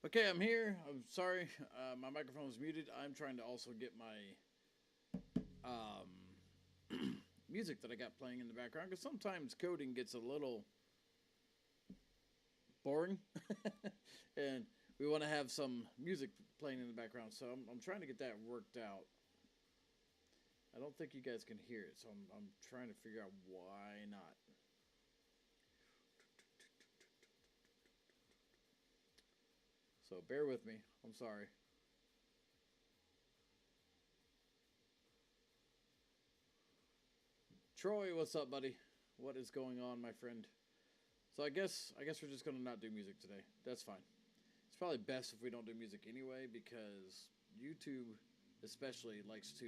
Okay, I'm here. I'm sorry, my microphone was muted. I'm trying to also get my music that I got playing in the background because sometimes coding gets a little boring, and we want to have some music playing in the background. So I'm trying to get that worked out. I don't think you guys can hear it, so I'm trying to figure out why not. So bear with me. I'm sorry. Troy, what's up, buddy? What is going on, my friend? So I guess we're just gonna not do music today. That's fine. It's probably best if we don't do music anyway because YouTube, especially, likes to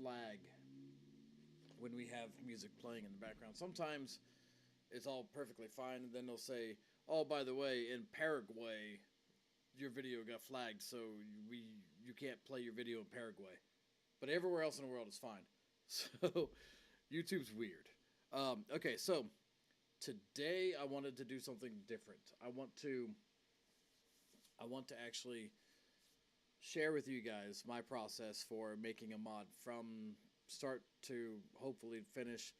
flag when we have music playing in the background. Sometimes it's all perfectly fine, and then they'll say, "Oh, by the way, in Paraguay, your video got flagged, so you can't play your video in Paraguay." But everywhere else in the world is fine. So YouTube's weird. Okay, so today I wanted to do something different. I want to actually share with you guys my process for making a mod from start to hopefully finish.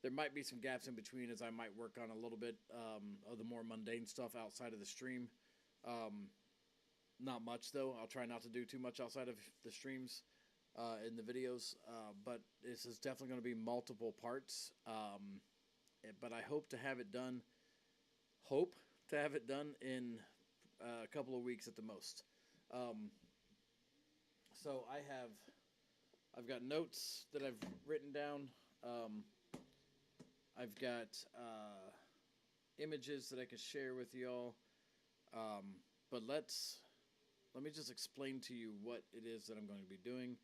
There might be some gaps in between as I might work on a little bit of the more mundane stuff outside of the stream. Not much though. I'll try not to do too much outside of the streams in the videos. But this is definitely going to be multiple parts. But I hope to have it done. Hope to have it done in a couple of weeks at the most. Um, so I've got notes that I've written down. Um, I've got images that I can share with y'all. But let me just explain to you what it is that I'm going to be doing.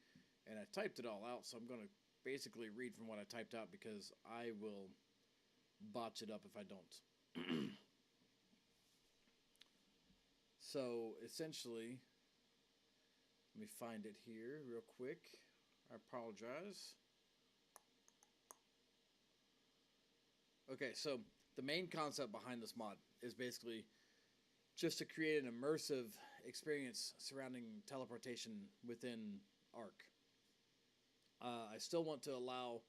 And I typed it all out, so I'm going to basically read from what I typed out because I will botch it up if I don't. So essentially, let me find it here real quick. I apologize. Okay, so the main concept behind this mod is basically just to create an immersive experience surrounding teleportation within Ark. I still want to allow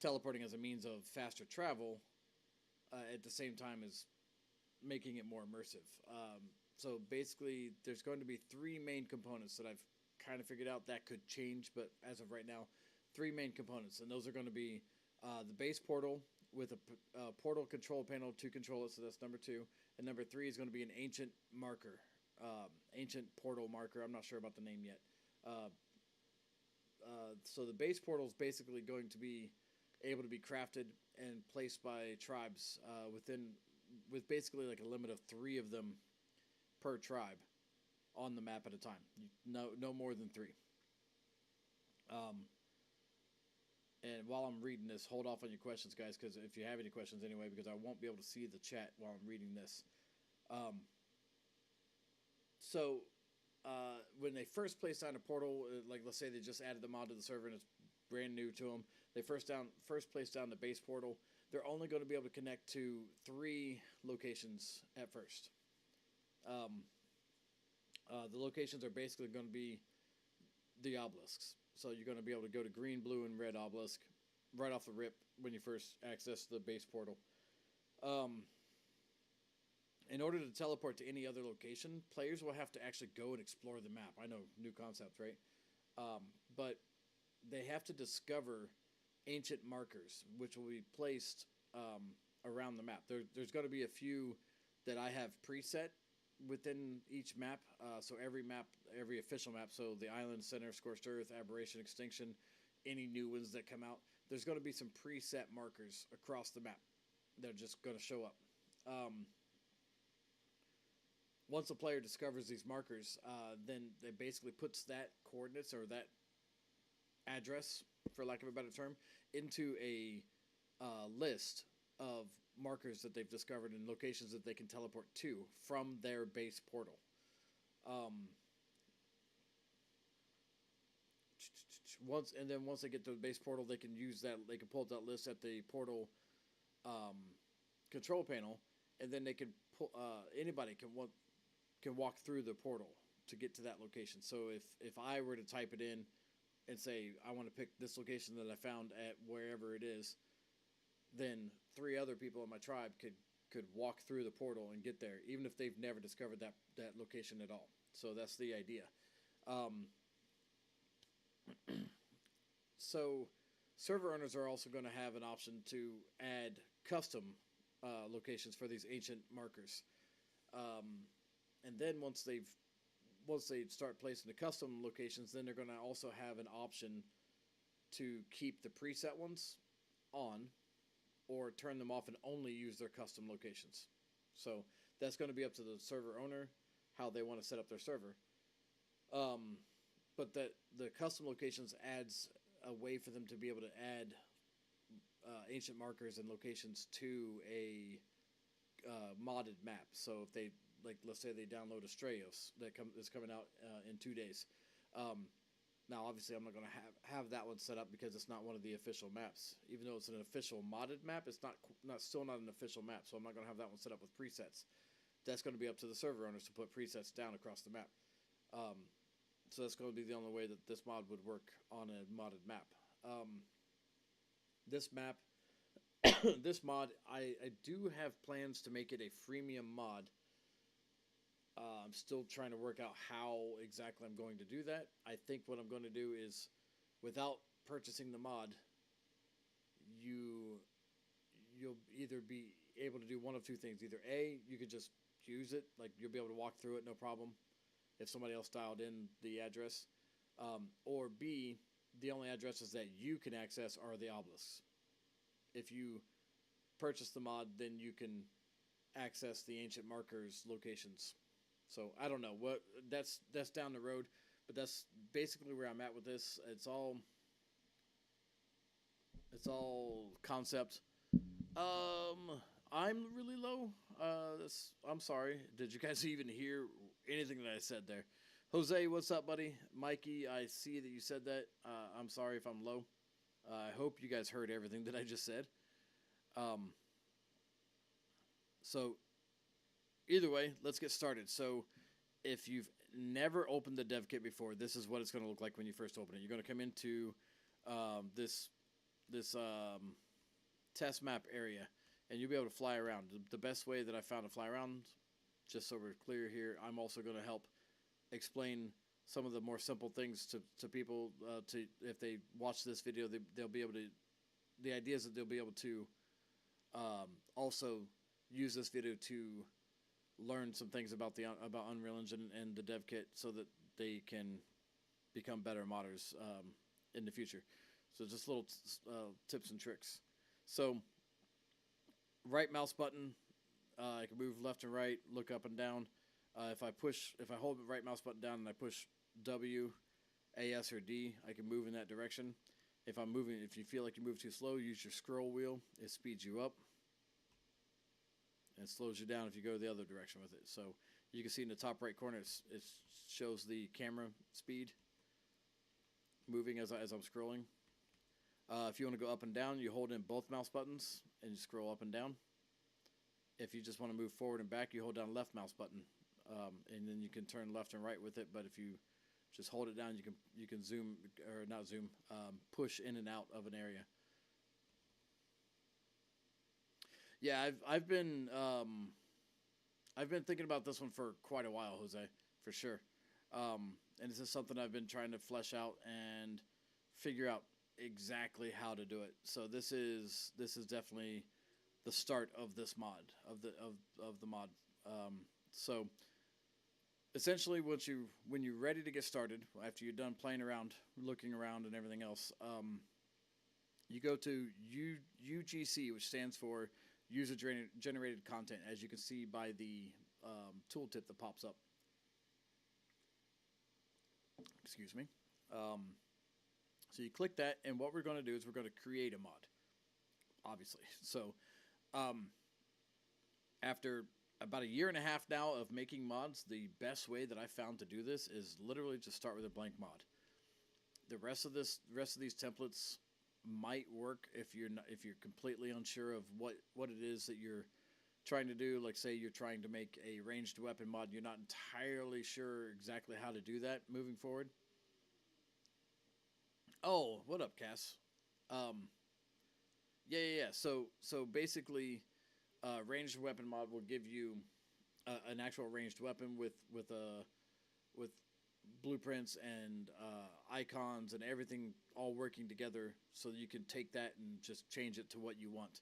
teleporting as a means of faster travel at the same time as making it more immersive. So basically, there's going to be three main components that I've kind of figured out. That could change, but as of right now, three main components, and those are going to be the base portal with a portal control panel to control it. So that's number two, and number three is going to be an ancient marker, ancient portal marker. I'm not sure about the name yet. So the base portal is basically going to be able to be crafted and placed by tribes with basically like a limit of three of them per tribe on the map at a time. No more than three. Um, and while I'm reading this, hold off on your questions, guys, because if you have any questions anyway, because I won't be able to see the chat while I'm reading this. Um, so when they first place down a portal, like let's say they just added them onto the server and it's brand new to them, they first place down the base portal. They're only going to be able to connect to three locations at first. The locations are basically going to be the obelisks. So you're going to be able to go to green, blue, and red obelisk right off the rip when you first access the base portal. In order to teleport to any other location, players will have to actually go and explore the map. I know, new concept, right? But they have to discover ancient markers, which will be placed around the map. There's going to be a few that I have preset within each map. So every map, every official map, so the island, center, scorched earth, aberration, extinction, any new ones that come out, there's going to be some preset markers across the map that are just going to show up. Once a player discovers these markers, then it basically puts that coordinates or that address, for lack of a better term, into a list of markers that they've discovered and locations that they can teleport to from their base portal. Once they get to the base portal, they can use that. They can pull up that list at the portal control panel, and then they can pull. Anybody can can walk through the portal to get to that location. So if I were to type it in and say I want to pick this location that I found at wherever it is, then 3 other people in my tribe could walk through the portal and get there, even if they've never discovered that location at all. So that's the idea. So server owners are also going to have an option to add custom locations for these ancient markers. And then once they start placing the custom locations, then they're going to also have an option to keep the preset ones on or turn them off and only use their custom locations. So that's going to be up to the server owner how they want to set up their server. But the custom locations adds a way for them to be able to add ancient markers and locations to a modded map. So if they, like, let's say they download Astraios that is coming out in 2 days. Now, obviously, I'm not going to have that one set up because it's not one of the official maps. Even though it's an official modded map, it's still not an official map. So I'm not going to have that one set up with presets. That's going to be up to the server owners to put presets down across the map. So that's going to be the only way that this mod would work on a modded map. This map, this mod, I do have plans to make it a freemium mod. I'm still trying to work out how exactly I'm going to do that. I think what I'm going to do is, without purchasing the mod, you'll either be able to do one of 2 things. Either A, you could just use it, like you'll be able to walk through it no problem if somebody else dialed in the address, or B, the only addresses that you can access are the obelisks. If you purchase the mod, then you can access the ancient markers locations. So I don't know what that's down the road, but that's basically where I'm at with this. It's all concept. I'm really low. I'm sorry. Did you guys even hear anything that I said there? Jose, what's up, buddy? Mikey, I see that you said that. I'm sorry if I'm low. I hope you guys heard everything that I just said. So either way, let's get started. So if you've never opened the dev kit before, this is what it's going to look like when you first open it. You're going to come into this test map area, and you'll be able to fly around. The best way that I found to fly around, just so we're clear here, I'm also going to help explain some of the more simple things to people. If they watch this video, they'll be able to. The idea is that they'll be able to also use this video to learn some things about Unreal Engine and the dev kit, so that they can become better modders in the future. So just little tips and tricks. So right mouse button, I can move left and right, look up and down. If I hold the right mouse button down and I push W, A, S, or D, I can move in that direction. If you feel like you move too slow, use your scroll wheel. It speeds you up and slows you down if you go the other direction with it. So you can see in the top right corner, it shows the camera speed moving as I'm scrolling. If you want to go up and down, you hold in both mouse buttons and you scroll up and down. If you just want to move forward and back, you hold down left mouse button, and then you can turn left and right with it. But if you just hold it down, you can zoom, or not zoom, push in and out of an area. Yeah, I've been thinking about this one for quite a while, Jose, for sure. And this is something I've been trying to flesh out and figure out exactly how to do it. So this is definitely the start of this mod, of the mod. So essentially, when you're ready to get started, after you're done playing around, looking around, and everything else, you go to UGC, which stands for User Generated Content, as you can see by the tooltip that pops up. Excuse me. So you click that, and what we're going to do is we're going to create a mod, obviously. So after about 1.5 years now of making mods, the best way that I found to do this is literally just start with a blank mod. The rest of these templates might work if you're completely unsure of what it is that you're trying to do, like say you're trying to make a ranged weapon mod, you're not entirely sure exactly how to do that moving forward. Oh, what up, Cass? Um, yeah. So basically, ranged weapon mod will give you an actual ranged weapon with blueprints and icons and everything all working together, so that you can take that and just change it to what you want.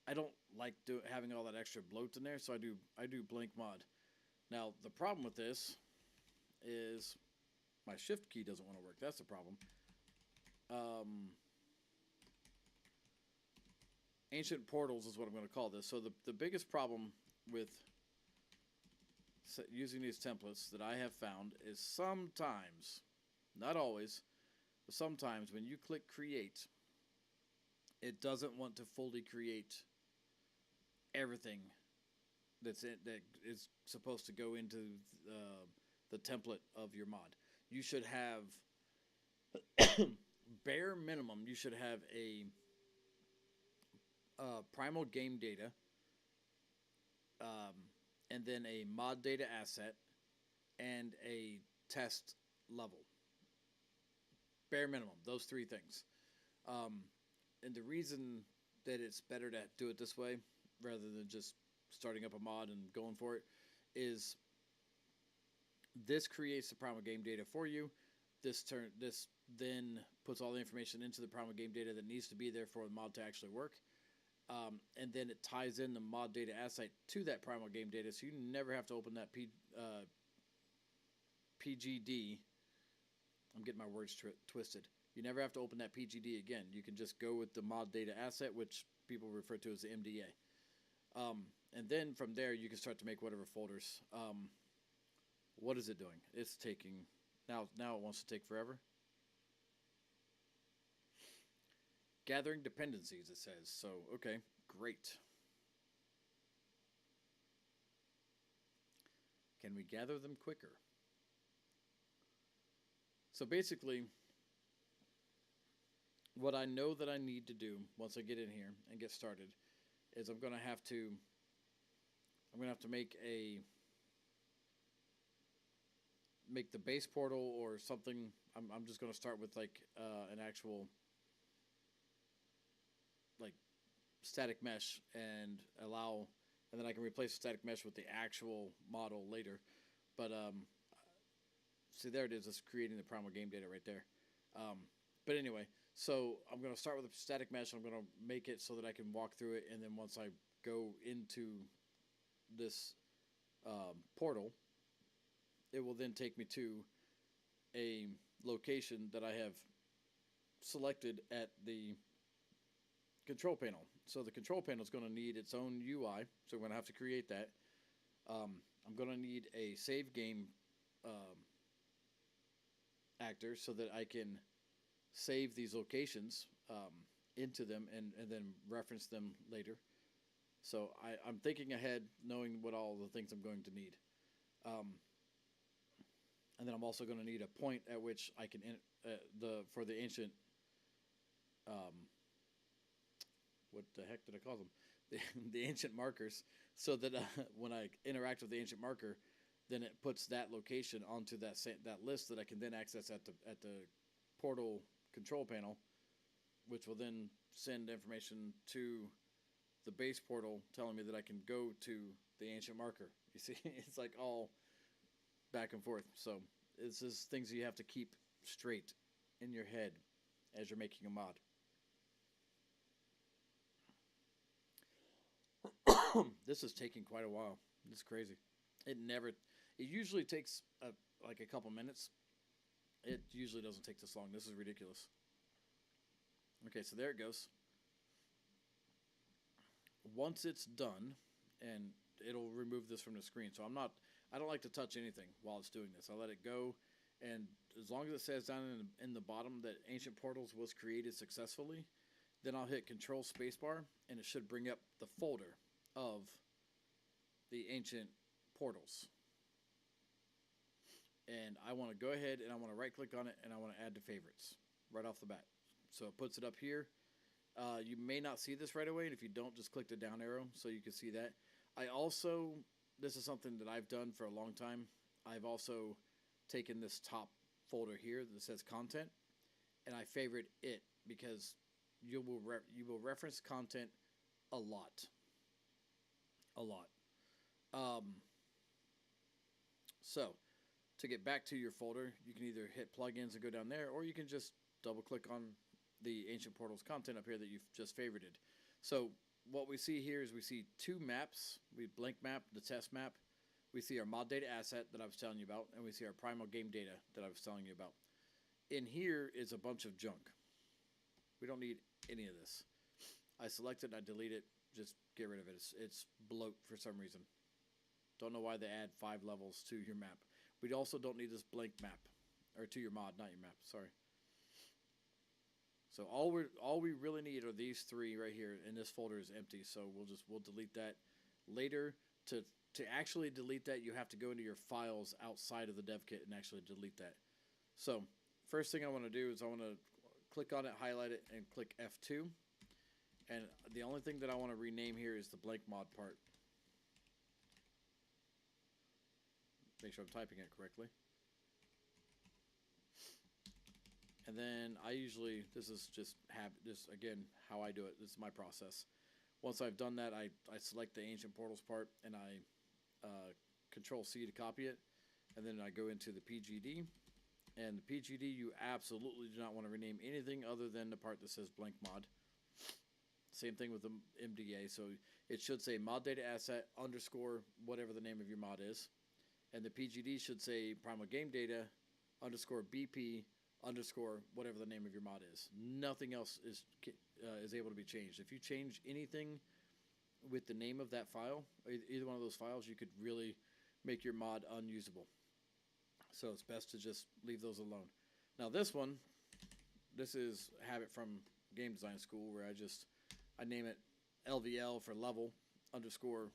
I don't like having all that extra bloat in there, so I do blank mod. Now the problem with this is my shift key doesn't want to work. That's the problem. Um, Ancient portals is what I'm going to call this. So the biggest problem with using these templates that I have found is sometimes, not always, but sometimes when you click create, it doesn't want to fully create everything that is supposed to go into the template of your mod. You should have bare minimum. You should have a primal game data, um, and then a mod data asset, and a test level. Bare minimum, those three things. Um, and the reason that it's better to do it this way rather than just starting up a mod and going for it is this creates the primal game data for you. This then puts all the information into the primal game data that needs to be there for the mod to actually work. And then it ties in the mod data asset to that primal game data, so you never have to open that PGD. I'm getting my words twisted. You never have to open that PGD again. You can just go with the mod data asset, which people refer to as the MDA. And then from there, you can start to make whatever folders. What is it doing? It's taking... Now it wants to take forever. Gathering dependencies, it says. So, okay, great. Can we gather them quicker? So basically, what I know that I need to do once I get in here and get started is I'm going to have to make the base portal or something. I'm just going to start with like an actual like static mesh and then I can replace the static mesh with the actual model later. But see, there it is. It's creating the primal game data right there. But anyway, so I'm going to start with a static mesh. I'm going to make it so that I can walk through it, and then once I go into this portal, it will then take me to a location that I have selected at the control panel. So the control panel is going to need its own UI, so we're going to have to create that. I'm going to need a save game actor so that I can save these locations into them and then reference them later. So I'm thinking ahead, knowing what all the things I'm going to need. And then I'm also going to need a point at which I can for the ancient what the heck did I call them? The ancient markers, so that when I interact with the ancient marker, then it puts that location onto that list that I can then access at the portal control panel, which will then send information to the base portal telling me that I can go to the ancient marker. You see, it's like all back and forth. So it's just things you have to keep straight in your head as you're making a mod. This is taking quite a while. It's crazy. It usually takes like a couple minutes. It usually doesn't take this long. This is ridiculous. Okay, so there it goes. Once it's done, and it'll remove this from the screen. So I don't like to touch anything while it's doing this. I let it go, and as long as it says down in the bottom that Ancient Portals was created successfully, then I'll hit Control Spacebar, and it should bring up the folder of the Ancient Portals. And I want to go ahead and I want to right click on it, and I want to add to favorites right off the bat. So it puts it up here. You may not see this right away, and if you don't, just click the down arrow so you can see that. I also, this is something that I've done for a long time. I've also taken this top folder here that says content, and I favorite it because you will reference content a lot, a lot. Um, so to get back to your folder, you can either hit plugins and go down there, or you can just double click on the Ancient Portals content up here that you've just favorited. So what we see here is we see two maps. We blank map, the test map. We see our mod data asset that I was telling you about, and we see our primal game data that I was telling you about. In here is a bunch of junk. We don't need any of this. I select it, I delete it, just get rid of it. It's bloat for some reason. Don't know why they add 5 levels to your map. We also don't need this blank map, or to your mod, not your map. Sorry. So all we really need are these 3 right here, and this folder is empty. So we'll delete that later. To actually delete that, you have to go into your files outside of the dev kit and actually delete that. So first thing I want to do is I want to click on it, highlight it, and click F2. And the only thing that I want to rename here is the blank mod part. Make sure I'm typing it correctly. And then I usually, this is just again how I do it. This is my process. Once I've done that, I select the Ancient Portals part and I Control C to copy it. And then I go into the PGD. And the PGD, you absolutely do not want to rename anything other than the part that says blank mod. Same thing with the MDA. So it should say mod data asset underscore whatever the name of your mod is. And the PGD should say primal game data underscore BP underscore whatever the name of your mod is. Nothing else is able to be changed. If you change anything with the name of that file, either one of those files, you could really make your mod unusable. So it's best to just leave those alone. Now this one, this is habit from game design school where I name it LVL for level underscore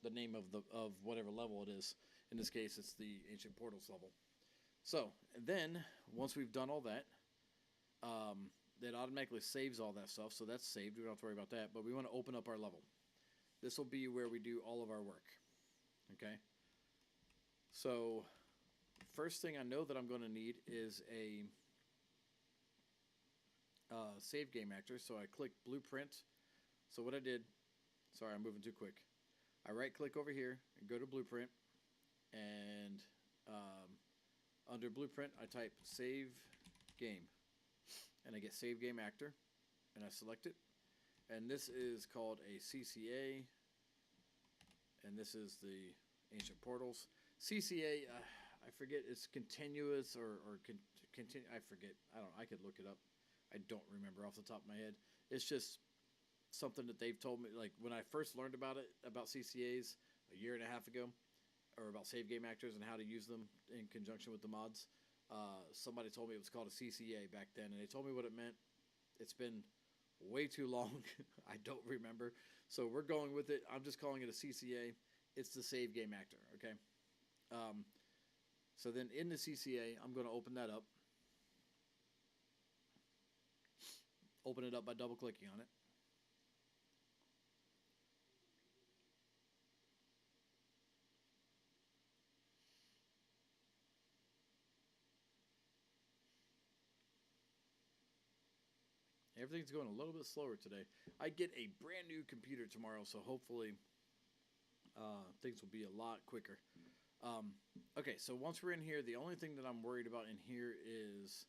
the name of whatever level it is. In this case, it's the Ancient Portals level. So then once we've done all that, it automatically saves all that stuff. So that's saved. We don't have to worry about that. But we want to open up our level. This will be where we do all of our work. Okay. So first thing I know that I'm going to need is a save game actor. So I click blueprint. So what I did, sorry, I'm moving too quick. I right click over here and go to blueprint, and under blueprint I type save game, and I get save game actor, and I select it, and this is called a CCA, and this is the Ancient Portals. CCA, I forget, it's continuous or continue. I forget. I could look it up. I don't remember off the top of my head. It's just something that they've told me. Like when I first learned about it, about CCAs a year and a half ago, or about save game actors and how to use them in conjunction with the mods. Somebody told me it was called a CCA back then, and they told me what it meant. It's been way too long. I don't remember. So we're going with it. I'm just calling it a CCA. It's the save game actor, okay? So then in the CCA, I'm going to open that up. Open it up by double-clicking on it. Everything's going a little bit slower today. I get a brand new computer tomorrow, so hopefully things will be a lot quicker. Okay, so once we're in here, the only thing that I'm worried about in here is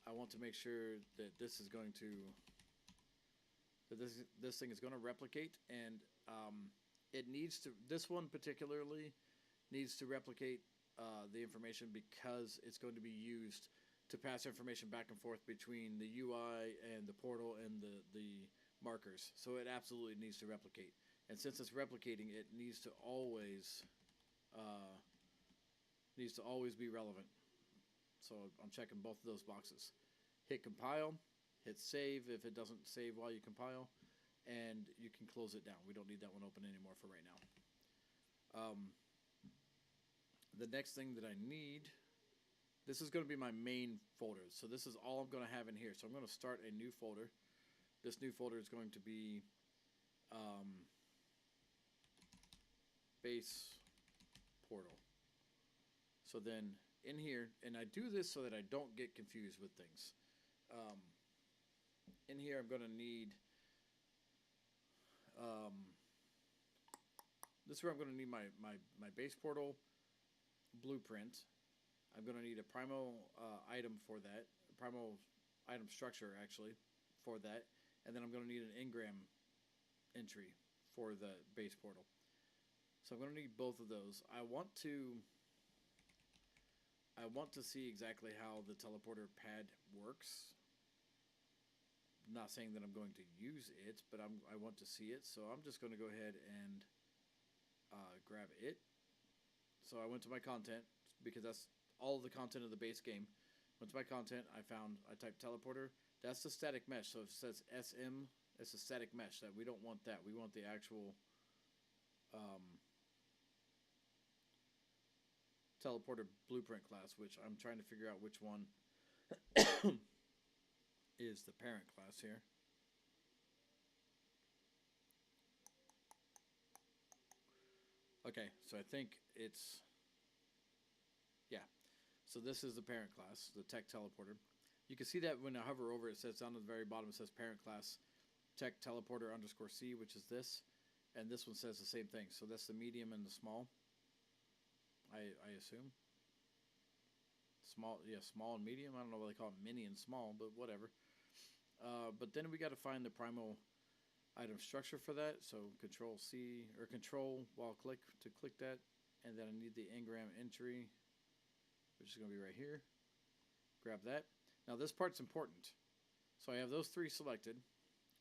I want to make sure that this is going to, that this thing is going to replicate, and it needs to, this one particularly needs to replicate the information because it's going to be used to pass information back and forth between the UI and the portal and the markers. So it absolutely needs to replicate. And since it's replicating, it needs to always be relevant. So I'm checking both of those boxes. Hit compile, hit save if it doesn't save while you compile, and you can close it down. We don't need that one open anymore for right now. The next thing that I need, this is going to be my main folder. So this is all I'm going to have in here. So I'm going to start a new folder. This new folder is going to be base portal. So then in here, and I do this so that I don't get confused with things. Um, in here, I'm going to need this is where I'm going to need my base portal blueprint. I'm going to need a primal item for that, primal item structure actually for that, and then I'm going to need an engram entry for the base portal. So I'm going to need both of those. I want to see exactly how the teleporter pad works. Not saying that I'm going to use it, but I want to see it. So I'm just going to go ahead and grab it. So I went to my content because that's all of the content of the base game. Went to my content. I typed teleporter. That's the static mesh. So if it says SM, it's a static mesh. That we don't want that. We want the actual teleporter blueprint class, which I'm trying to figure out which one is the parent class here. Okay, so I think it's, yeah. So this is the parent class, the tech teleporter. You can see that when I hover over it, says down at the very bottom, it says parent class tech teleporter underscore C, which is this. And this one says the same thing. So that's the medium and the small, I assume. Small, yeah, small and medium. I don't know what they call it, mini and small, but whatever. But then we got to find the primal item structure for that. So Control C or Control while click to click that, and then I need the engram entry, which is going to be right here. Grab that. Now this part's important. So I have those three selected.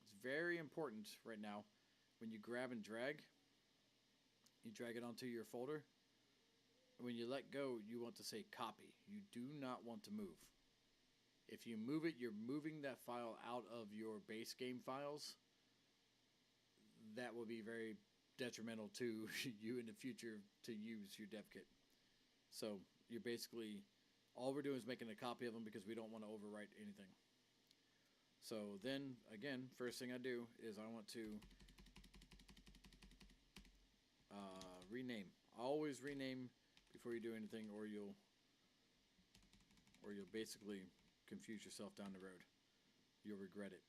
It's very important right now. When you grab and drag, you drag it onto your folder. When you let go, you want to say copy. You do not want to move. If you move it, you're moving that file out of your base game files. That will be very detrimental to you in the future to use your dev kit. So you're basically, all we're doing is making a copy of them because we don't want to overwrite anything. So then, again, first thing I do is I want to rename. Always rename before you do anything, or you'll basically confuse yourself down the road. You'll regret it.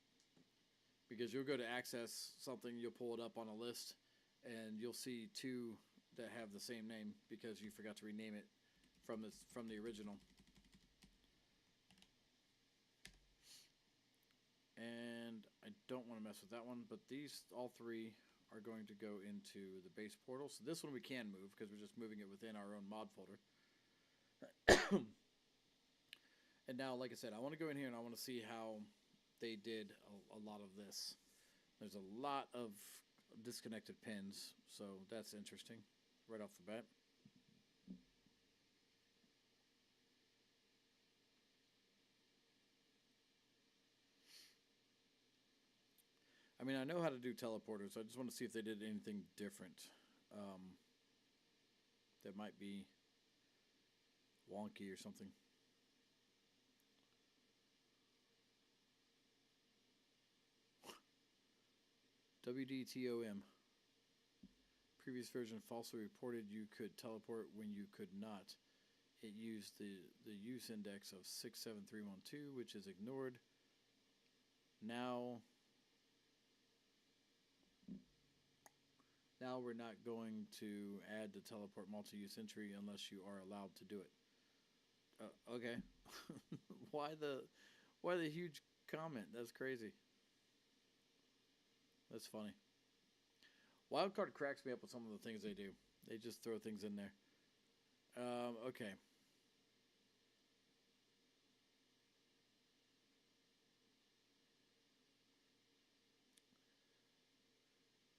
Because you'll go to access something, you'll pull it up on a list, and you'll see two that have the same name because you forgot to rename it from the original. And I don't want to mess with that one, but these all three are going to go into the base portal. So this one we can move because we're just moving it within our own mod folder. And now, like I said, I want to go in here and I want to see how they did a lot of this. There's a lot of disconnected pins, so that's interesting right off the bat. I mean, I know how to do teleporters. I just want to see if they did anything different that might be wonky or something. WDTOM. Previous version falsely reported you could teleport when you could not. It used the use index of 67312, which is ignored. Now we're not going to add the teleport multi-use entry unless you are allowed to do it. Okay. Why the huge comment? That's crazy. That's funny. Wildcard cracks me up with some of the things they do. They just throw things in there. Okay.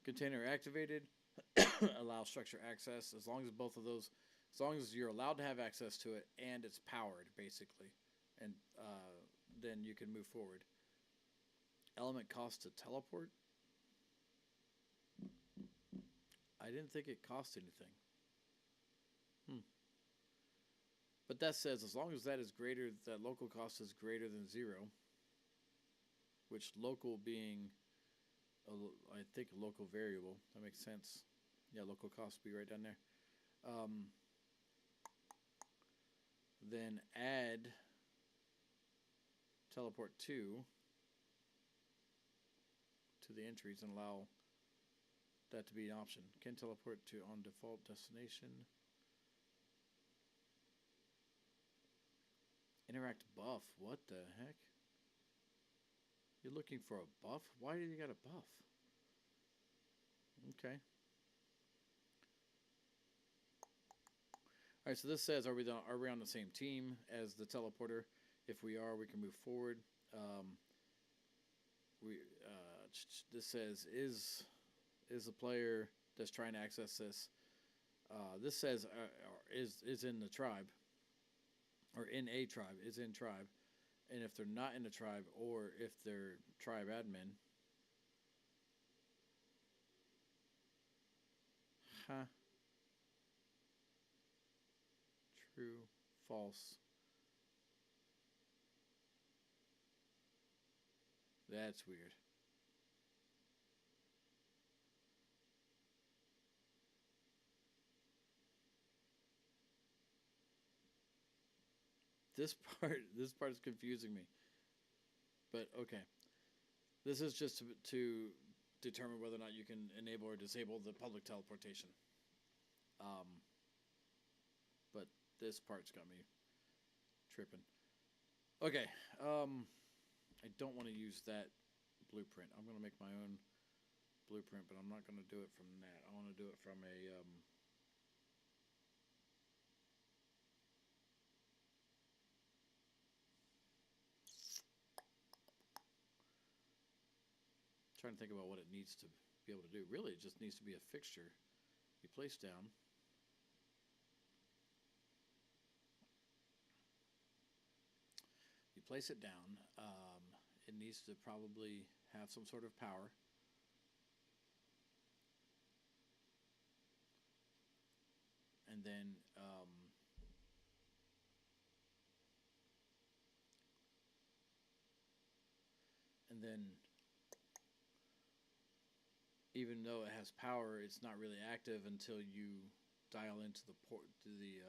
Container activated. Allow structure access. As long as both of those, as long as you're allowed to have access to it and it's powered, basically. And then you can move forward. Element cost to teleport. I didn't think it cost anything. But that says as long as that local cost is greater than 0, which local being, I think, a local variable. That makes sense. Yeah, local cost will be right down there. Then add teleport to the entries and allow that to be an option. Can teleport to on default destination. Interact buff. What the heck? You're looking for a buff? Why do you got a buff? Okay. All right. So this says, are we on the same team as the teleporter? If we are, we can move forward. We this says is the player that's trying to access this. This says is in the tribe or in a tribe is in tribe, and if they're not in the tribe or if they're tribe admin, huh? True, false. That's weird. This part is confusing me. But okay, this is just to determine whether or not you can enable or disable the public teleportation. Um, but this part's got me tripping. Okay, I don't want to use that blueprint. I'm gonna make my own blueprint, but I'm not gonna do it from that. I want to do it from a trying to think about what it needs to be able to do. Really, it just needs to be a fixture you place down. You place it down. It needs to probably have some sort of power. And then and then even though it has power, it's not really active until you dial into the port to the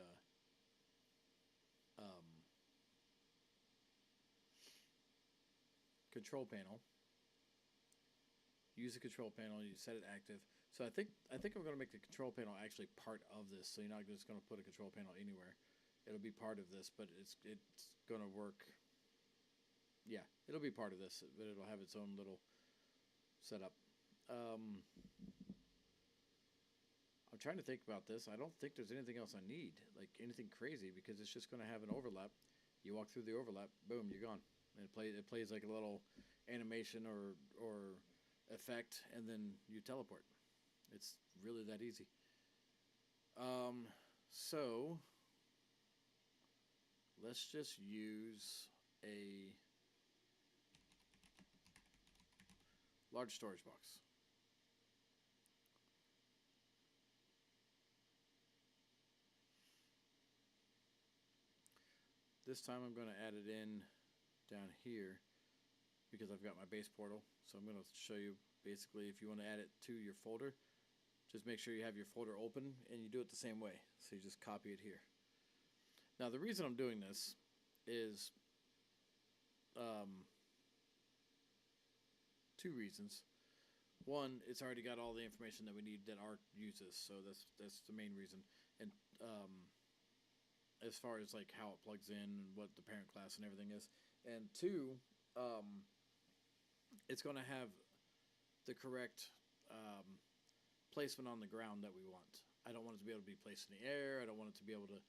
control panel. Use the control panel. You set it active. So I think I'm going to make the control panel actually part of this. So you're not just going to put a control panel anywhere. It'll be part of this, but it's going to work. Yeah, it'll be part of this, but it'll have its own little setup. I'm trying to think about this. I don't think there's anything else I need, like anything crazy, because it's just going to have an overlap. You walk through the overlap, boom, you're gone. And it plays like a little animation or effect, and then you teleport. It's really that easy. So let's just use a large storage box. This time I'm going to add it in down here because I've got my base portal. So I'm going to show you basically if you want to add it to your folder, just make sure you have your folder open and you do it the same way. So you just copy it here. Now the reason I'm doing this is two reasons. One, it's already got all the information that we need that Ark uses, so that's the main reason. And as far as like how it plugs in and what the parent class and everything is, and two, it's going to have the correct placement on the ground that we want. I don't want it to be able to be placed in the air. I don't want it to be able to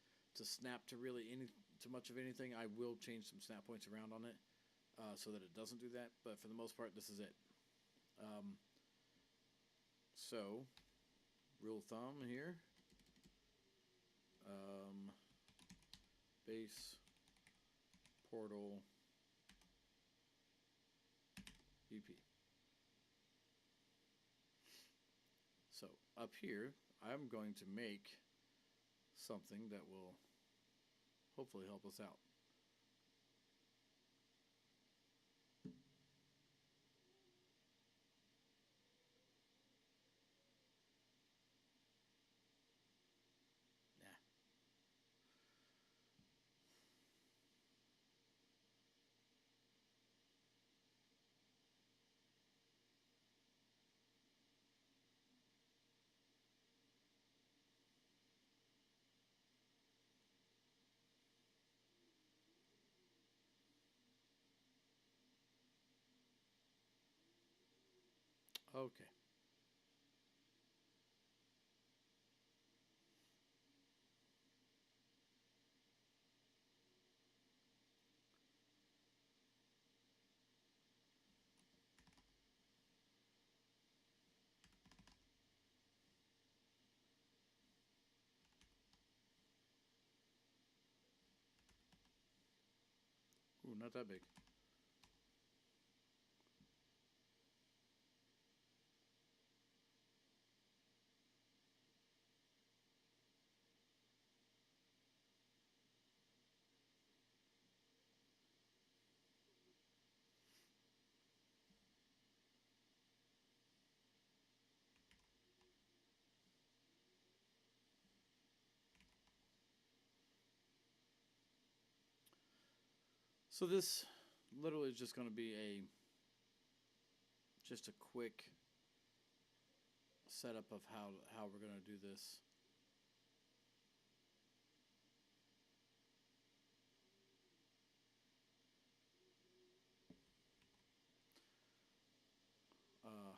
snap to really to much of anything. I will change some snap points around on it so that it doesn't do that. But for the most part, this is it. So, rule of thumb here. Base portal BP. So up here, I'm going to make something that will hopefully help us out. Okay. Ooh, not that big. So this literally is just going to be a just a quick setup of how we're going to do this.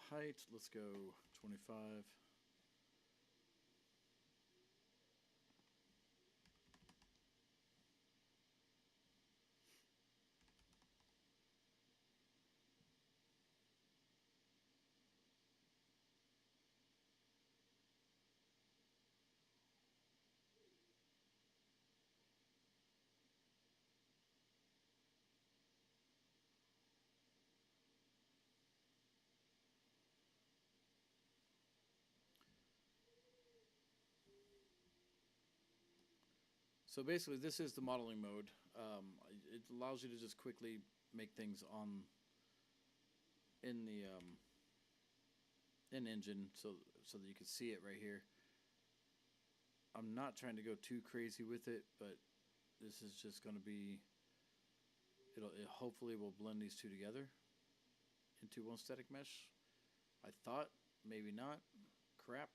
Height, let's go 25. So basically, this is the modeling mode. It allows you to just quickly make things on in the in engine, so that you can see it right here. I'm not trying to go too crazy with it, but this is just going to be. It hopefully will blend these two together into one static mesh. I thought maybe not. Crap.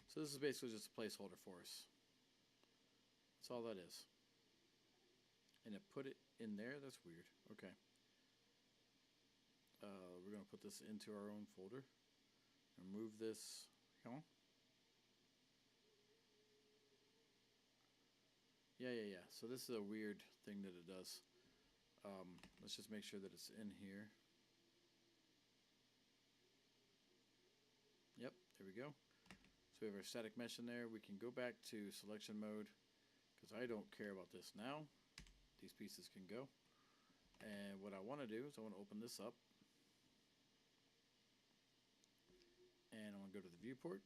So this is basically just a placeholder for us. That's all that is. And it put it in there? That's weird. Okay. We're going to put this into our own folder. And move this. Come on. Yeah. So this is a weird thing that it does. Let's just make sure that it's in here. Yep, there we go. So we have our static mesh in there. We can go back to selection mode because I don't care about this now. These pieces can go. And what I want to do is I want to open this up. And I'm going to go to the viewport.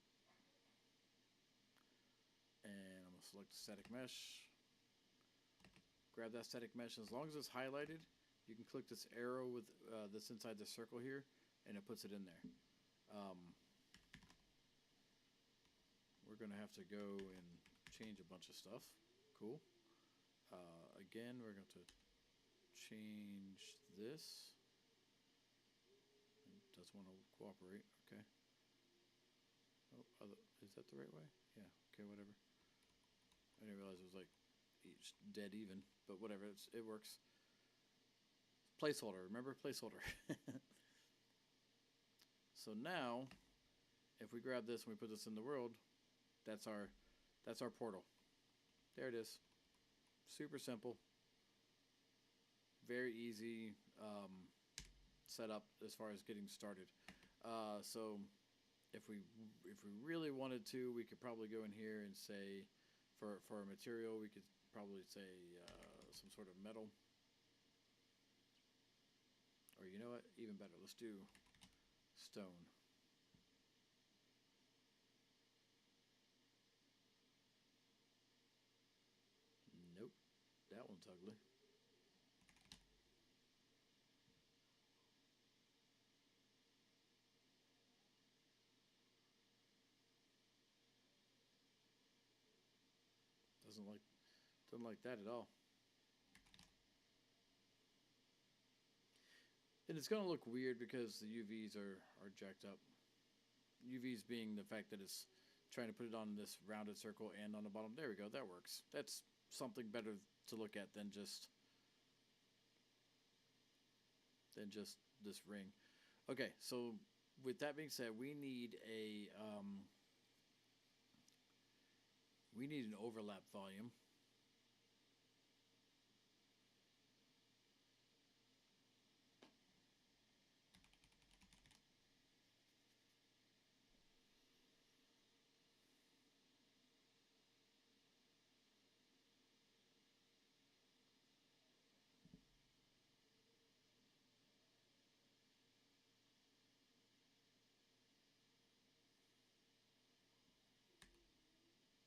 And I'm going to select static mesh. Grab that static mesh. As long as it's highlighted, you can click this arrow with that's inside the circle here, and it puts it in there. We're going to have to go and change a bunch of stuff. Cool. Again, we're going to change this. It does want to cooperate. Okay. Oh, is that the right way? Yeah. Okay, whatever. I didn't realize it was like dead even, but whatever. It works. Placeholder. Remember placeholder. So now, if we grab this and we put this in the world, that's our portal. There it is. Super simple. Very easy setup as far as getting started. So if we really wanted to, we could probably go in here and say for a material, we could probably say some sort of metal. Or you know what? Even better. Let's do stone. Nope. That one's ugly. Doesn't like that at all. And it's going to look weird because the UVs are jacked up. UVs being the fact that it's trying to put it on this rounded circle and on the bottom. There we go. That works. That's something better to look at than just this ring. Okay, so with that being said, we need an overlap volume.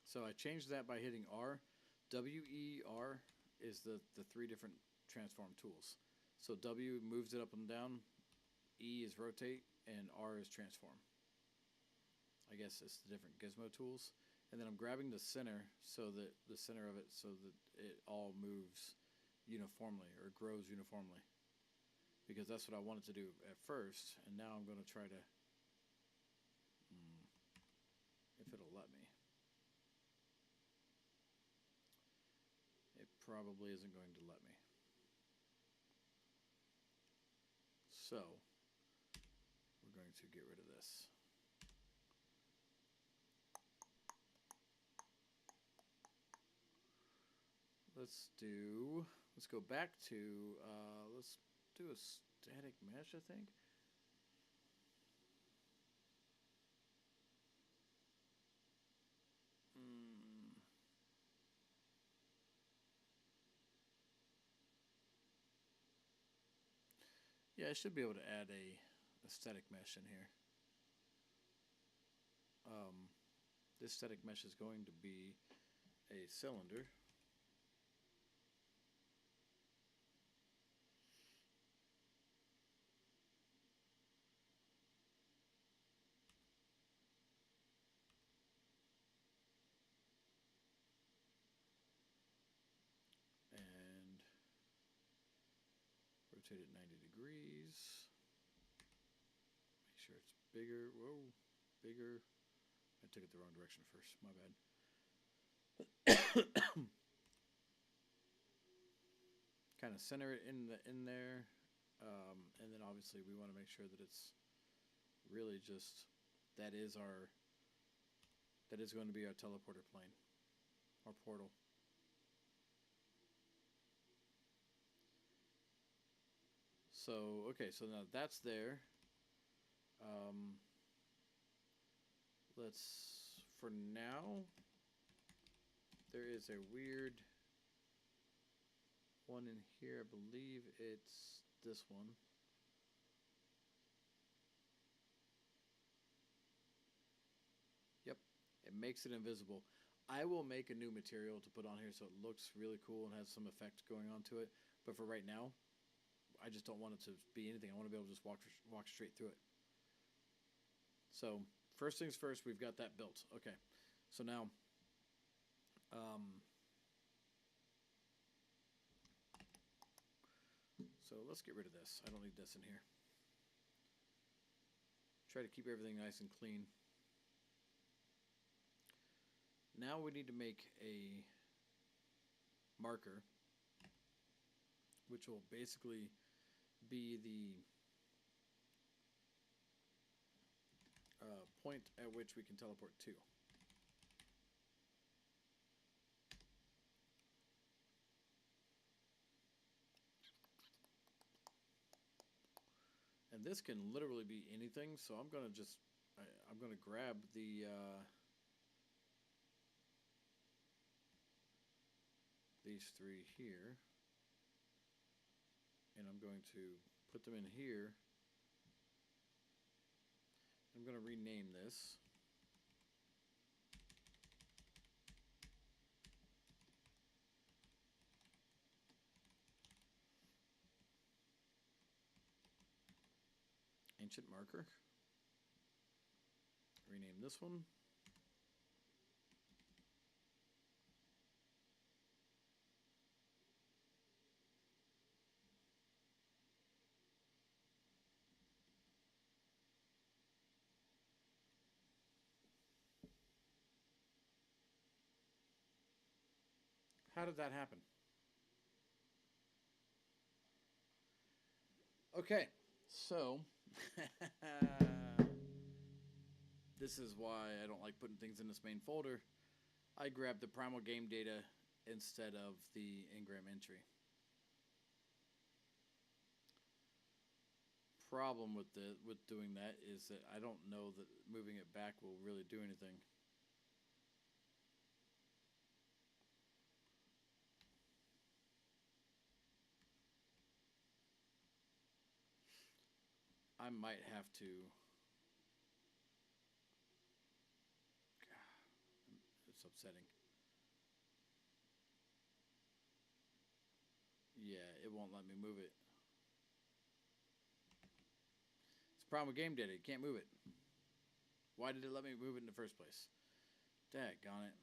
So I changed that by hitting R. WER is the three different transform tools. So W moves it up and down, E is rotate, and R is transform. I guess it's the different gizmo tools. And then I'm grabbing the center so that the center of it so that it all moves uniformly or grows uniformly. Because that's what I wanted to do at first, and now I'm going to try to, if it'll let me. It probably isn't going to let me. So, we're going to get rid of this. Let's go back to, let's do a static mesh, I think. Yeah, I should be able to add a static mesh in here. This static mesh is going to be a cylinder. And rotate it 90 degrees. Make sure it's bigger. Whoa, bigger. I took it the wrong direction first. My bad. Kind of center it in there, and then obviously we want to make sure that it's really just that is going to be our teleporter plane, our portal. So okay, so now that's there. Let's for now. There is a weird one in here. I believe it's this one. Yep, it makes it invisible. I will make a new material to put on here so it looks really cool and has some effect going on to it. But for right now, I just don't want it to be anything. I want to be able to just walk straight through it. So first things first, we've got that built. Okay, so now so let's get rid of this. I don't need this in here. Try to keep everything nice and clean. Now we need to make a marker, which will basically be the point at which we can teleport to. And this can literally be anything, so I'm going to just, I'm going to grab the, these three here, and I'm going to put them in here. I'm going to rename this. Ancient marker. Rename this one. How did that happen? Okay, so this is why I don't like putting things in this main folder. I grabbed the primal game data instead of the engram entry. Problem with doing that is that I don't know that moving it back will really do anything. I might have to. God, it's upsetting. Yeah, it won't let me move it. It's a problem with game data. You can't move it. Why did it let me move it in the first place? Daggone it.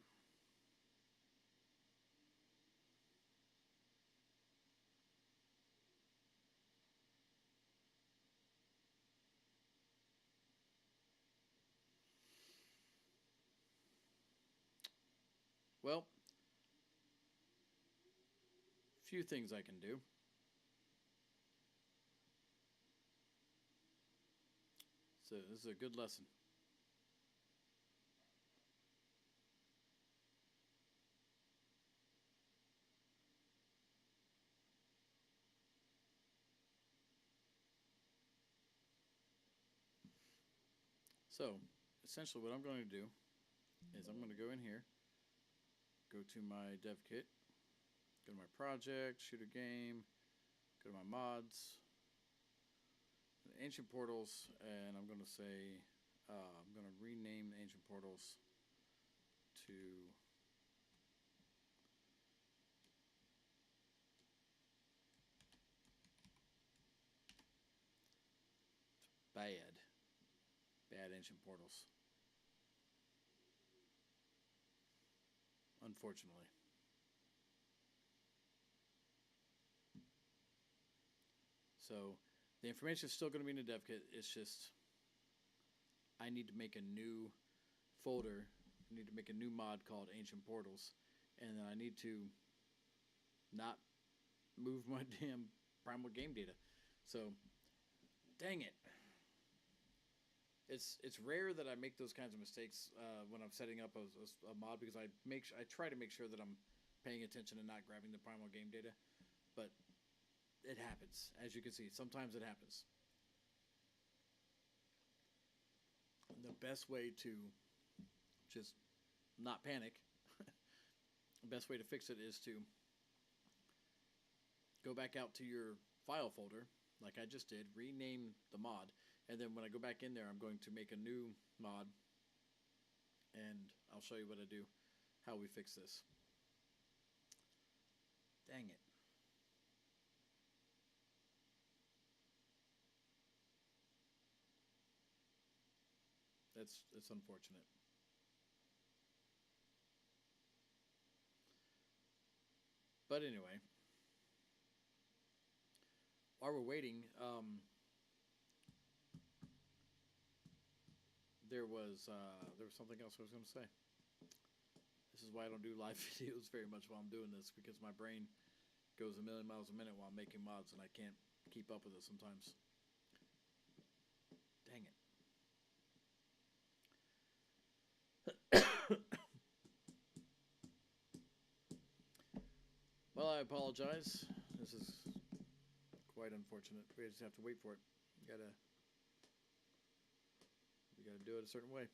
Well, few things I can do. So this is a good lesson. So essentially what I'm going to do is I'm going to go in here, go to my dev kit, go to my project, shoot a game, go to my mods, ancient portals, and I'm going to say I'm going to rename the ancient portals to bad ancient portals, unfortunately. So the information is still going to be in the dev kit. It's just I need to make a new folder. I need to make a new mod called Ancient Portals, and then I need to not move my damn primal game data. So, dang it. It's rare that I make those kinds of mistakes when I'm setting up a mod because I try to make sure that I'm paying attention and not grabbing the primal game data, but it happens, as you can see. Sometimes it happens. The best way to just not panic, the best way to fix it is to go back out to your file folder, like I just did, rename the mod, and then when I go back in there, I'm going to make a new mod, and I'll show you what I do, how we fix this. Dang it. It's unfortunate. But anyway, while we're waiting, there was something else I was going to say. This is why I don't do live videos very much while I'm doing this, because my brain goes a million miles a minute while I'm making mods, and I can't keep up with it sometimes. Dang it. Well, I apologize. This is quite unfortunate. We just have to wait for it. We gotta do it a certain way.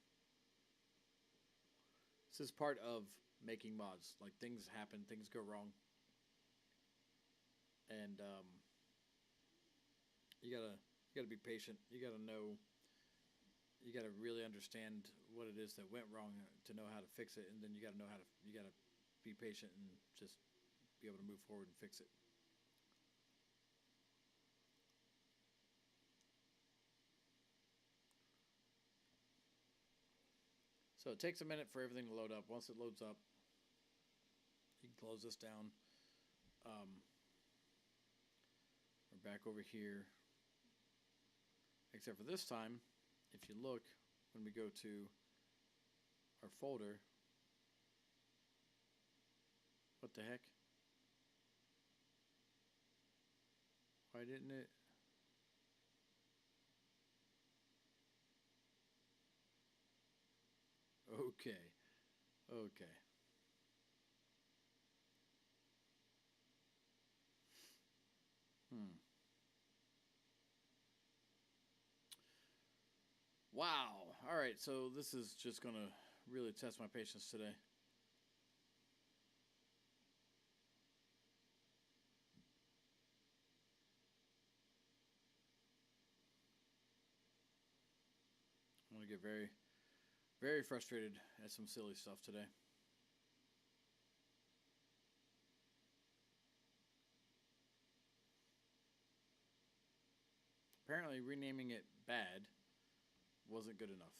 This is part of making mods. Like, things happen, things go wrong, and you gotta be patient. You gotta know. You gotta really understand what it is that went wrong to know how to fix it, and then you gotta know how to. You gotta be patient and just be able to move forward and fix it. So it takes a minute for everything to load up. Once it loads up, you can close this down. We're back over here. Except for this time, if you look, when we go to our folder, What the heck? Why didn't it? Okay. Okay. Hmm. Wow. All right. So this is just going to really test my patience today. I'm going to get very, very frustrated at some silly stuff today. Apparently, renaming it bad wasn't good enough.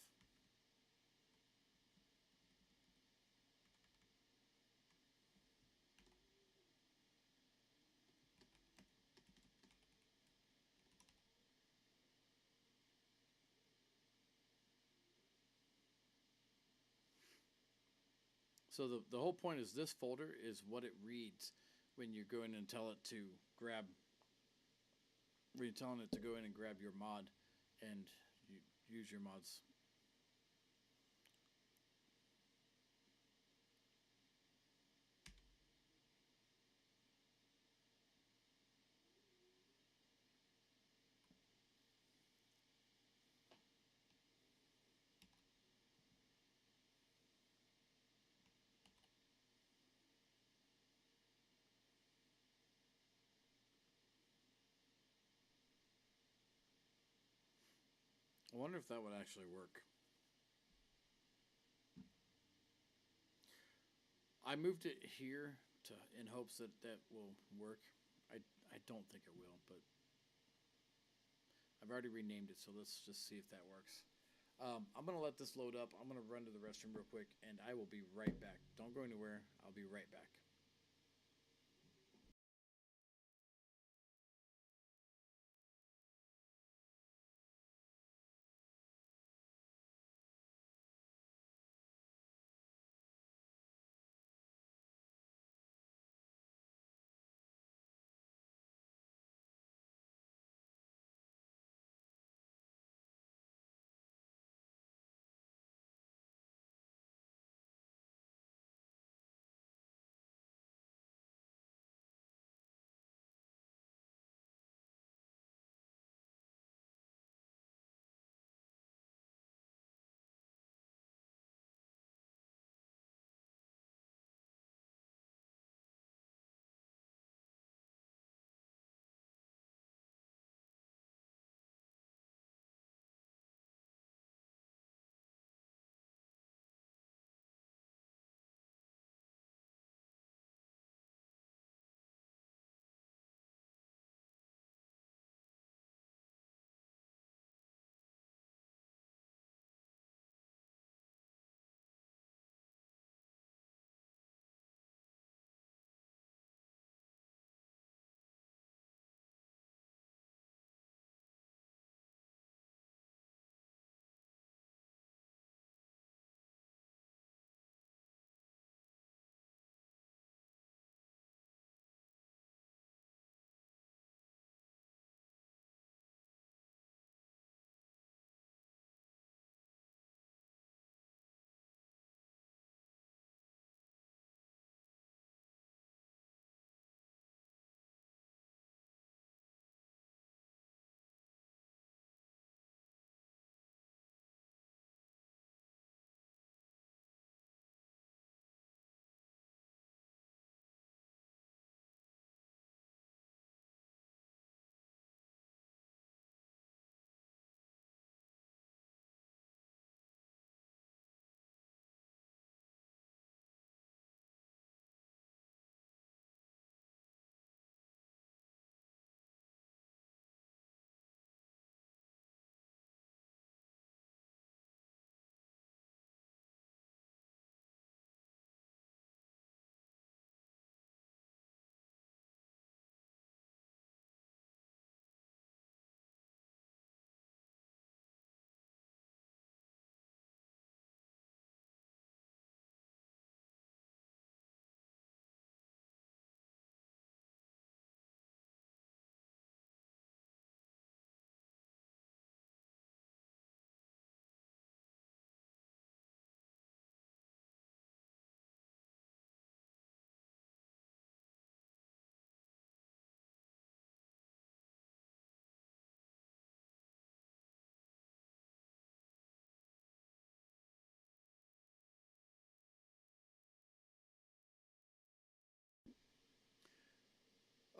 So the whole point is this folder is what it reads when you go in and tell it to grab. When you're telling it to go in and grab your mod and you use your mods. I wonder if that would actually work. I moved it here to in hopes that that will work. I don't think it will, but I've already renamed it, so let's just see if that works. I'm gonna let this load up. I'm gonna run to the restroom real quick, and I will be right back. Don't go anywhere. I'll be right back.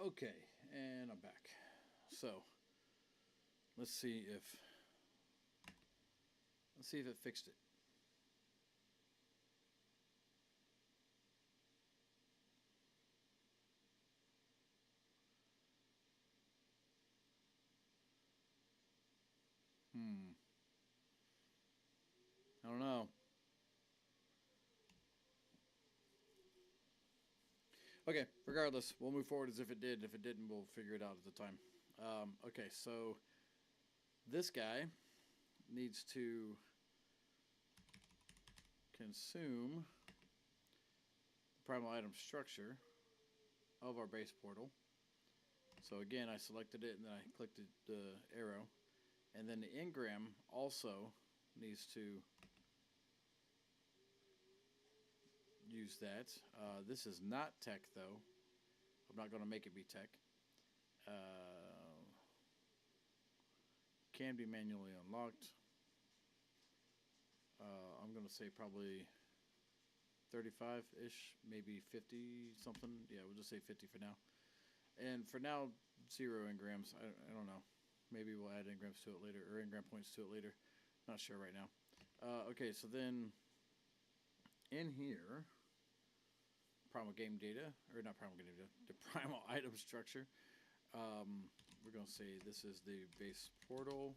Okay, and I'm back. So let's see if it fixed it. I don't know. Okay, regardless, we'll move forward as if it did. If it didn't, we'll figure it out at the time. Okay, so this guy needs to consume the primal item structure of our base portal. So again, I selected it and then I clicked the arrow. And then the engram also needs to use that. This is not tech though. I'm not going to make it be tech. Can be manually unlocked. I'm going to say probably 35-ish, maybe 50 something. Yeah, we'll just say 50 for now. And for now, 0 engrams. I don't know. Maybe we'll add engrams to it later, or engram points to it later. Not sure right now. Okay, so then in here, primal game data, or not primal game data, the primal item structure. We're going to say this is the base portal.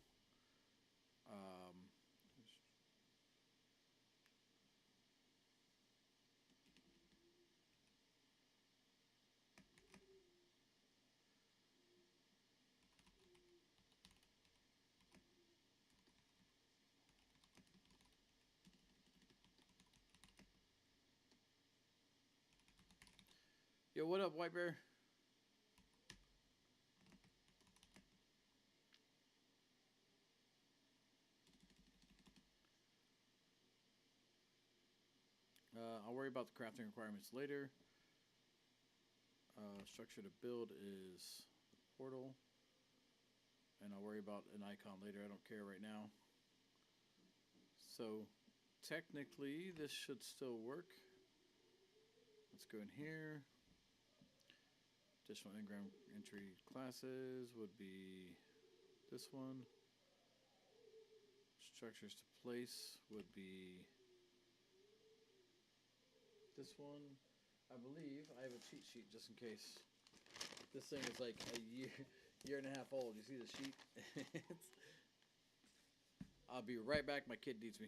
Yo, what up, White Bear? I'll worry about the crafting requirements later. Structure to build is the portal. And I'll worry about an icon later. I don't care right now. So technically, this should still work. Let's go in here. Additional engram entry classes would be this one. Structures to place would be this one. I believe I have a cheat sheet just in case. This thing is like a year and a half old. You see the sheet? I'll be right back. My kid needs me.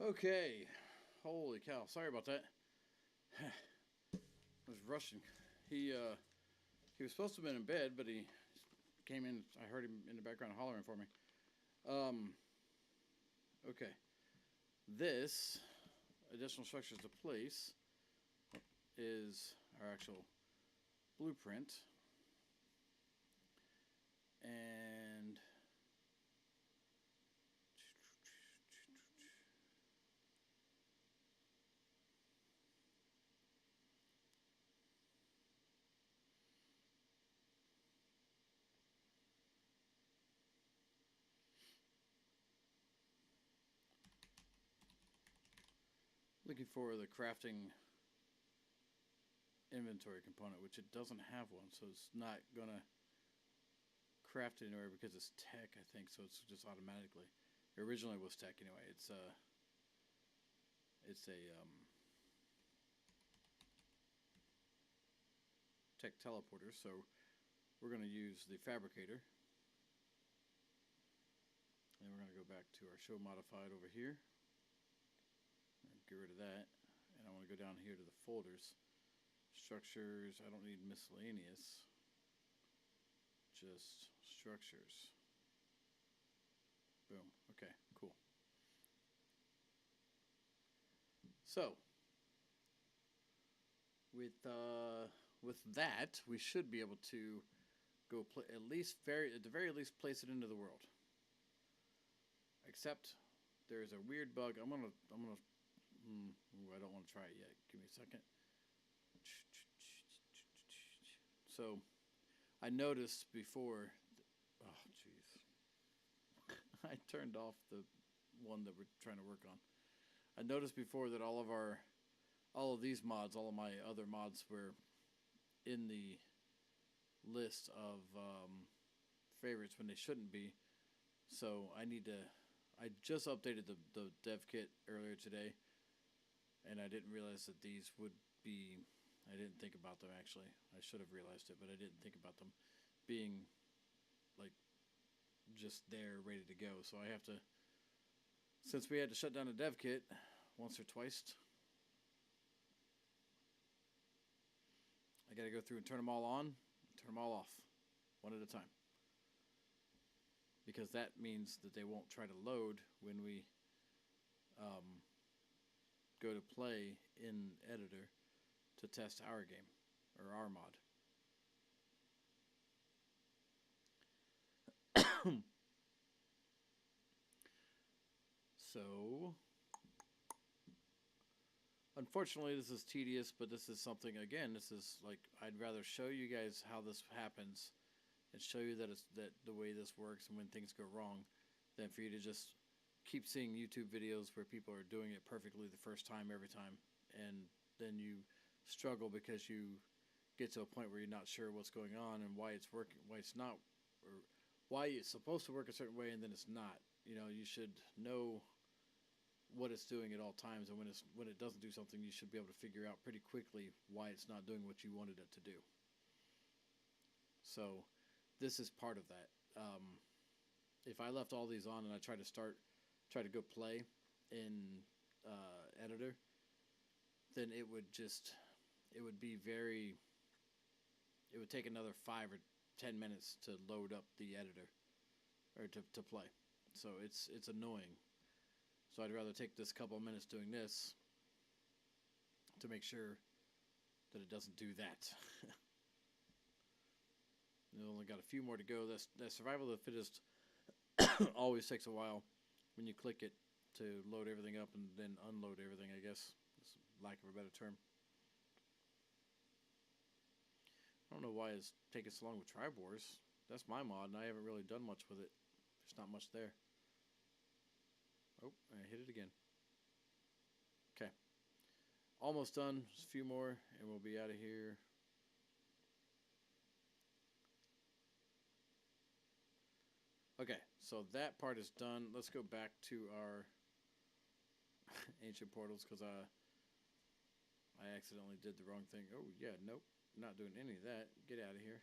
Okay. Holy cow. Sorry about that. I was rushing. He was supposed to have been in bed, but he came in. I heard him in the background hollering for me. Okay. This additional structures to place is our actual blueprint. And looking for the crafting inventory component, which it doesn't have one, so it's not gonna craft it anywhere because it's tech, I think, so it's just automatically. It originally was tech anyway. It's a tech teleporter, so we're gonna use the fabricator. And we're gonna go back to our show modified over here. Get rid of that. And I want to go down here to the folders. Structures, I don't need miscellaneous. Just structures. Boom. Okay, cool. So, with that, we should be able to go at the very least place it into the world. Except there's a weird bug. I don't want to try it yet. Give me a second. So, I noticed before. Oh, jeez. I turned off the one that we're trying to work on. I noticed before that all of these mods, all of my other mods were in the list of favorites when they shouldn't be. So I just updated the dev kit earlier today, and I didn't realize that these would be. I didn't think about them actually. I should have realized it, but I didn't think about them being like just there, ready to go. So I have to, since we had to shut down the dev kit once or twice, I got to go through and turn them all on, turn them all off, one at a time. Because that means that they won't try to load when we go to play in editor to test our game or our mod. So, unfortunately, this is tedious, but this is something, again, this is like, I'd rather show you guys how this happens and show you that the way this works and when things go wrong than for you to just keep seeing YouTube videos where people are doing it perfectly the first time every time, and then you struggle because you get to a point where you're not sure what's going on and why it's working, why it's not, or why it's supposed to work a certain way and then it's not. You know, you should know what it's doing at all times, and when it doesn't do something, you should be able to figure out pretty quickly why it's not doing what you wanted it to do. So this is part of that. If I left all these on and I try to go play in editor, then it would take another 5 or 10 minutes to load up the editor or to play. So it's annoying. So I'd rather take this couple of minutes doing this to make sure that it doesn't do that. We've only got a few more to go. That survival of the fittest always takes a while when you click it to load everything up and then unload everything, I guess. That's lack of a better term. I don't know why it's taking so long with Tribe Wars. That's my mod, and I haven't really done much with it. There's not much there. Oh, I hit it again. Okay. Almost done. Just a few more, and we'll be out of here. Okay, so that part is done. Let's go back to our ancient portals, because I accidentally did the wrong thing. Oh, yeah, nope. Not doing any of that. Get out of here.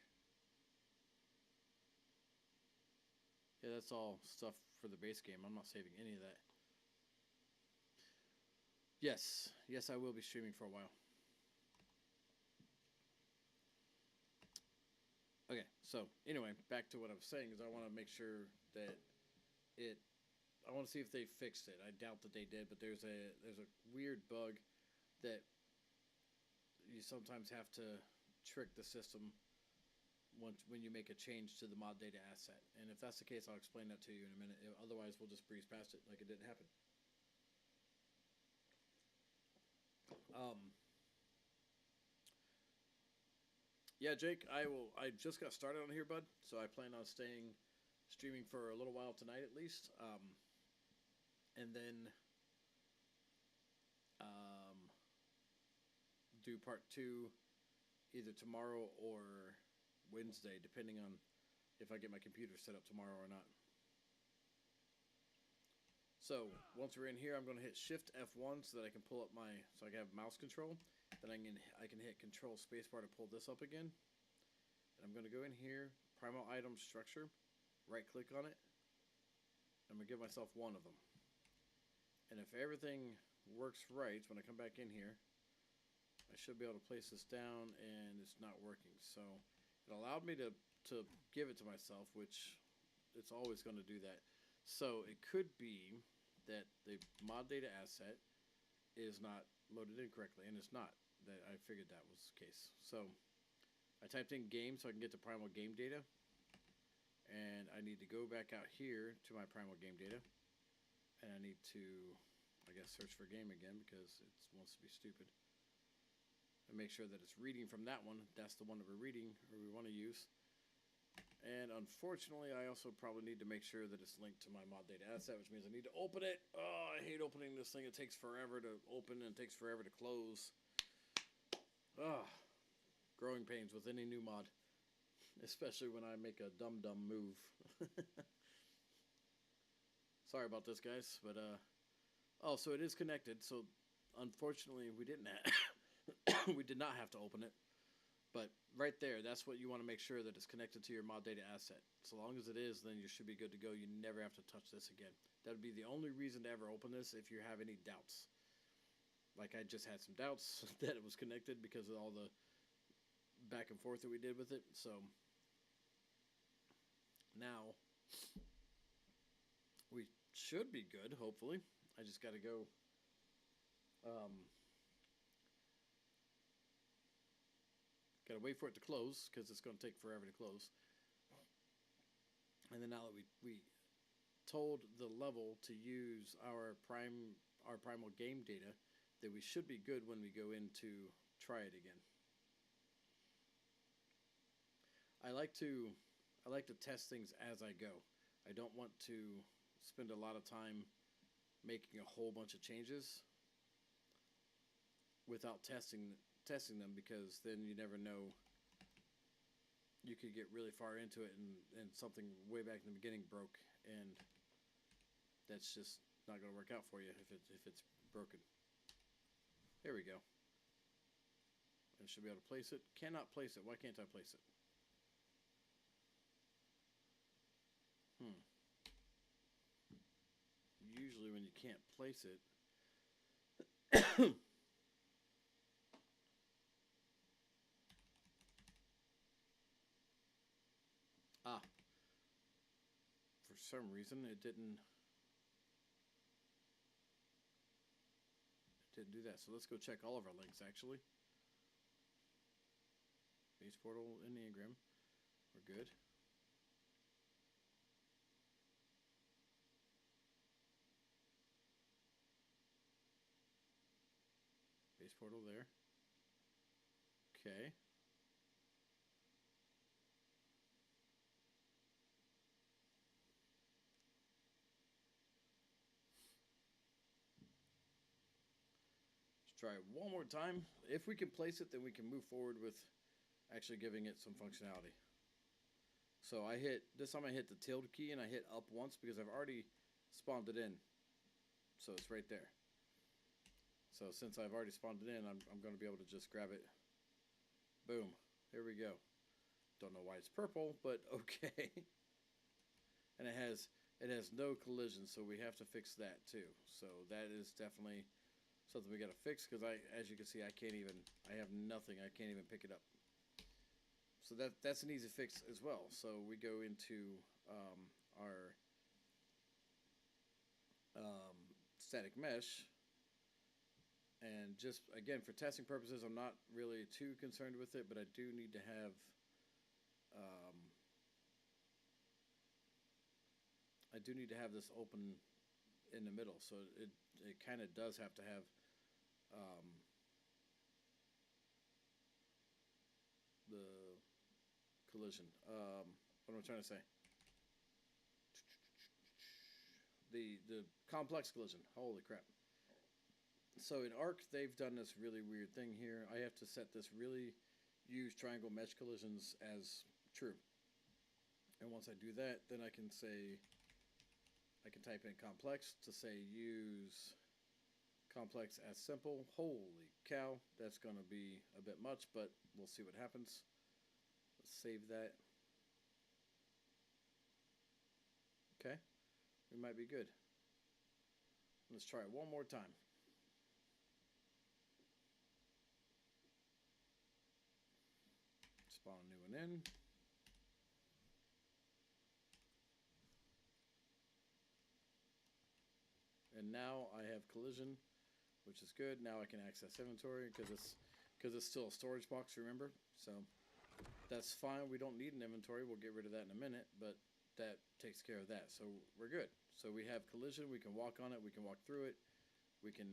Yeah, that's all stuff for the base game. I'm not saving any of that. Yes, yes, I will be streaming for a while. Okay, so anyway, back to what I was saying is I want to make sure that it. I want to see if they fixed it. I doubt that they did, but there's a weird bug that you sometimes have to trick the system once when you make a change to the mod data asset. And if that's the case, I'll explain that to you in a minute. Otherwise, we'll just breeze past it like it didn't happen. Um, yeah, Jake, I will. I just got started on here, bud. So I plan on staying streaming for a little while tonight at least, and then um, do part two either tomorrow or Wednesday, depending on if I get my computer set up tomorrow or not. So once we're in here, I'm going to hit Shift F1 so that I can pull up so I can have mouse control. Then I can hit Control Spacebar to pull this up again. And I'm going to go in here, Primal Item Structure, right click on it. I'm going to give myself one of them. And if everything works right, when I come back in here, I should be able to place this down, and it's not working. So it allowed me to give it to myself, which it's always going to do that. So it could be that the mod data asset is not loaded in correctly, and it's not. That I figured that was the case. So I typed in game so I can get to primal game data, and I need to go back out here to my primal game data, and I need to, I guess, search for game again because it wants to be stupid, and make sure that it's reading from that one. That's the one that we're reading or we want to use. And unfortunately, I also probably need to make sure that it's linked to my mod data asset, which means I need to open it. Oh, I hate opening this thing. It takes forever to open and it takes forever to close. Ah, growing pains with any new mod, especially when I make a dumb move. Sorry about this, guys, but oh, so it is connected. So unfortunately, we didn't we did not have to open it. But right there, that's what you want to make sure that it's connected to your mod data asset. So long as it is, then you should be good to go. You never have to touch this again. That would be the only reason to ever open this if you have any doubts. Like I just had some doubts that it was connected because of all the back and forth that we did with it. So now we should be good, hopefully. I just got to go got to wait for it to close because it's going to take forever to close. And then now that we told the level to use our primal game data, that we should be good when we go in to try it again. I like to test things as I go. I don't want to spend a lot of time making a whole bunch of changes without testing them, because then you never know. You could get really far into it and something way back in the beginning broke, and that's just not going to work out for you if it's broken. There we go. I should be able to place it. Cannot place it. Why can't I place it? Usually when you can't place it, ah, for some reason it didn't do that. So let's go check all of our links actually. Base portal, Enneagram, we're good. Base portal there. Okay. Let's try it one more time. If we can place it, then we can move forward with actually giving it some functionality. So this time I hit the tilde key and I hit up once because I've already spawned it in. So it's right there. So since I've already spawned it in, I'm going to be able to just grab it. Boom. Here we go. Don't know why it's purple, but okay. And it has no collision, so we have to fix that too. So that is definitely something we got to fix because as you can see, I have nothing. I can't even pick it up. So that's an easy fix as well. So we go into our static mesh, and just again for testing purposes, I'm not really too concerned with it, but I do need to have this open in the middle, so it kind of does have to have the collision. What am I trying to say? The complex collision. Holy crap! So in Ark, they've done this really weird thing here. I have to set this really use triangle mesh collisions as true, and once I do that, then I can type in complex to say use complex as simple. Holy cow, that's going to be a bit much, but we'll see what happens. Let's save that. Okay, we might be good. Let's try it one more time. Spawn a new one in. And now I have collision, which is good. Now I can access inventory because it's still a storage box, remember? So that's fine. We don't need an inventory. We'll get rid of that in a minute, but that takes care of that. So we're good. So we have collision. We can walk on it. We can walk through it. We can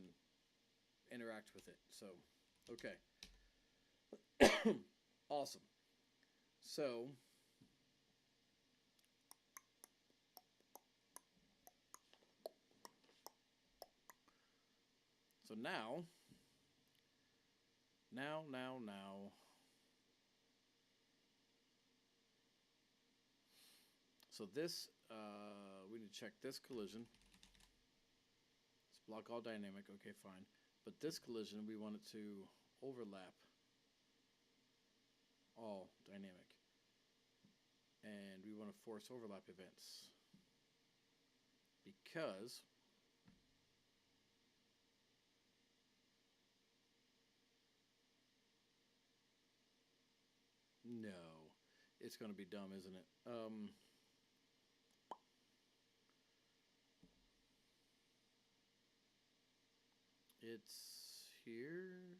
interact with it. So, okay. Awesome. So now. So this, we need to check this collision. Let's block all dynamic. Okay, fine. But this collision, we want it to overlap all dynamic. And we want to force overlap events. Because no, it's going to be dumb, isn't it? It's here.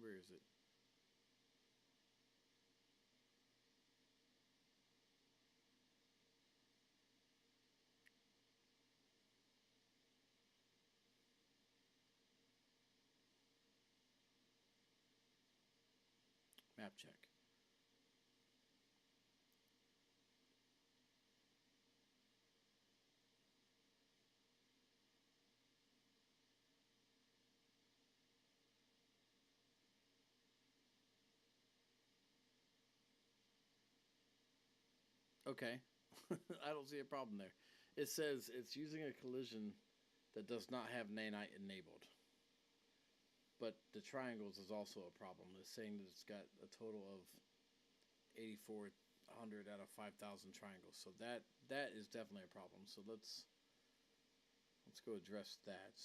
Where is it? Map check. Okay. I don't see a problem there. It says it's using a collision that does not have nanite enabled. But the triangles is also a problem. It's saying that it's got a total of 8,400 out of 5,000 triangles. So that is definitely a problem. So let's go address that.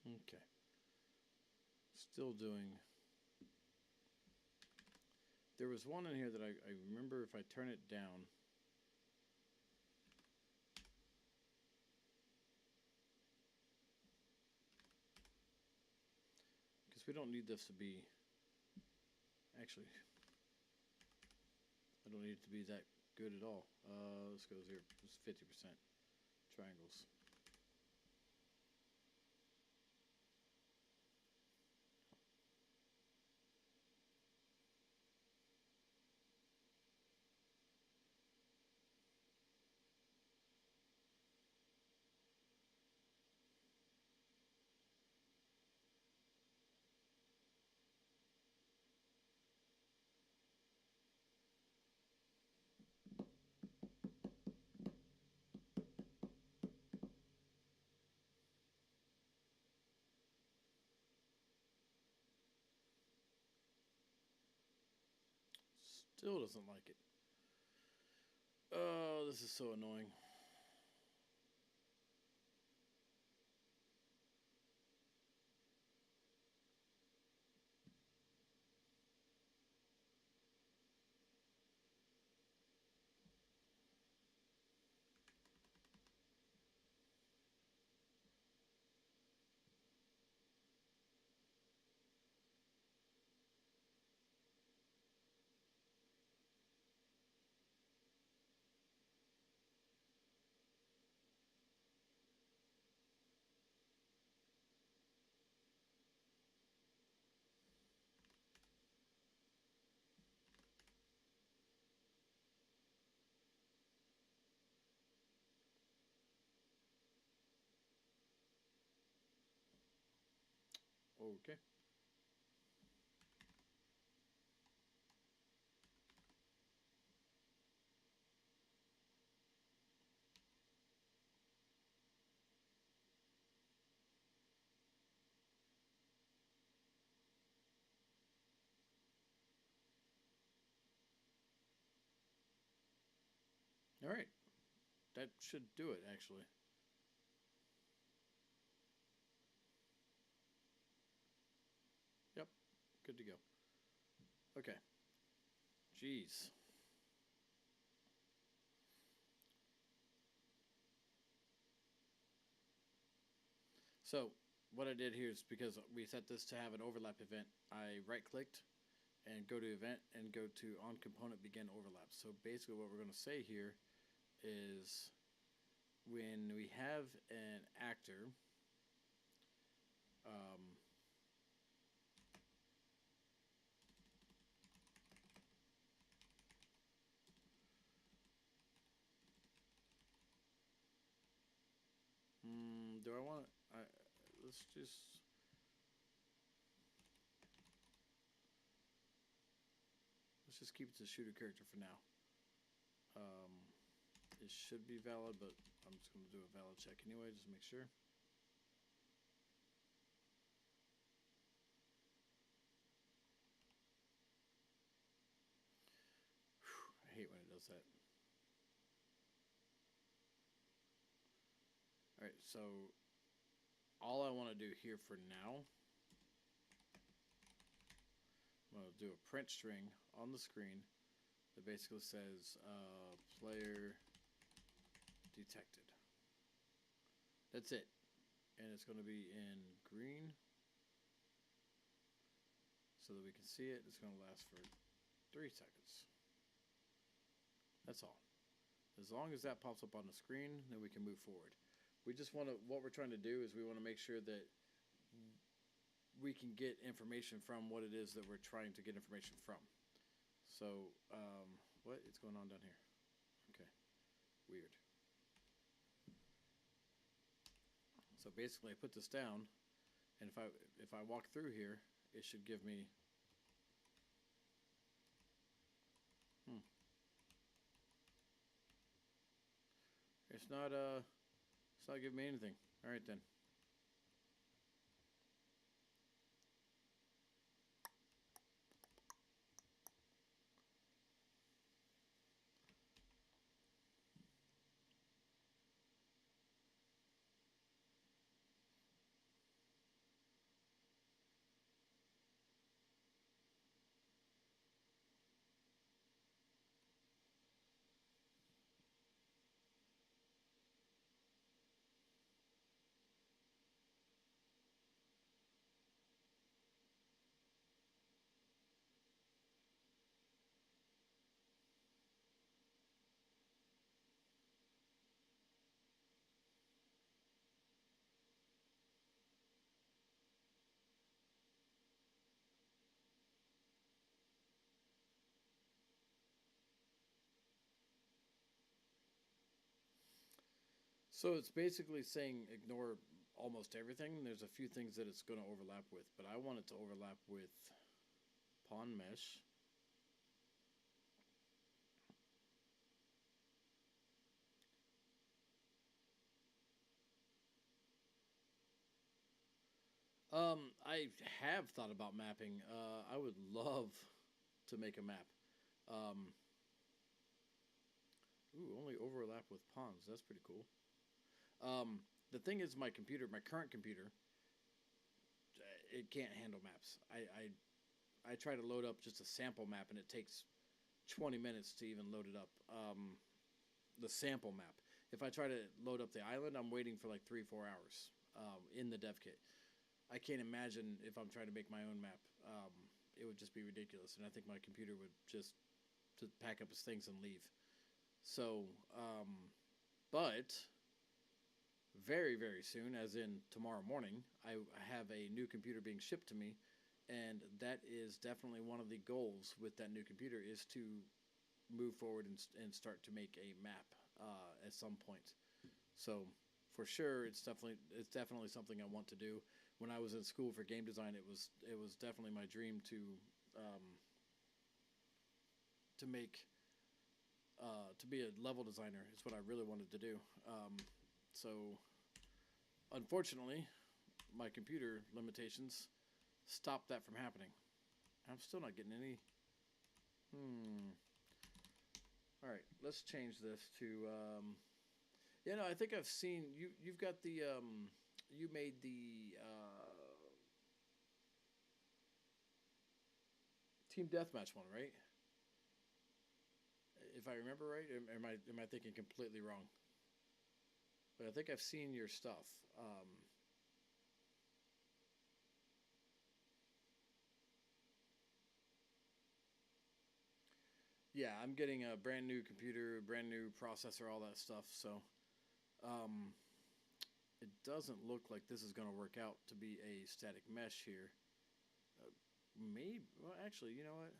Okay. Still doing. There was one in here that I remember if I turn it down. Because we don't need this to be. Actually, I don't need it to be that good at all. Let's go 0. It's 50% triangles. Still doesn't like it. Oh, this is so annoying. Okay. All right. That should do it, actually. Yep. Good to go. Okay. Jeez. So, what I did here is because we set this to have an overlap event, I right clicked and go to event and go to on component begin overlap. So, basically, what we're going to say here is when we have an actor, um, do I want to? Let's just keep it to shooter character for now. It should be valid, but I'm just going to do a valid check anyway, just to make sure. I hate when it does that. All right, so all I want to do here for now, I'm going to do a print string on the screen that basically says player detected. That's it. And it's going to be in green so that we can see it. It's going to last for 3 seconds. That's all. As long as that pops up on the screen, then we can move forward. We just want to, what we're trying to do is we want to make sure that we can get information from what it is that we're trying to get information from. So, what is going on down here? Okay, weird. So basically, I put this down, and if I walk through here, it should give me. It's not giving me anything. All right then. So it's basically saying ignore almost everything. There's a few things that it's going to overlap with, but I want it to overlap with pawn mesh. I have thought about mapping. I would love to make a map. Um, only overlap with ponds. That's pretty cool. The thing is, my computer, my current computer, it can't handle maps. I try to load up just a sample map, and it takes 20 minutes to even load it up. The sample map. If I try to load up the island, I'm waiting for like 3-4 hours in the dev kit. I can't imagine if I'm trying to make my own map. It would just be ridiculous, and I think my computer would just to pack up its things and leave. So, but very, very soon, as in tomorrow morning, I have a new computer being shipped to me, and that is definitely one of the goals with that new computer is to move forward and start to make a map at some point. So, for sure, it's definitely something I want to do. When I was in school for game design, it was definitely my dream to make to be a level designer is what I really wanted to do. So unfortunately, my computer limitations stopped that from happening. I'm still not getting any. All right, let's change this to. Yeah, no, I think I've seen you. You've got the. You made the team deathmatch one, right? If I remember right, am I thinking completely wrong? But I think I've seen your stuff. Yeah, I'm getting a brand new computer, brand new processor, all that stuff. So um, it doesn't look like this is going to work out to be a static mesh here. Maybe. Well, actually, you know what?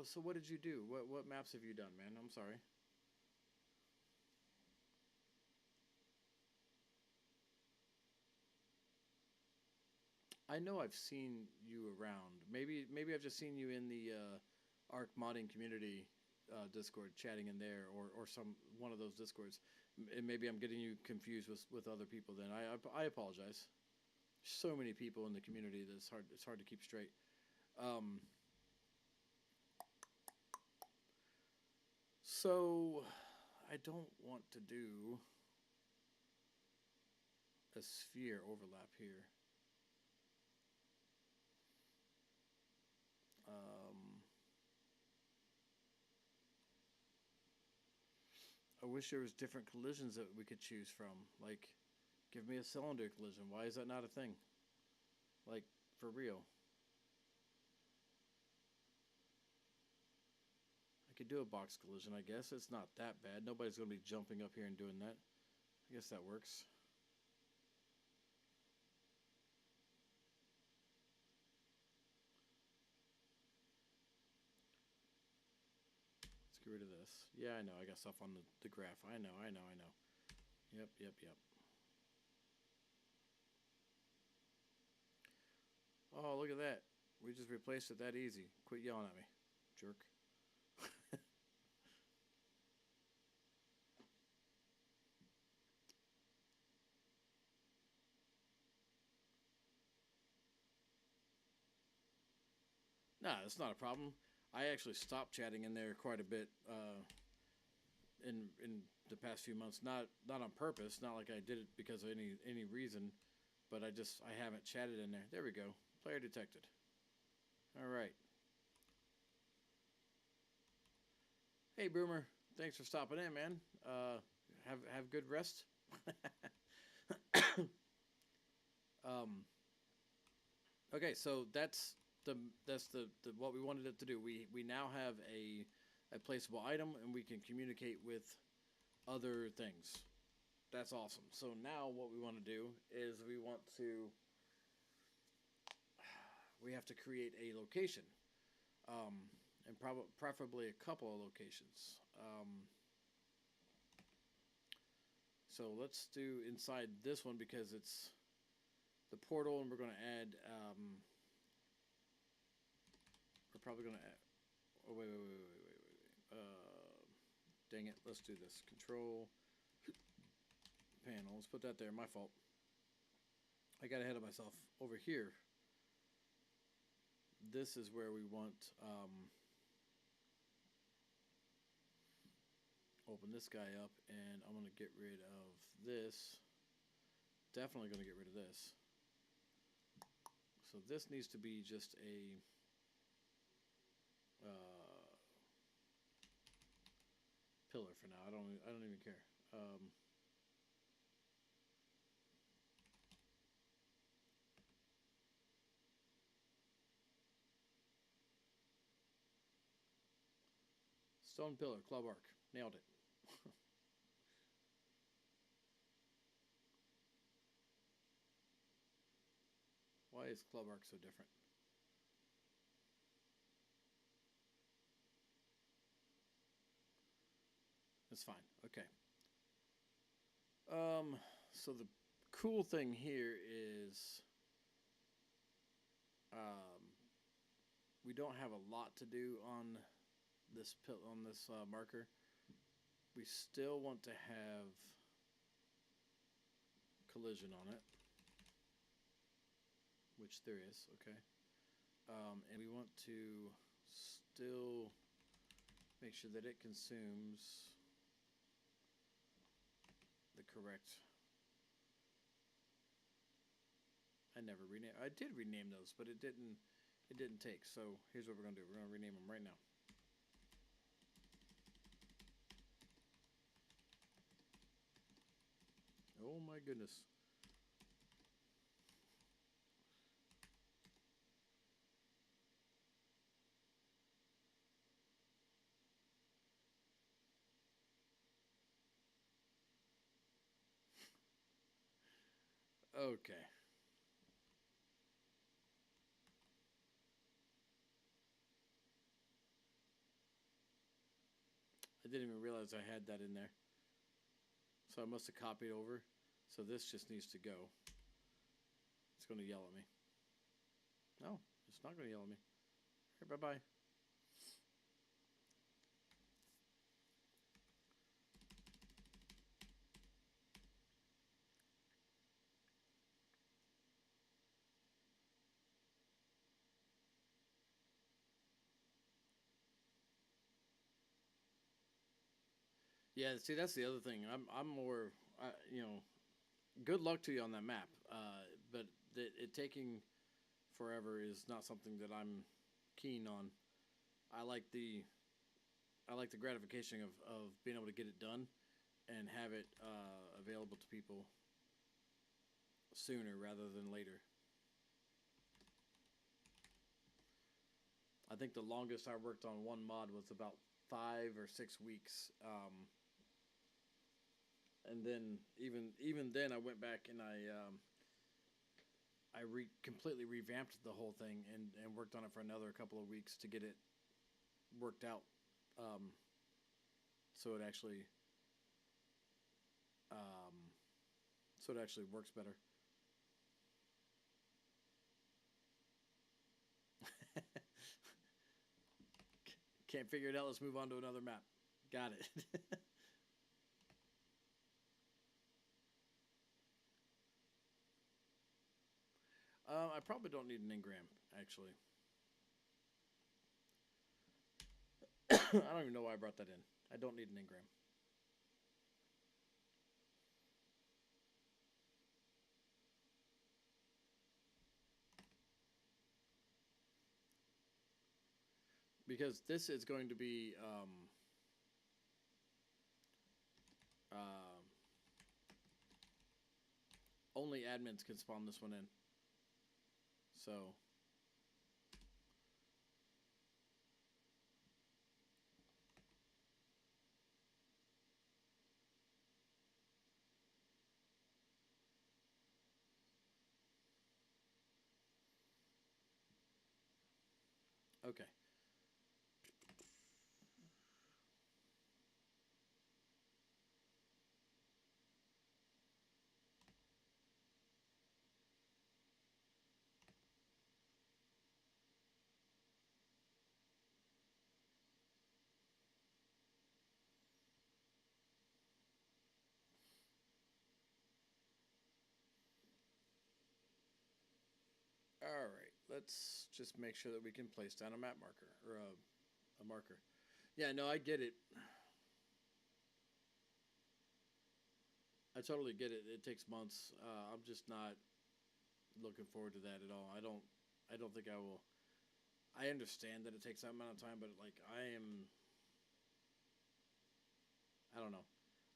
So what did you do? What maps have you done, man? I'm sorry. I know I've seen you around. Maybe I've just seen you in the Ark modding community Discord chatting in there, or some one of those Discords. Maybe I'm getting you confused with other people. Then I apologize. So many people in the community that it's hard to keep straight. Um, so I don't want to do a sphere overlap here. Um, I wish there was different collisions that we could choose from. Like, give me a cylinder collision. Why is that not a thing? Like, for real. I could do a box collision, I guess. It's not that bad. Nobody's going to be jumping up here and doing that. I guess that works. Let's get rid of this. Yeah, I know. I got stuff on the graph. I know. Yep, yep, yep. Oh, look at that. We just replaced it that easy. Quit yelling at me, jerk. Nah, that's not a problem. I actually stopped chatting in there quite a bit in the past few months. Not on purpose. Not like I did it because of any reason, but I haven't chatted in there. There we go. Player detected. All right. Hey, Boomer. Thanks for stopping in, man. Have good rest. um, okay, so that's the what we wanted it to do. We now have a placeable item, and we can communicate with other things. That's awesome. So now what we want to do is we have to create a location, and preferably a couple of locations. So let's do inside this one because it's the portal, and we're going to add. We're probably going to add. Oh wait. Dang it. Let's do this. Control panel. Let's put that there. My fault. I got ahead of myself. Over here, this is where we want. Open this guy up, and I'm going to get rid of this. Definitely going to get rid of this. So this needs to be just a pillar for now. I don't even care. Stone pillar, club arc, nailed it. Why is club arc so different? That's fine. Okay. So the cool thing here is um, we don't have a lot to do on this marker. We still want to have collision on it, which there is. Okay. And we want to still make sure that it consumes the correct. I never rename. I did rename those, but it didn't. It didn't take. So here's what we're gonna do. We're gonna rename them right now. Oh my goodness. Okay. I didn't even realize I had that in there. So I must have copied over. So this just needs to go. It's going to yell at me. No, it's not going to yell at me. Here, bye-bye. Yeah, see, that's the other thing. I'm more, you know, good luck to you on that map. But it taking forever is not something that I'm keen on. I like the I like the gratification of being able to get it done and have it available to people sooner rather than later. I think the longest I worked on one mod was about 5 or 6 weeks, and then even then I went back and I completely revamped the whole thing and worked on it for another couple of weeks to get it worked out, um, so it actually um, so it actually works better. Can't figure it out. Let's move on to another map. Got it. I probably don't need an engram actually. I don't even know why I brought that in. I don't need an engram. Because this is going to be uh, only admins can spawn this one in. So okay. All right. Let's just make sure that we can place down a map marker or a marker. Yeah, no, I get it. I totally get it. It takes months. I'm just not looking forward to that at all. I don't. I don't think I will. I understand that it takes that amount of time, but like I am. I don't know.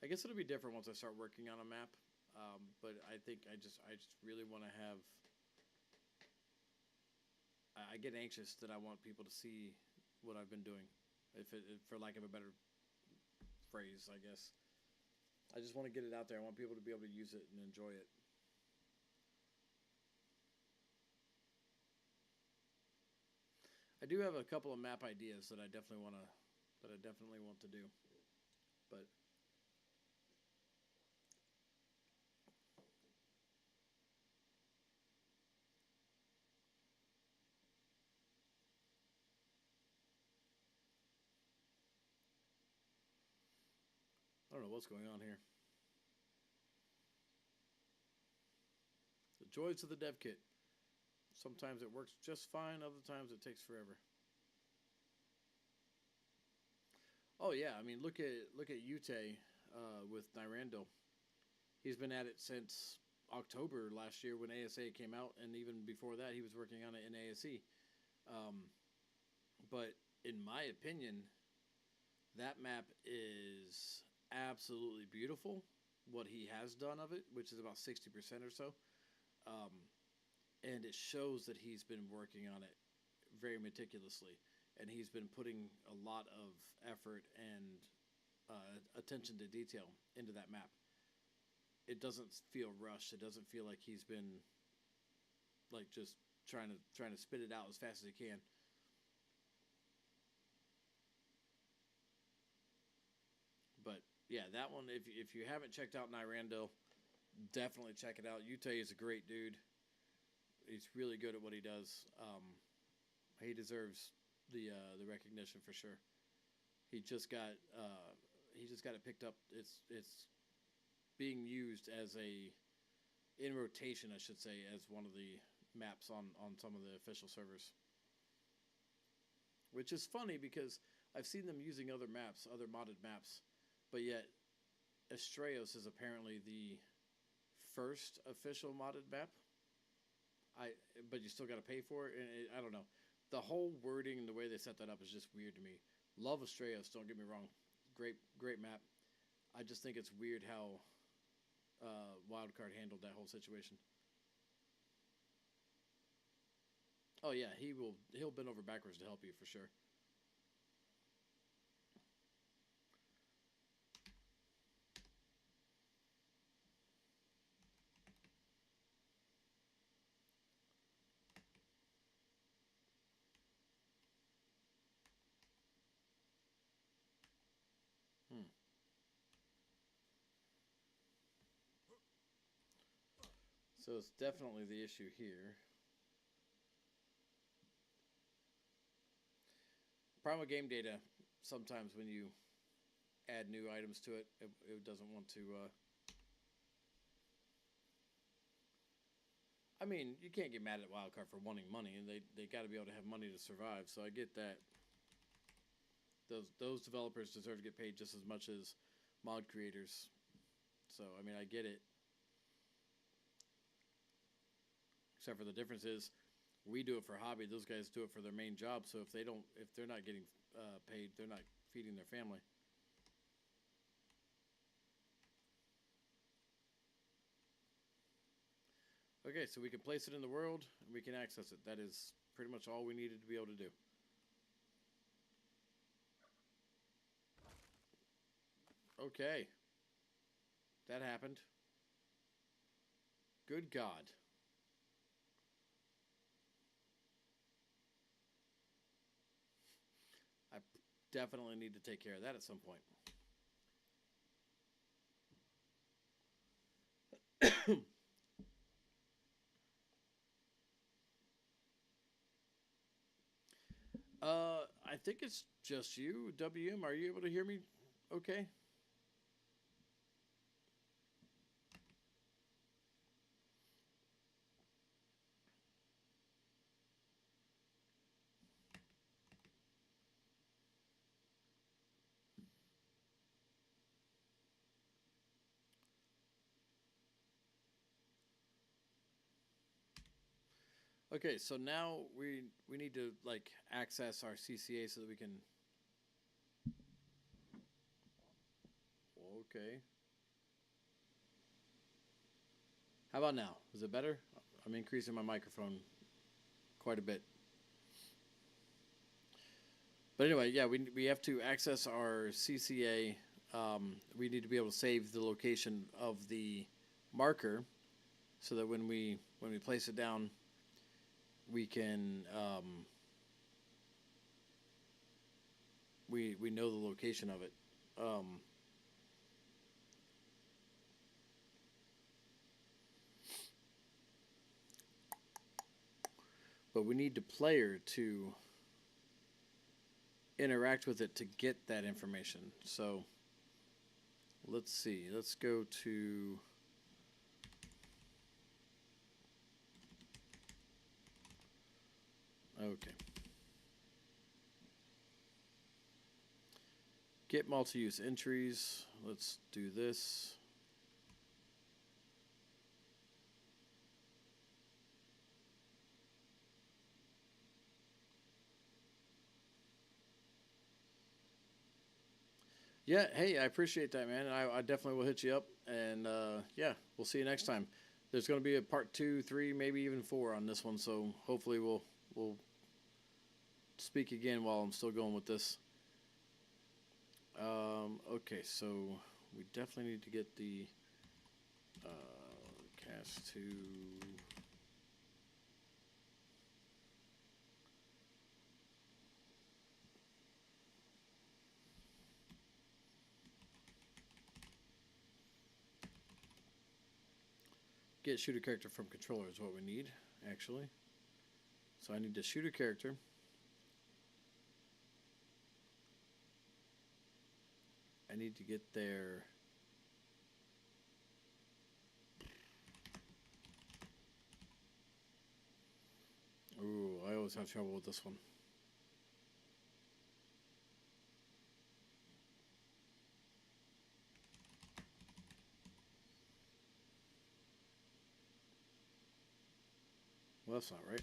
I guess it'll be different once I start working on a map. But I think I just really want to have. I get anxious that I want people to see what I've been doing, if for lack of a better phrase, I guess. I just want to get it out there. I want people to be able to use it and enjoy it. I do have a couple of map ideas that I definitely want to do, but I don't know what's going on here. The joys of the dev kit. Sometimes it works just fine. Other times it takes forever. Oh yeah, I mean look at Ute with Nyrando. He's been at it since October last year when ASA came out, and even before that, he was working on it in ASE. Um, but in my opinion, that map is absolutely beautiful. What he has done of it, which is about 60% or so, um, and it shows that he's been working on it very meticulously, and he's been putting a lot of effort and attention to detail into that map. It doesn't feel rushed. It doesn't feel like he's been like just trying to spit it out as fast as he can. But yeah, that one. If you haven't checked out Nyrando, definitely check it out. Yutei is a great dude. He's really good at what he does. He deserves the recognition for sure. He just got he just got it picked up. It's being used as a in rotation, I should say, as one of the maps on some of the official servers. Which is funny because I've seen them using other maps, other modded maps, but yet Estrellos is apparently the first official modded map. I but you still got to pay for it, and I don't know. The whole wording and the way they set that up is just weird to me. Love Estrellos, don't get me wrong, great map. I just think it's weird how Wildcard handled that whole situation. Oh yeah, he'll bend over backwards to help you for sure. Hmm. So it's definitely the issue here. Problem with game data, sometimes when you add new items to it, it doesn't want to. I mean, you can't get mad at Wildcard for wanting money, and they got to be able to have money to survive. So I get that. Those developers deserve to get paid just as much as mod creators. So I mean, I get it. Except for the difference is, we do it for hobby. Those guys do it for their main job. So if they're not getting paid, they're not feeding their family. Okay, so we can place it in the world, and we can access it. That is pretty much all we needed to be able to do. Okay, that happened. Good God. I definitely need to take care of that at some point. I think it's just you, WM. Are you able to hear me? Okay. Okay, so now we need to like access our CCA so that we can. Okay. How about now? Is it better? I'm increasing my microphone quite a bit. But anyway, yeah, we have to access our CCA. We need to be able to save the location of the marker, so that when we place it down, we can we know the location of it. Um, but we need the player to interact with it to get that information. So let's see. Let's go to. Okay. Get multi-use entries. Let's do this. Yeah, hey, I appreciate that, man. I definitely will hit you up, and yeah, we'll see you next time. There's going to be a part 2, 3, maybe even 4 on this one, so hopefully we'll speak again while I'm still going with this. Okay, so we definitely need to get the cast to. Get shoot a character from controller is what we need, actually. So I need to shoot a character. I need to get their. Ooh, I always have trouble with this one. Well, that's not right.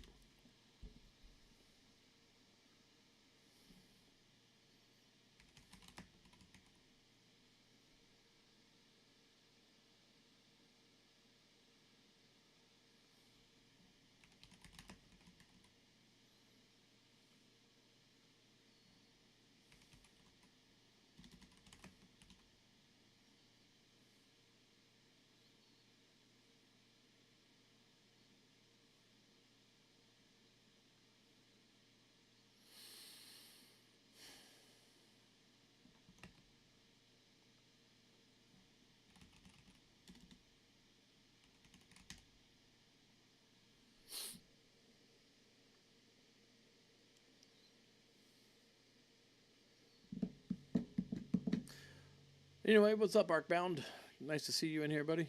Anyway, what's up, Arkbound? Nice to see you in here, buddy.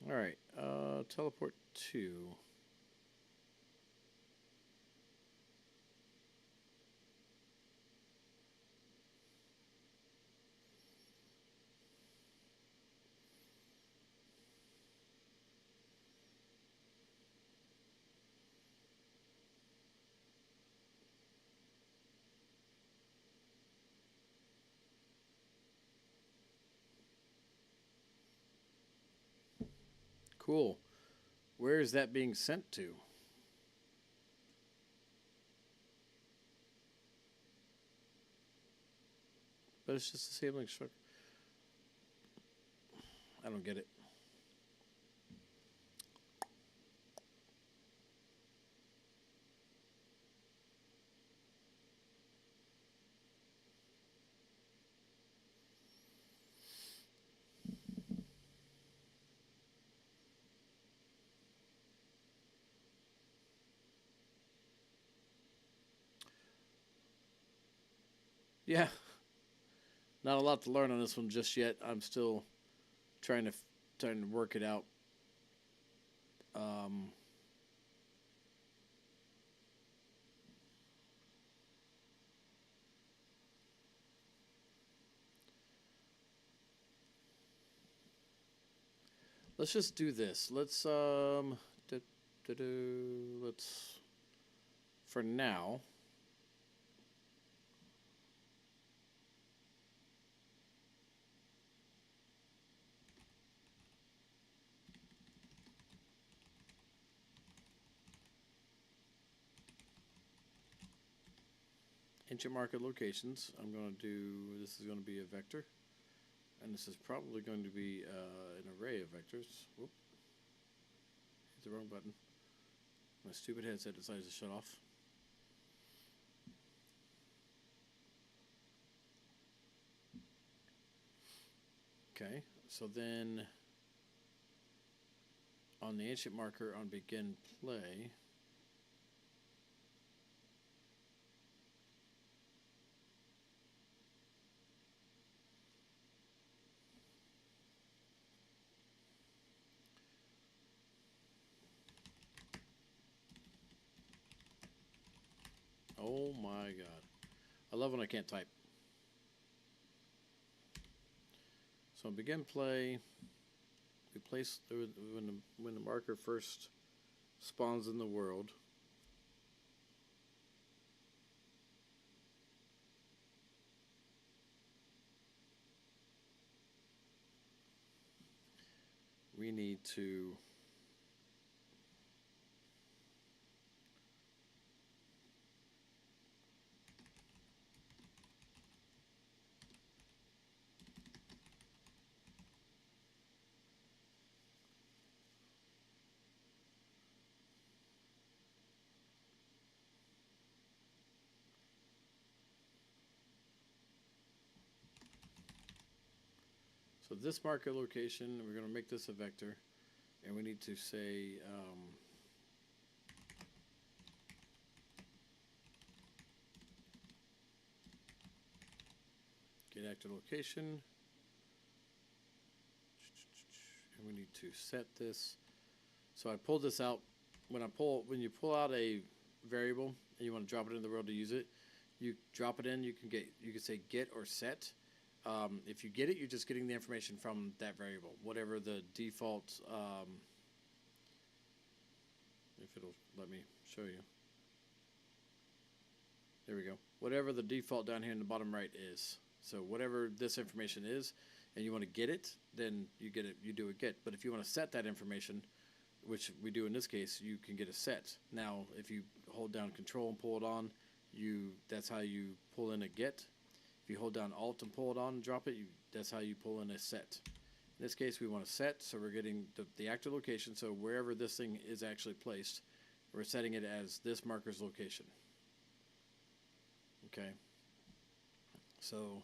All right, teleport 2. Cool. Where is that being sent to? But it's just disabling structure. I don't get it. Yeah, not a lot to learn on this one just yet. I'm still trying to work it out. Um, let's just do this. Let's let's for now. Ancient market locations. I'm going to do, this is going to be a vector. And this is probably going to be an array of vectors. Whoop. Hit the wrong button. My stupid headset decided to shut off. Okay, so then on the ancient marker on begin play, oh my god. I love when I can't type. So on begin play, we place when the marker first spawns in the world. We need to so this marker location, we're going to make this a vector, and we need to say get active location, and we need to set this. So I pulled this out. When you pull out a variable and you want to drop it in the world to use it, you drop it in. You can say get or set. If you get it, you're just getting the information from that variable, whatever the default. If it'll let me show you. There we go. Whatever the default down here in the bottom right is. So whatever this information is, and you want to get it, then you get it. You do a get. But if you want to set that information, which we do in this case, you can get a set. Now, if you hold down Control and pull it on, that's how you pull in a get. If you hold down Alt and pull it on and drop it, that's how you pull in a set. In this case, we want a set, so we're getting the active location. So wherever this thing is actually placed, we're setting it as this marker's location. Okay. So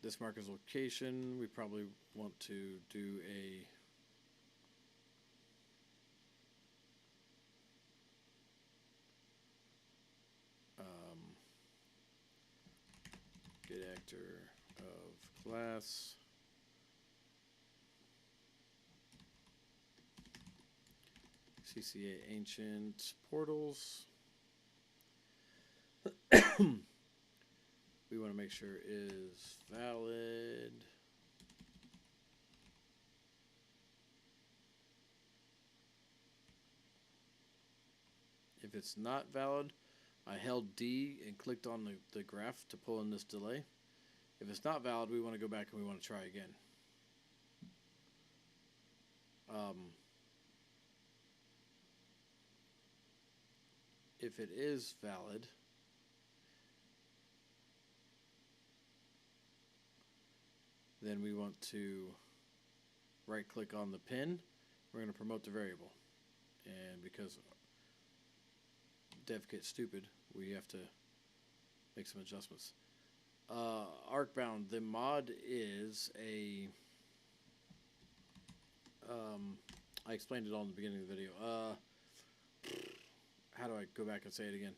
this marker's location, we probably want to do a get actor of class CCA ancient portals. We want to make sure is valid. If it's not valid, I held D and clicked on the graph to pull in this delay. If it's not valid, we want to go back and we want to try again. If it is valid, then we want to right click on the pin. We're going to promote the variable. And because Devkit's stupid, we have to make some adjustments. Arkbound, the mod is a I explained it all in the beginning of the video. How do I go back and say it again?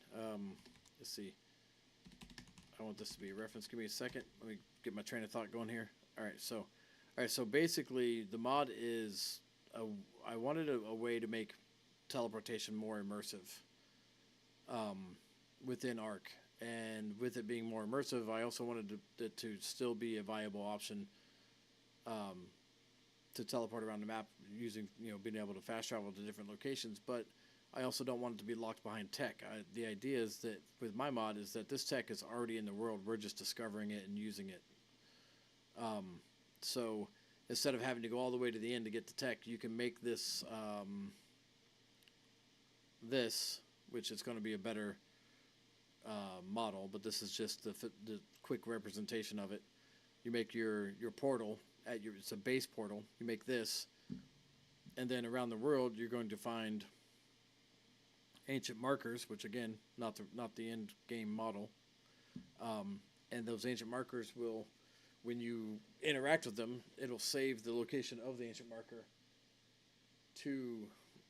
Let's see. I want this to be a reference. Give me a second. Let me get my train of thought going here. All right. So basically, the mod is I wanted a way to make teleportation more immersive within Ark, and with it being more immersive, I also wanted it to still be a viable option to teleport around the map using, being able to fast travel to different locations. But I also don't want it to be locked behind tech. The idea is that with my mod is that this tech is already in the world. We're just discovering it and using it. So instead of having to go all the way to the end to get the tech, you can make this which is going to be a better model, but this is just the quick representation of it. You make your portal it's a base portal. You make this, and then around the world you're going to find ancient markers, which again, not the end game model. And those ancient markers will, when you interact with them, it'll save the location of the ancient marker to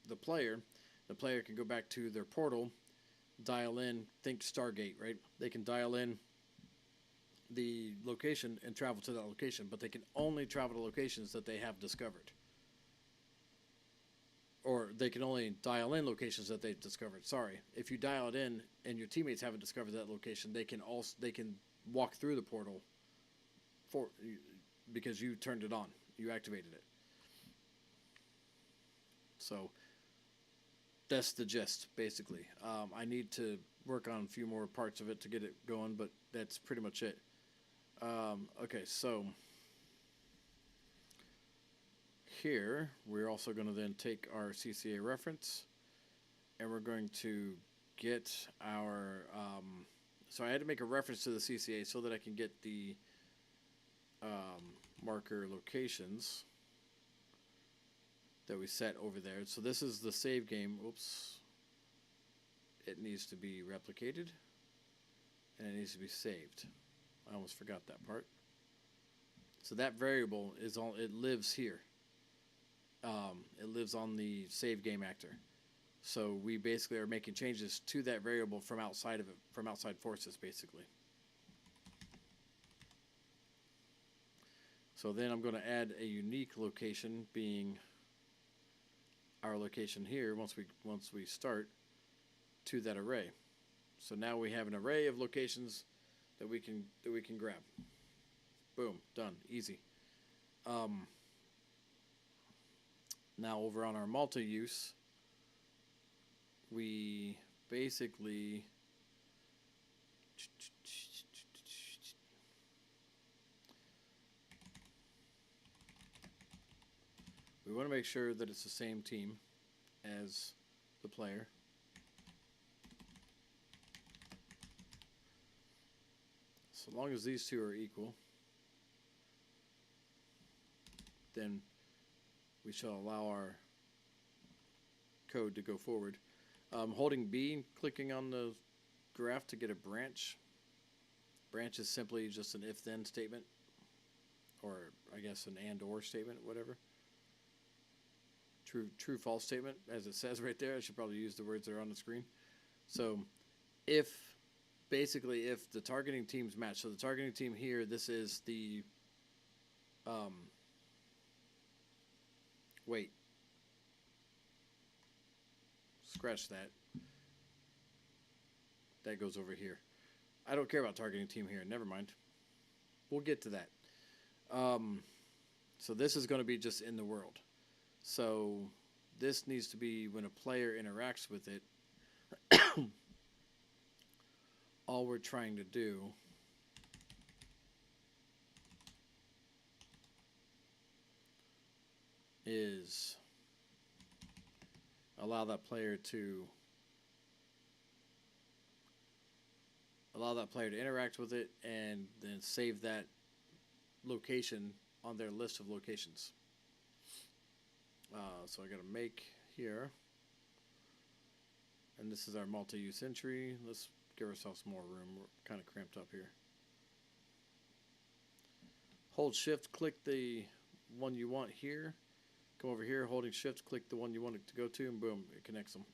the player. The player can go back to their portal, dial in, think Stargate, right? They can dial in the location and travel to that location, but they can only travel to locations that they have discovered. Or they can only dial in locations that they've discovered. Sorry. If you dial it in and your teammates haven't discovered that location, they can walk through the portal because you turned it on. You activated it. So that's the gist, basically. I need to work on a few more parts of it to get it going, but that's pretty much it. Okay, so here we're also going to then take our CCA reference, and we're going to get our so I had to make a reference to the CCA so that I can get the marker locations that we set over there. So this is the save game. Oops. It needs to be replicated, and it needs to be saved. I almost forgot that part. So that variable it lives here. It lives on the save game actor. So we basically are making changes to that variable from outside of it, from outside forces, basically. So then I'm going to add a unique location, being our location here once we start, to that array. So now we have an array of locations that we can grab. Boom, done, easy. Now over on our multi-use, we basically we want to make sure that it's the same team as the player. So long as these two are equal, then we shall allow our code to go forward. Holding B, clicking on the graph to get a branch. Branch is simply just an if-then statement, or I guess an and/or statement, whatever. True-false statement, as it says right there. I should probably use the words that are on the screen. So basically if the targeting teams match, so the targeting team here, this is the wait, scratch that. That goes over here. I don't care about targeting team here. Never mind. We'll get to that. So this is going to be just in the world. So this needs to be when a player interacts with it. All we're trying to do is allow that player to interact with it and then save that location on their list of locations. So I got to make here, and this is our multi-use entry. Let's give ourselves more room. We're kind of cramped up here. Hold shift, click the one you want here. Come over here, holding shift, click the one you want it to go to, and boom, it connects them.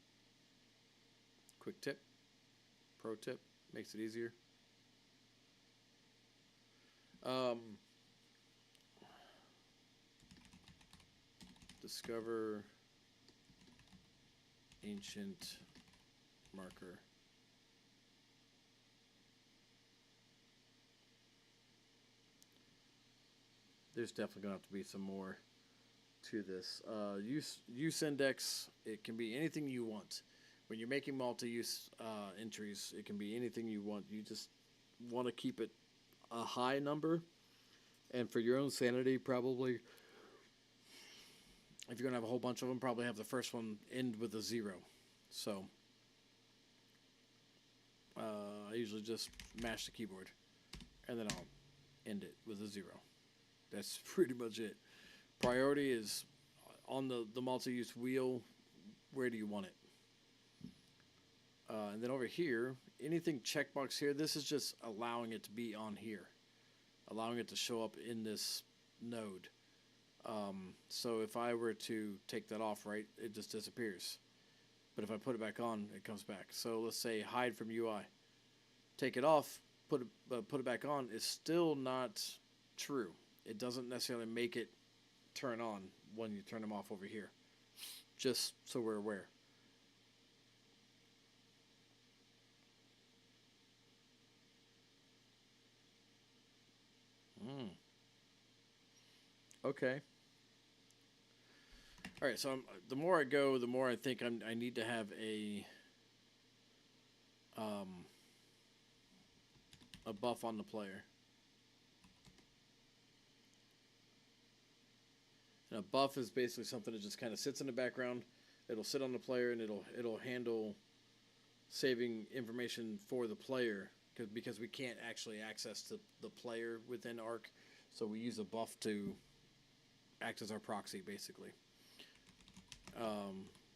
Quick tip, pro tip, makes it easier. Discover ancient marker. There's definitely going to have to be some more to this. Use index, it can be anything you want. When you're making multi-use entries, it can be anything you want. You just want to keep it a high number, and for your own sanity, probably, if you're going to have a whole bunch of them, probably have the first one end with a 0. So I usually just mash the keyboard, and then I'll end it with a 0. That's pretty much it. Priority is on the multi-use wheel. Where do you want it? And then over here, anything checkbox here, this is just allowing it to be on here, allowing it to show up in this node. So if I were to take that off, right, it just disappears. But if I put it back on, it comes back. So let's say hide from UI. Take it off, put it back on. It's still not true. It doesn't necessarily make it turn on when you turn them off over here. Just so we're aware. Okay. All right. So the more I go, the more I think I need to have a buff on the player. And a buff is basically something that just kind of sits in the background. It'll sit on the player, and it'll handle saving information for the player, because we can't actually access the player within Ark, so we use a buff to act as our proxy, basically.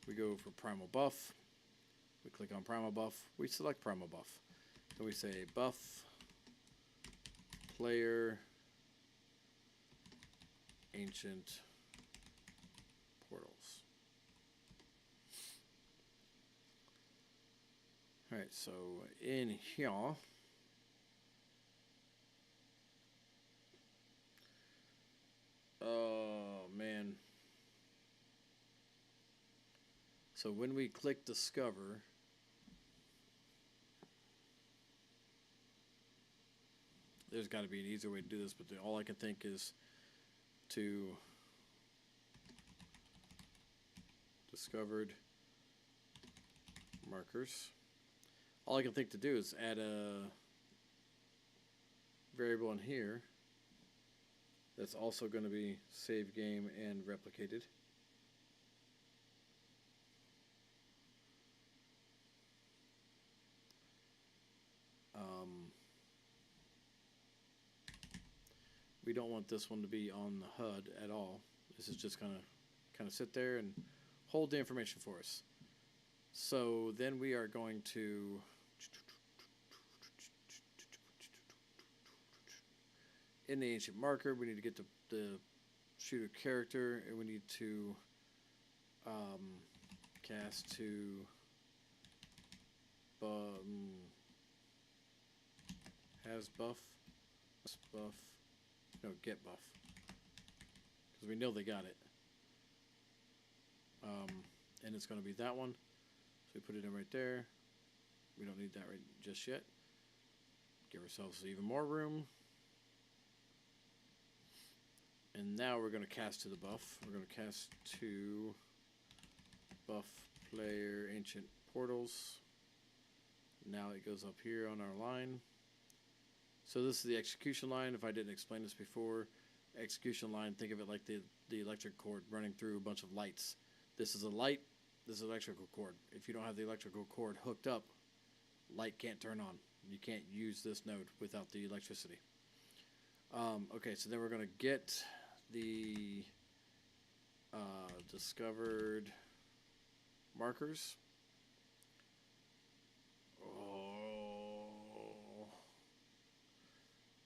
We go for primal buff. We click on primal buff. We select primal buff. And we say buff player ancient portals. All right, so in here, oh man. So when we click discover, there's got to be an easier way to do this, but all I can think is to discovered markers. All I can think to do is add a variable in here that's also going to be save game and replicated. We don't want this one to be on the HUD at all. This is just going to kind of sit there and hold the information for us. So then we are going to in the ancient marker, we need to get the shooter character, and we need to cast to has buff, no, get buff, because we know they got it. And it's going to be that one, so we put it in right there. We don't need that right just yet. Give ourselves even more room. And now we're going to cast to the buff. We're going to cast to buff player ancient portals. Now it goes up here on our line. So this is the execution line. If I didn't explain this before, execution line, think of it like the electric cord running through a bunch of lights. This is a light, this is an electrical cord. If you don't have the electrical cord hooked up, light can't turn on. You can't use this node without the electricity. Okay, so then we're going to get the discovered markers.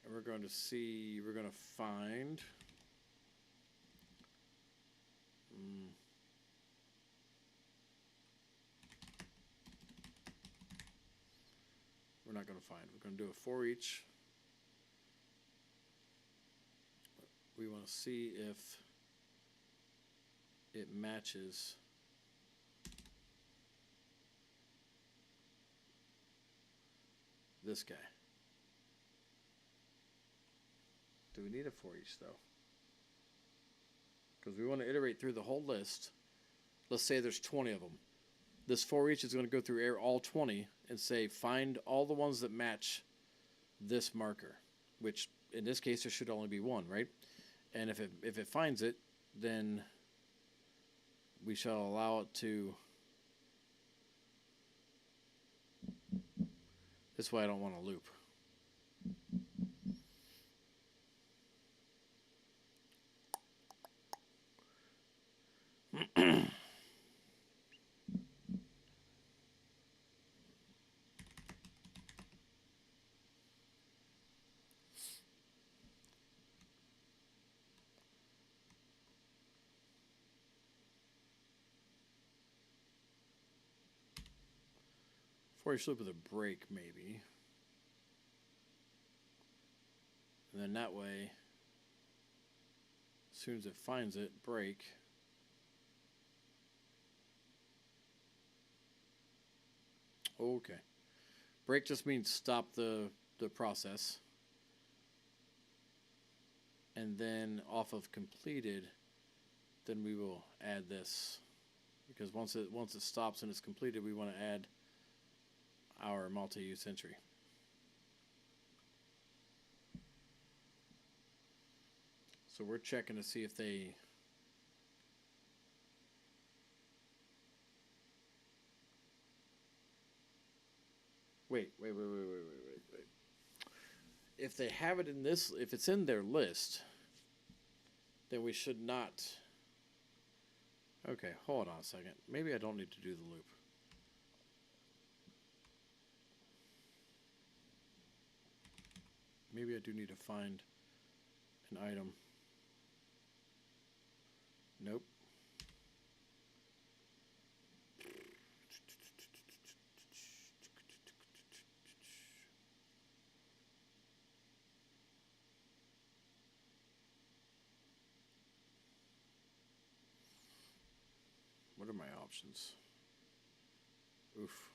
And we're going to see, we're going to find we're not going to find. We're going to do a for each. We want to see if it matches this guy. Do we need a for each though? because we want to iterate through the whole list. Let's say there's 20 of them. This for each is going to go through all 20 and say find all the ones that match this marker, which in this case there should only be one, right? And if it finds it, then we shall allow it to. This way I don't want to loop. For each loop with a break, maybe. And then that way, as soon as it finds it, break. Okay. Break just means stop the process. And then off of completed, then we will add this. Because once it stops and it's completed, we want to add our multi-use entry. So we're checking to see if they wait. If they have it in this, if it's in their list, then we should not. Okay, hold on a second. Maybe I don't need to do the loop. Maybe I do need to find an item. Nope. What are my options? Oof.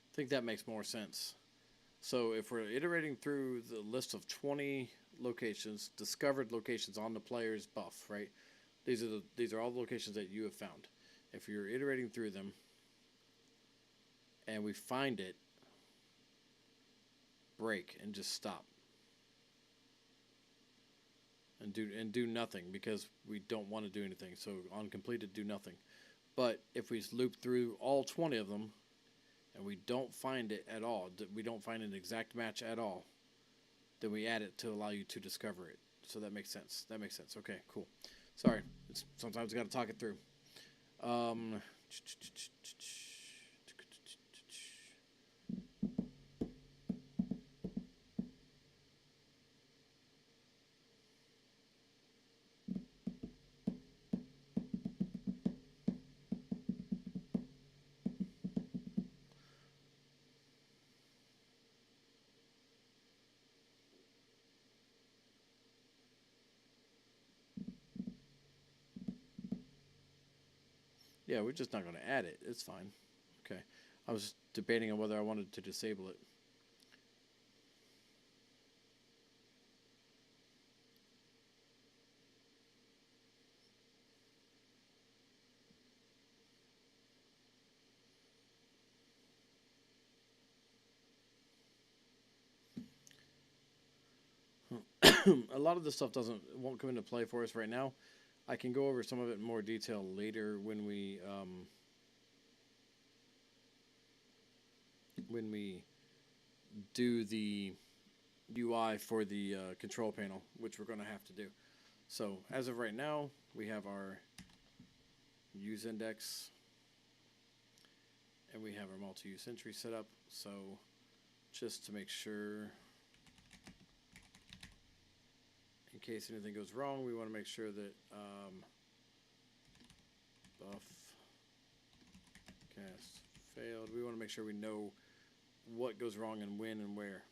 I think that makes more sense. So if we're iterating through the list of 20 locations, discovered locations on the player's buff, right? These are all the locations that you have found. If you're iterating through them and we find it, break and just stop. And do nothing because we don't want to do anything. So on completed, do nothing. But if we loop through all 20 of them and we don't find it at all, we don't find an exact match at all, then we add it to allow you to discover it. So that makes sense. That makes sense. Okay, cool. Sorry. Sometimes we got to talk it through. Yeah, we're just not going to add it. It's fine. Okay. I was debating on whether I wanted to disable it. A lot of this stuff won't come into play for us right now. I can go over some of it in more detail later when we do the UI for the control panel, which we're going to have to do. So as of right now, we have our use index and we have our multi-use entry set up. So just to make sure, in case anything goes wrong, we want to make sure that buff cast failed. We want to make sure we know what goes wrong and when and where.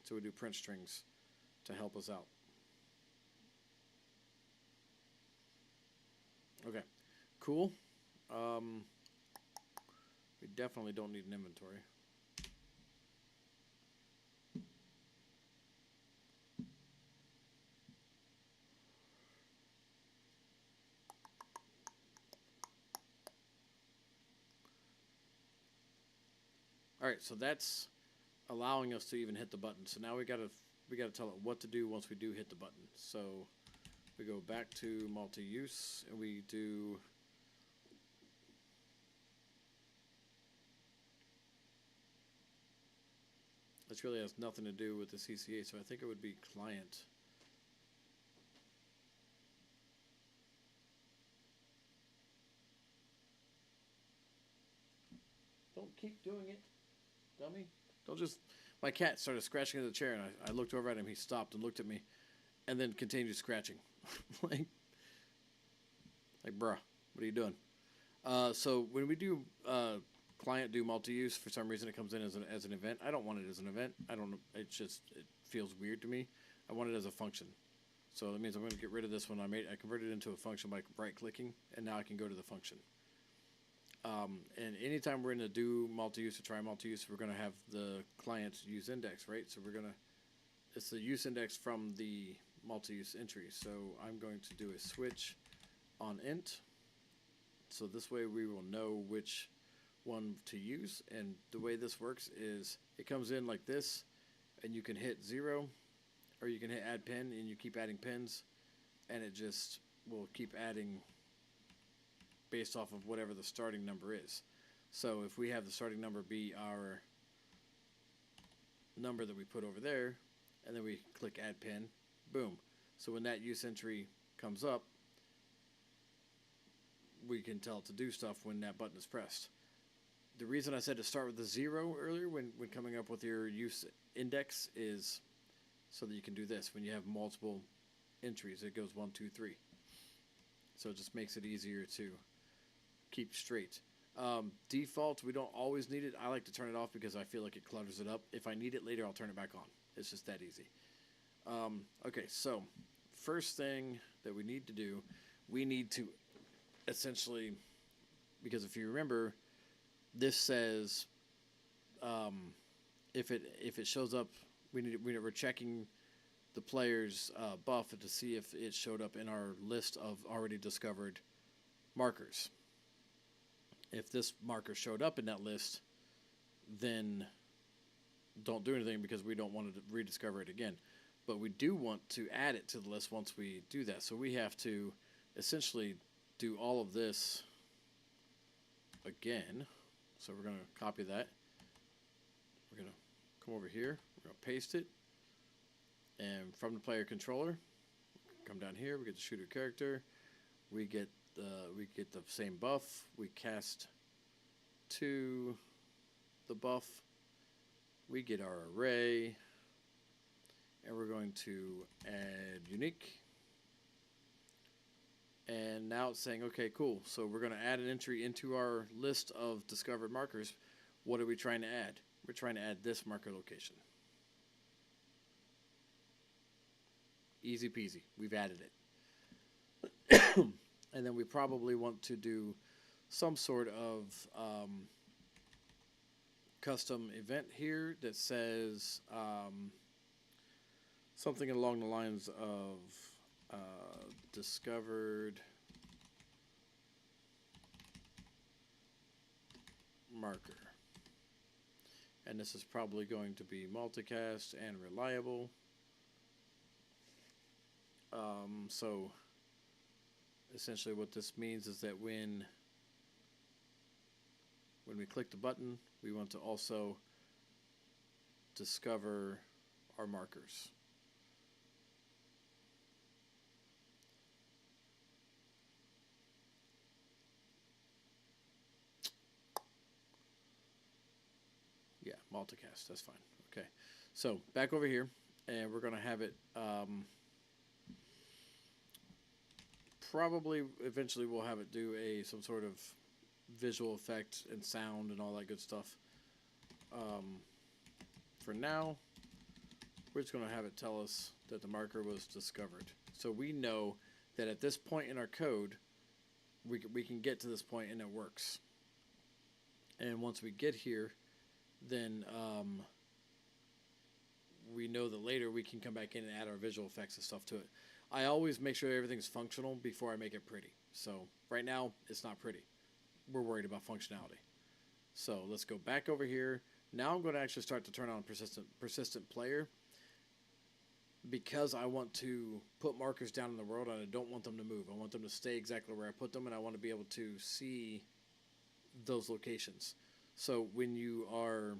So we do print strings to help us out. Okay, cool. We definitely don't need an inventory. All right, so that's allowing us to even hit the button. So now we gotta tell it what to do once we do hit the button. So we go back to multi-use and we do this really has nothing to do with the CCA, so I think it would be client. Don't keep doing it, dummy. Don't just... My cat started scratching at the chair, and I looked over at him. He stopped and looked at me, and then continued scratching. like, bruh, what are you doing? So when we do client do multi-use, for some reason it comes in as an event. I don't want it as an event. I don't know. It feels weird to me. I want it as a function. So that means I'm going to get rid of this one. I converted it into a function by right-clicking, and now I can go to the function. And anytime we're going to do multi-use or try multi-use, we're going to have the client use index, right? So it's the use index from the multi-use entry. So I'm going to do a switch on int. So this way we will know which one to use. And the way this works is it comes in like this, and you can hit 0, or you can hit add pin, and you keep adding pins, and it just will keep adding based off of whatever the starting number is. So if we have the starting number be our number that we put over there, and then we click add pin, boom. So when that use entry comes up, we can tell it to do stuff when that button is pressed. The reason I said to start with the 0 earlier when coming up with your use index is so that you can do this. When you have multiple entries, it goes 1, 2, 3. So it just makes it easier to keep straight. Default, we don't always need it. I like to turn it off because I feel like it clutters it up. If I need it later, I'll turn it back on. It's just that easy. Okay, so first thing that we need to do, we need to essentially, because if you remember, this says if it shows up, we're checking the player's buff to see if it showed up in our list of already discovered markers. If this marker showed up in that list, then don't do anything because we don't want to rediscover it again. But we do want to add it to the list once we do that. So we have to essentially do all of this again. So we're going to copy that. We're going to come over here. We're going to paste it. And from the player controller, come down here. We get the shooter character. We get the same buff. We cast to the buff. We get our array, and we're going to add unique. And now it's saying, okay, cool. So we're going to add an entry into our list of discovered markers. What are we trying to add? We're trying to add this marker location. Easy peasy. We've added it. And then we probably want to do some sort of custom event here that says something along the lines of discovered marker. And this is probably going to be multicast and reliable. So essentially what this means is that when we click the button, we want to also discover our markers. Yeah, Multicast, that's fine. Okay, so back over here, and we're gonna have it. Probably eventually we'll have it do some sort of visual effect and sound and all that good stuff. For now, we're just gonna have it tell us that the marker was discovered. So we know that at this point in our code, we can get to this point and it works. And once we get here, then we know that later we can come back in and add our visual effects and stuff to it. I always make sure everything's functional before I make it pretty. So right now, it's not pretty. We're worried about functionality. So let's go back over here. Now I'm going to actually start to turn on persistent player, because I want to put markers down in the world and I don't want them to move. I want them to stay exactly where I put them, and I want to be able to see those locations. So when you are...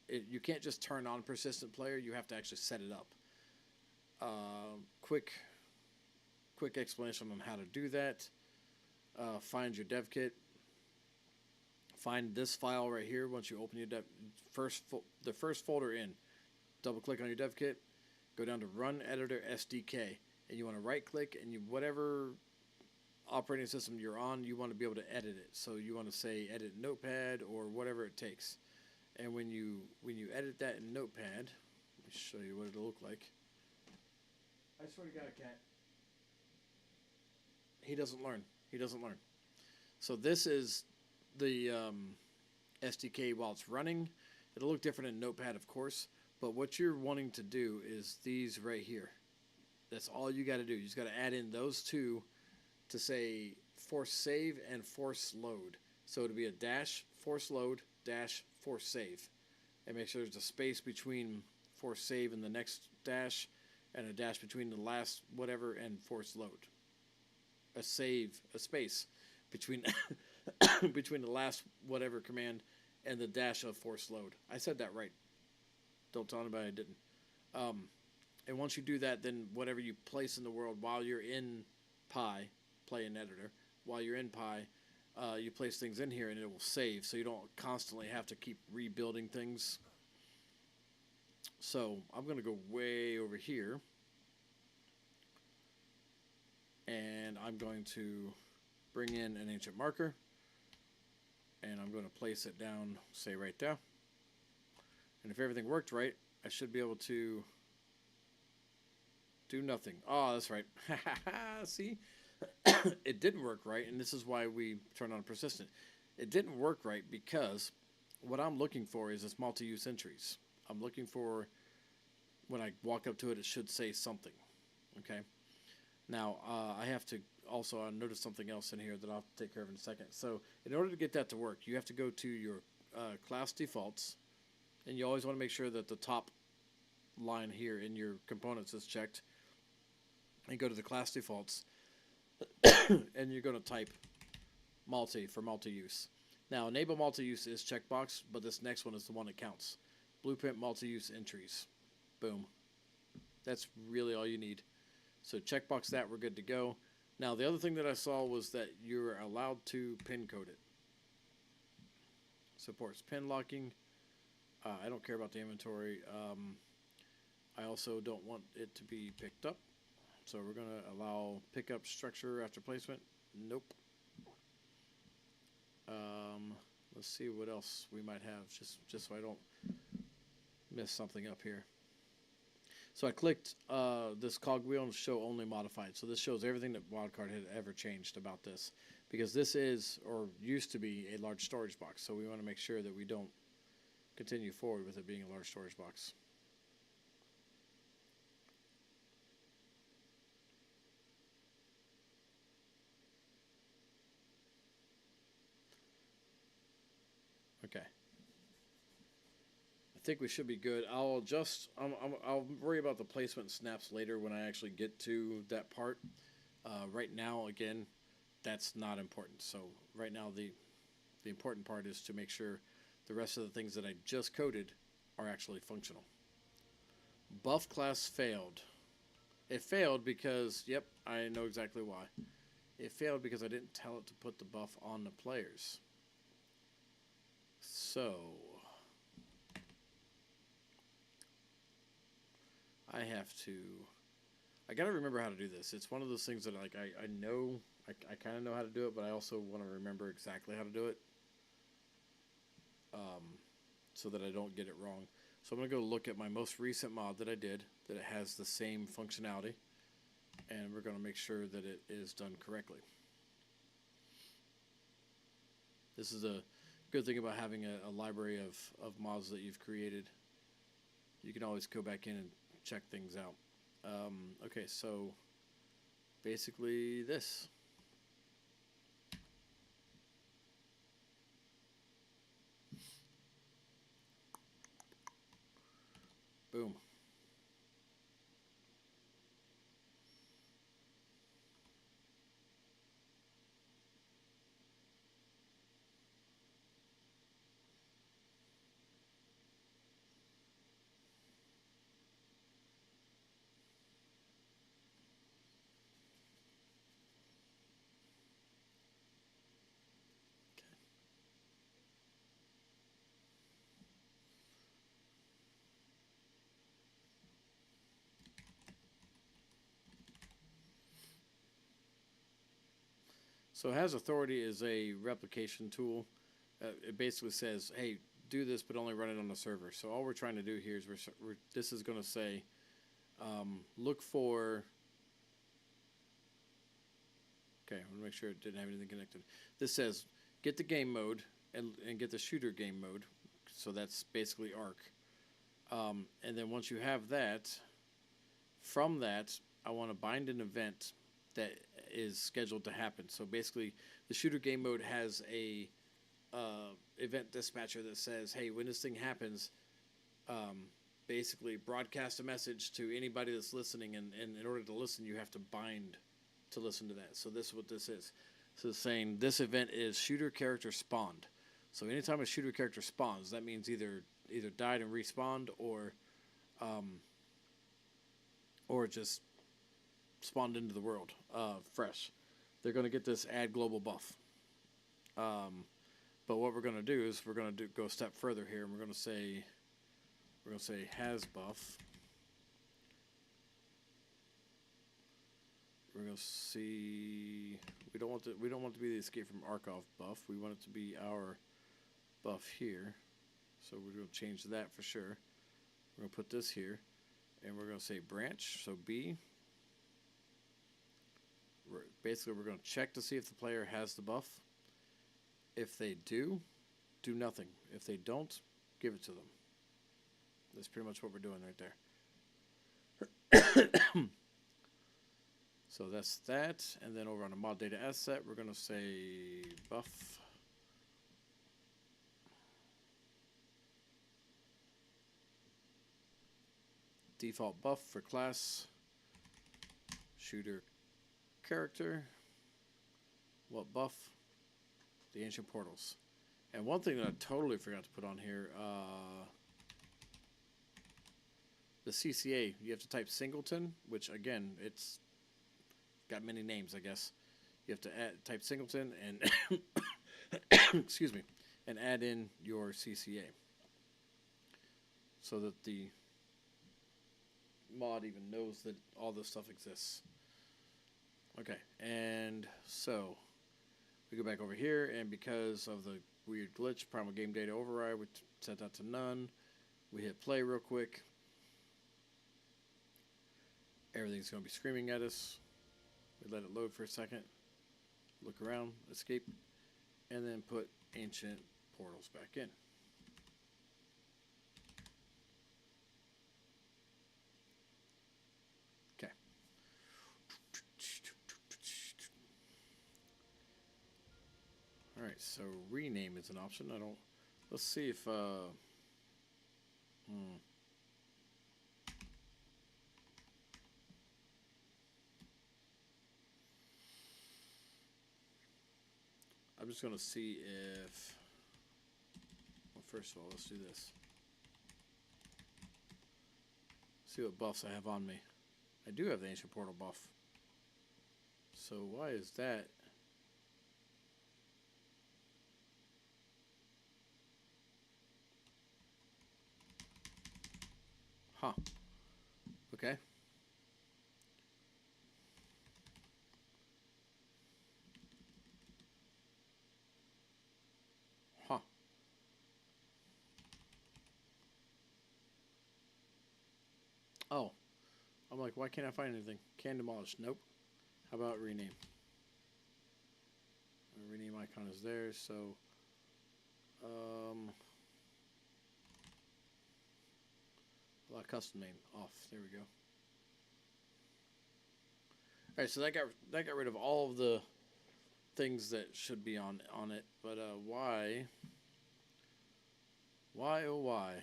you can't just turn on persistent player, you have to actually set it up. Quick explanation on how to do that. Find your dev kit. Find this file right here. Once you open your the first folder in, double click on your dev kit, go down to Run Editor SDK, and you want to right click, and whatever operating system you're on, you want to be able to edit it. So you want to say edit Notepad or whatever it takes. And when you edit that in Notepad, let me show you what it'll look like. I swear to God, cat. He doesn't learn. He doesn't learn. So this is the SDK while it's running. It'll look different in Notepad, of course. But what you're wanting to do is these right here. That's all you got to do. You just got to add in those two to say force save and force load. So it'll be a dash force load dash force save. And make sure there's a space between force save and the next dash, and a dash between the last whatever and force load. A space between between the last whatever command and the dash of force load. I said that right. Don't tell anybody I didn't. And once you do that, then whatever you place in the world while you're in Pi, play in editor, while you're in Pi, you place things in here and it will save, so you don't constantly have to keep rebuilding things. So I'm going to go way over here, and I'm going to bring in an ancient marker, and I'm going to place it down, say right there. And if everything worked right, I should be able to do nothing. Oh, that's right. See? It didn't work right, and this is why we turned on persistent. It didn't work right because what I'm looking for is this multi-use entries. I'm looking for, when I walk up to it, it should say something. Okay? Now, I have to also notice something else in here that I'll take care of in a second. So, in order to get that to work, you have to go to your class defaults, and you always want to make sure that the top line here in your components is checked, and go to the class defaults, and you're going to type multi for multi-use. Now, enable multi-use is checkbox, but this next one is the one that counts. Blueprint multi-use entries. Boom. That's really all you need. So checkbox that, we're good to go. Now, the other thing that I saw was that you're allowed to pin code it. Supports pin locking. I don't care about the inventory. I also don't want it to be picked up. So we're going to allow pickup structure after placement. Nope. Let's see what else we might have, just so I don't miss something up here. So I clicked this cogwheel and show only modified. So this shows everything that Wildcard had ever changed about this, because this is, or used to be, a large storage box. So we want to make sure that we don't continue forward with it being a large storage box. Okay. I think we should be good. I'll worry about the placement snaps later when I actually get to that part. Right now, again, that's not important. So right now, the important part is to make sure the rest of the things that I just coded are actually functional. Buff class failed. It failed because, yep, I know exactly why. It failed because I didn't tell it to put the buff on the players. So I have to. I gotta remember how to do this. It's one of those things that like I know I kind of know how to do it, but I also want to remember exactly how to do it, so that I don't get it wrong. So I'm gonna go look at my most recent mod that I did that it has the same functionality, and we're gonna make sure that it is done correctly. This is a good thing about having a library of mods that you've created. You can always go back in and check things out. Okay, so basically this. Boom. So Has Authority is a replication tool. It basically says, hey, do this, but only run it on the server. So all we're trying to do here is this is going to say, look for. Okay, I want to make sure it didn't have anything connected. This says, get the game mode and get the shooter game mode. So that's basically Ark. And then once you have that, from that, I want to bind an event that is scheduled to happen. So basically, the shooter game mode has a event dispatcher that says, hey, when this thing happens, basically broadcast a message to anybody that's listening, and in order to listen, you have to bind to listen to that. So this is what this is. So it's saying this event is shooter character spawned. So anytime a shooter character spawns, that means either died and respawned, or just spawned into the world fresh. They're going to get this add global buff. But what we're going to do is we're going to go a step further here, and we're going to say has buff. We're going to see we don't want to be the escape from Arkhov buff. We want it to be our buff here. So we're going to change that for sure. We're going to put this here, and we're going to say branch. So B. Basically, we're going to check to see if the player has the buff. If they do nothing. If they don't, give it to them. That's pretty much what we're doing right there. So that's that. And then over on the mod data asset, we're going to say buff. Default buff for class. Shooter character. What buff? The ancient portals. And one thing that I totally forgot to put on here, the CCA, you have to type singleton, which again, it's got many names, I guess. You have to type singleton and excuse me, and add in your CCA so that the mod even knows that all this stuff exists. Okay, and so we go back over here, and because of the weird glitch, primal game data override, we set that to none. We hit play real quick. Everything's going to be screaming at us. We let it load for a second. Look around, escape, and then put ancient portals back in. Okay. All right, so rename is an option. Let's see if, I'm just going to see if, well, first of all, let's do this. See what buffs I have on me. I do have the ancient portal buff. So why is that? Huh. Okay. Huh. Oh. I'm like, why can't I find anything? Can demolish. Nope. How about rename? Rename icon is there, so custom name off. There we go. All right, so that got rid of all of the things that should be on it. But why? Why oh why?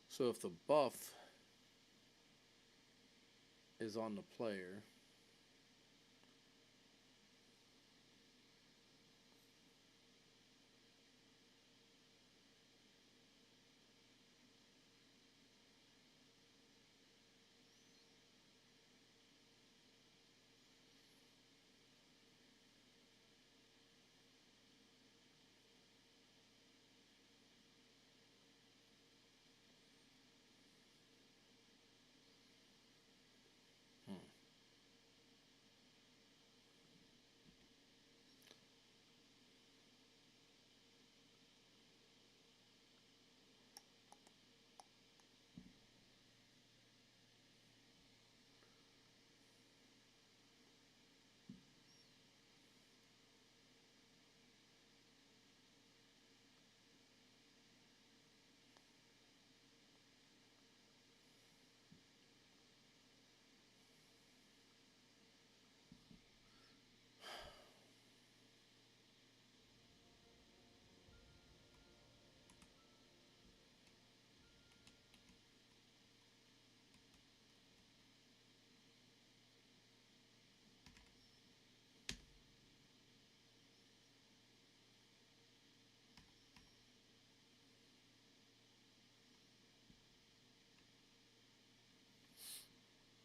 So if the buff is on the player, hmm.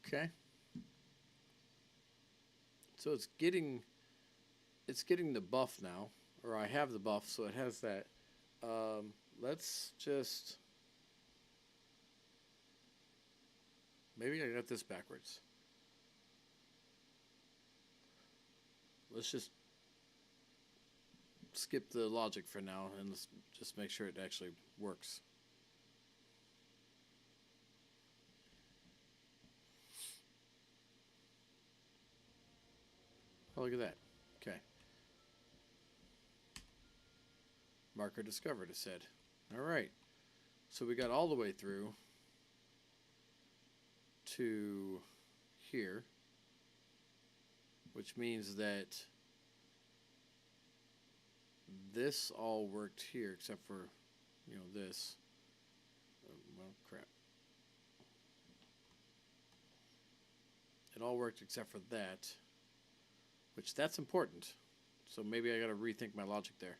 Okay. So it's getting the buff now, or I have the buff, so it has that. Let's just maybe I got this backwards. Let's just skip the logic for now and let's just make sure it actually works. Oh, look at that. Okay. Marker discovered, it said. All right. So we got all the way through to here, which means that this all worked here except for, this. Well, crap. It all worked except for that, which that's important. So maybe I got to rethink my logic there.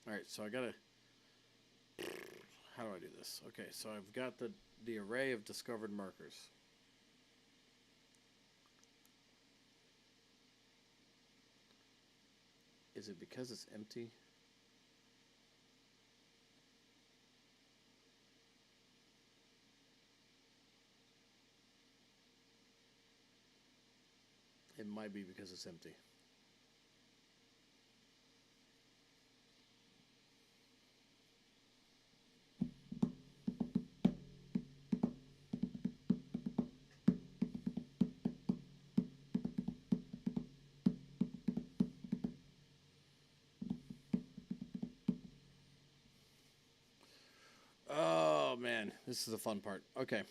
All right, so I got to... How do I do this? Okay, so I've got the array of discovered markers. Is it because it's empty? It might be because it's empty. Oh, man. This is the fun part. Okay.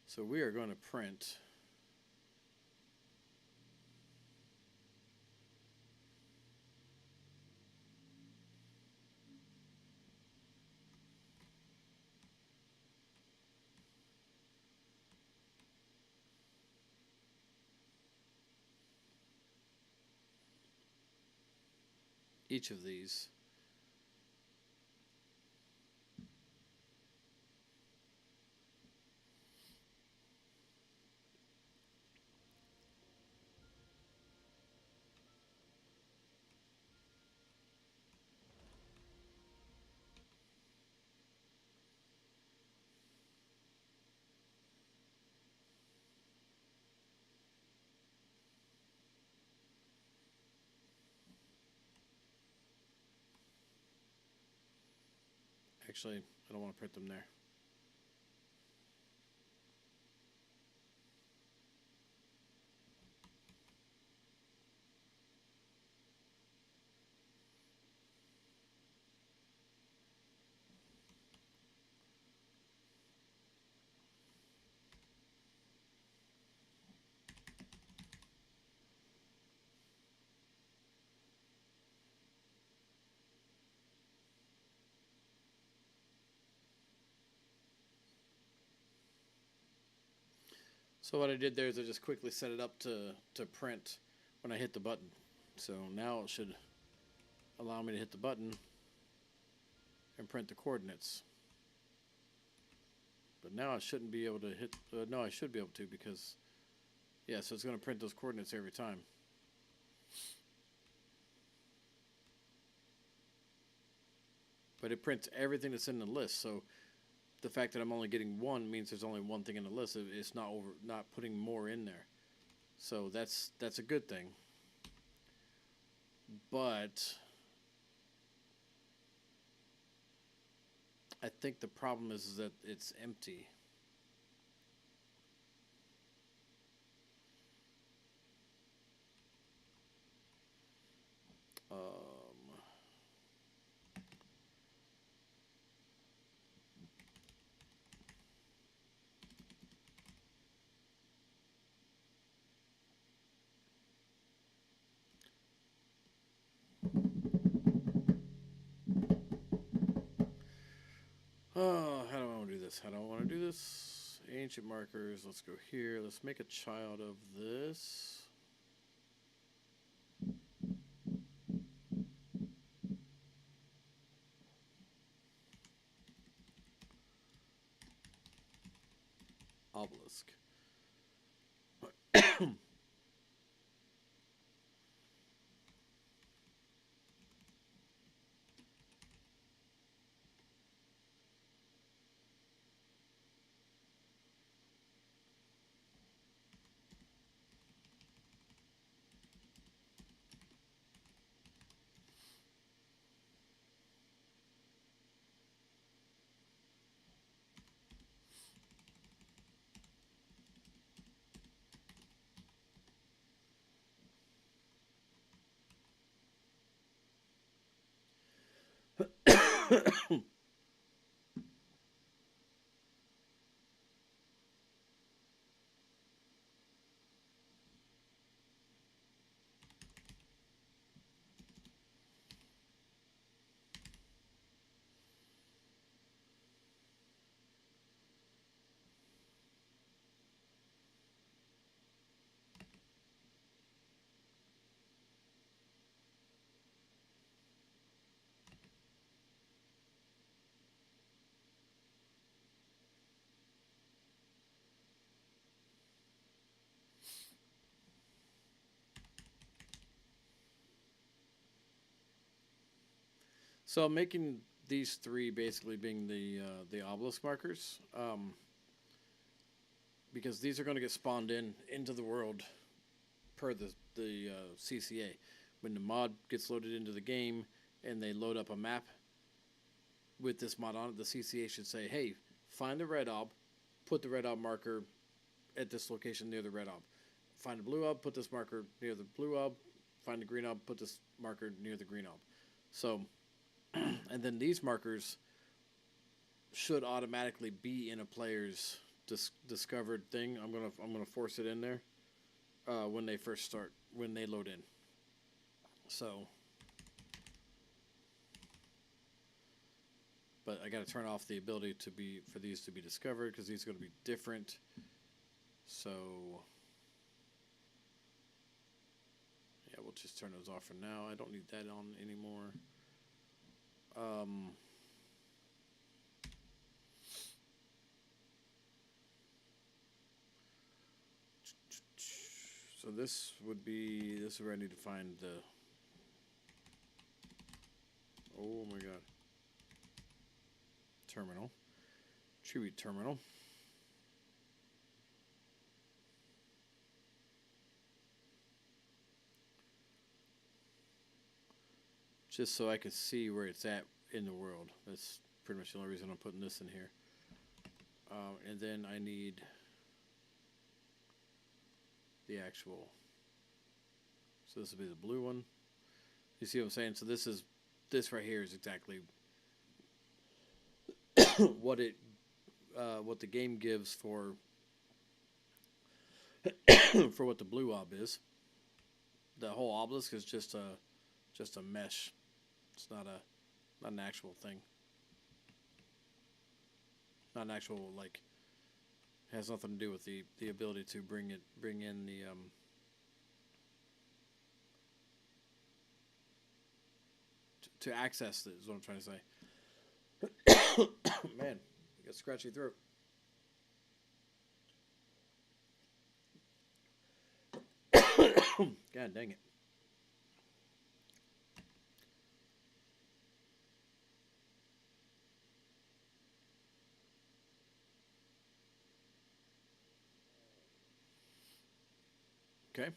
So we are going to print each of these. Actually, I don't want to print them there. So what I did there is I just quickly set it up to print when I hit the button. So now it should allow me to hit the button and print the coordinates. But now I shouldn't be able to hit, no, I should be able to, because, yeah, so it's going to print those coordinates every time. But it prints everything that's in the list, so the fact that I'm only getting one means there's only one thing in the list. It's not putting more in there. So that's a good thing. But I think the problem is that it's empty. Oh, how do I want to do this? How do I want to do this? Ancient markers. Let's go here. Let's make a child of this. Obelisk. So I'm making these three basically being the obelisk markers, because these are going to get spawned into the world per the CCA. When the mod gets loaded into the game and they load up a map with this mod on it, the CCA should say, "Hey, find the red ob, put the red ob marker at this location near the red ob. Find the blue ob, put this marker near the blue ob. Find the green ob, put this marker near the green ob." So, and then these markers should automatically be in a player's discovered thing. I'm gonna force it in there when they first start, when they load in. So, but I got to turn off the ability for these to be discovered, because these are going to be different. So, yeah, we'll just turn those off for now. I don't need that on anymore. Um, so this is where I need to find the. Oh my god. Terminal. Chewy terminal. Just so I can see where it's at in the world. That's pretty much the only reason I'm putting this in here. And then I need the actual. So this will be the blue one. You see what I'm saying? So this right here is exactly what what the game gives for for what the blue ob is. The whole obelisk is just a mesh. It's not an actual thing. Not an actual like. Has nothing to do with the ability to bring in the to access it is what I'm trying to say. Man, I got a scratchy throat. God dang it. Okay.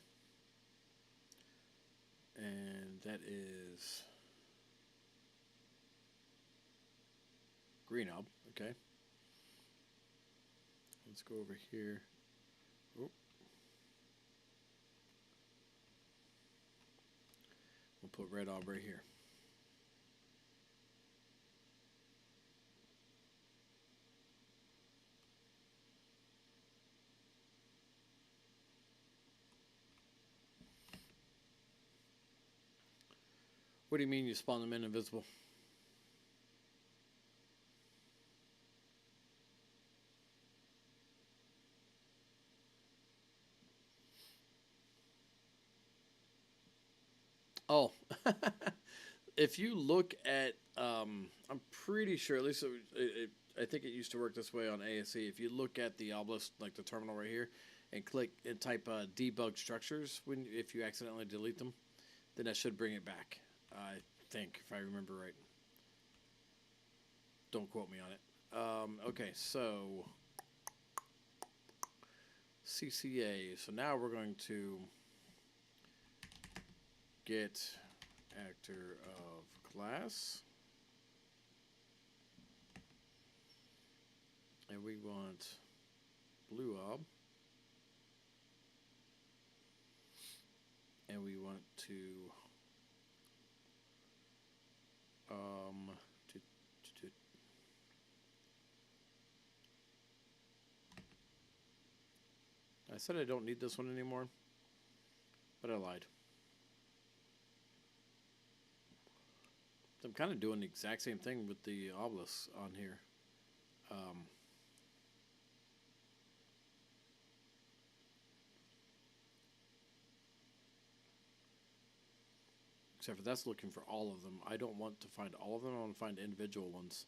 And that is green ob. Okay. Let's go over here. Oh. We'll put red ob right here. What do you mean you spawn them in invisible? Oh, if you look at, I'm pretty sure, at least I think it used to work this way on ASE. If you look at the obelisk, like the terminal right here, and click and type debug structures, if you accidentally delete them, then that should bring it back. I think, if I remember right. Don't quote me on it. Okay, so CCA. So now we're going to get actor of class. And we want blue ob. And we want to I said I don't need this one anymore, but I lied. I'm kind of doing the exact same thing with the obelisk on here. Except for that's looking for all of them. I don't want to find all of them. I want to find individual ones.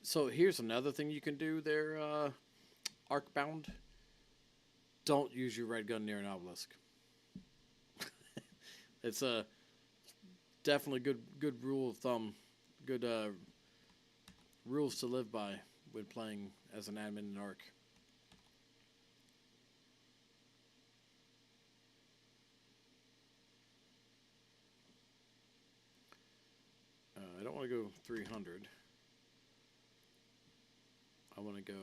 So here's another thing you can do there, Arkbound. Don't use your red gun near an obelisk. It's a definitely good rule of thumb. Good rules to live by when playing as an admin in Ark. I don't want to go 300. I want to go.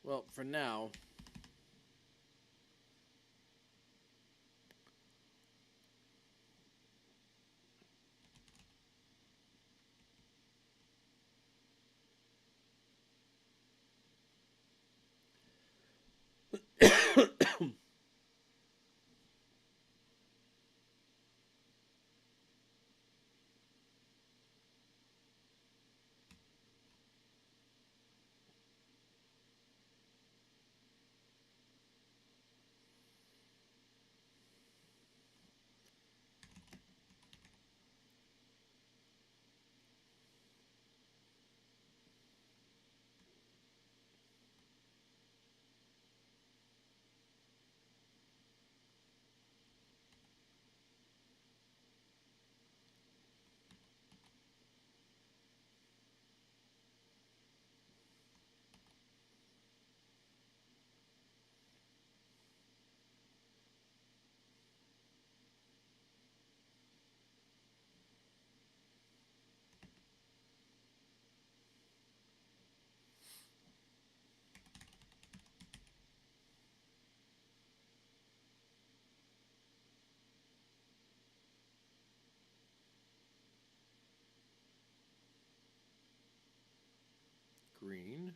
Well, for now, green.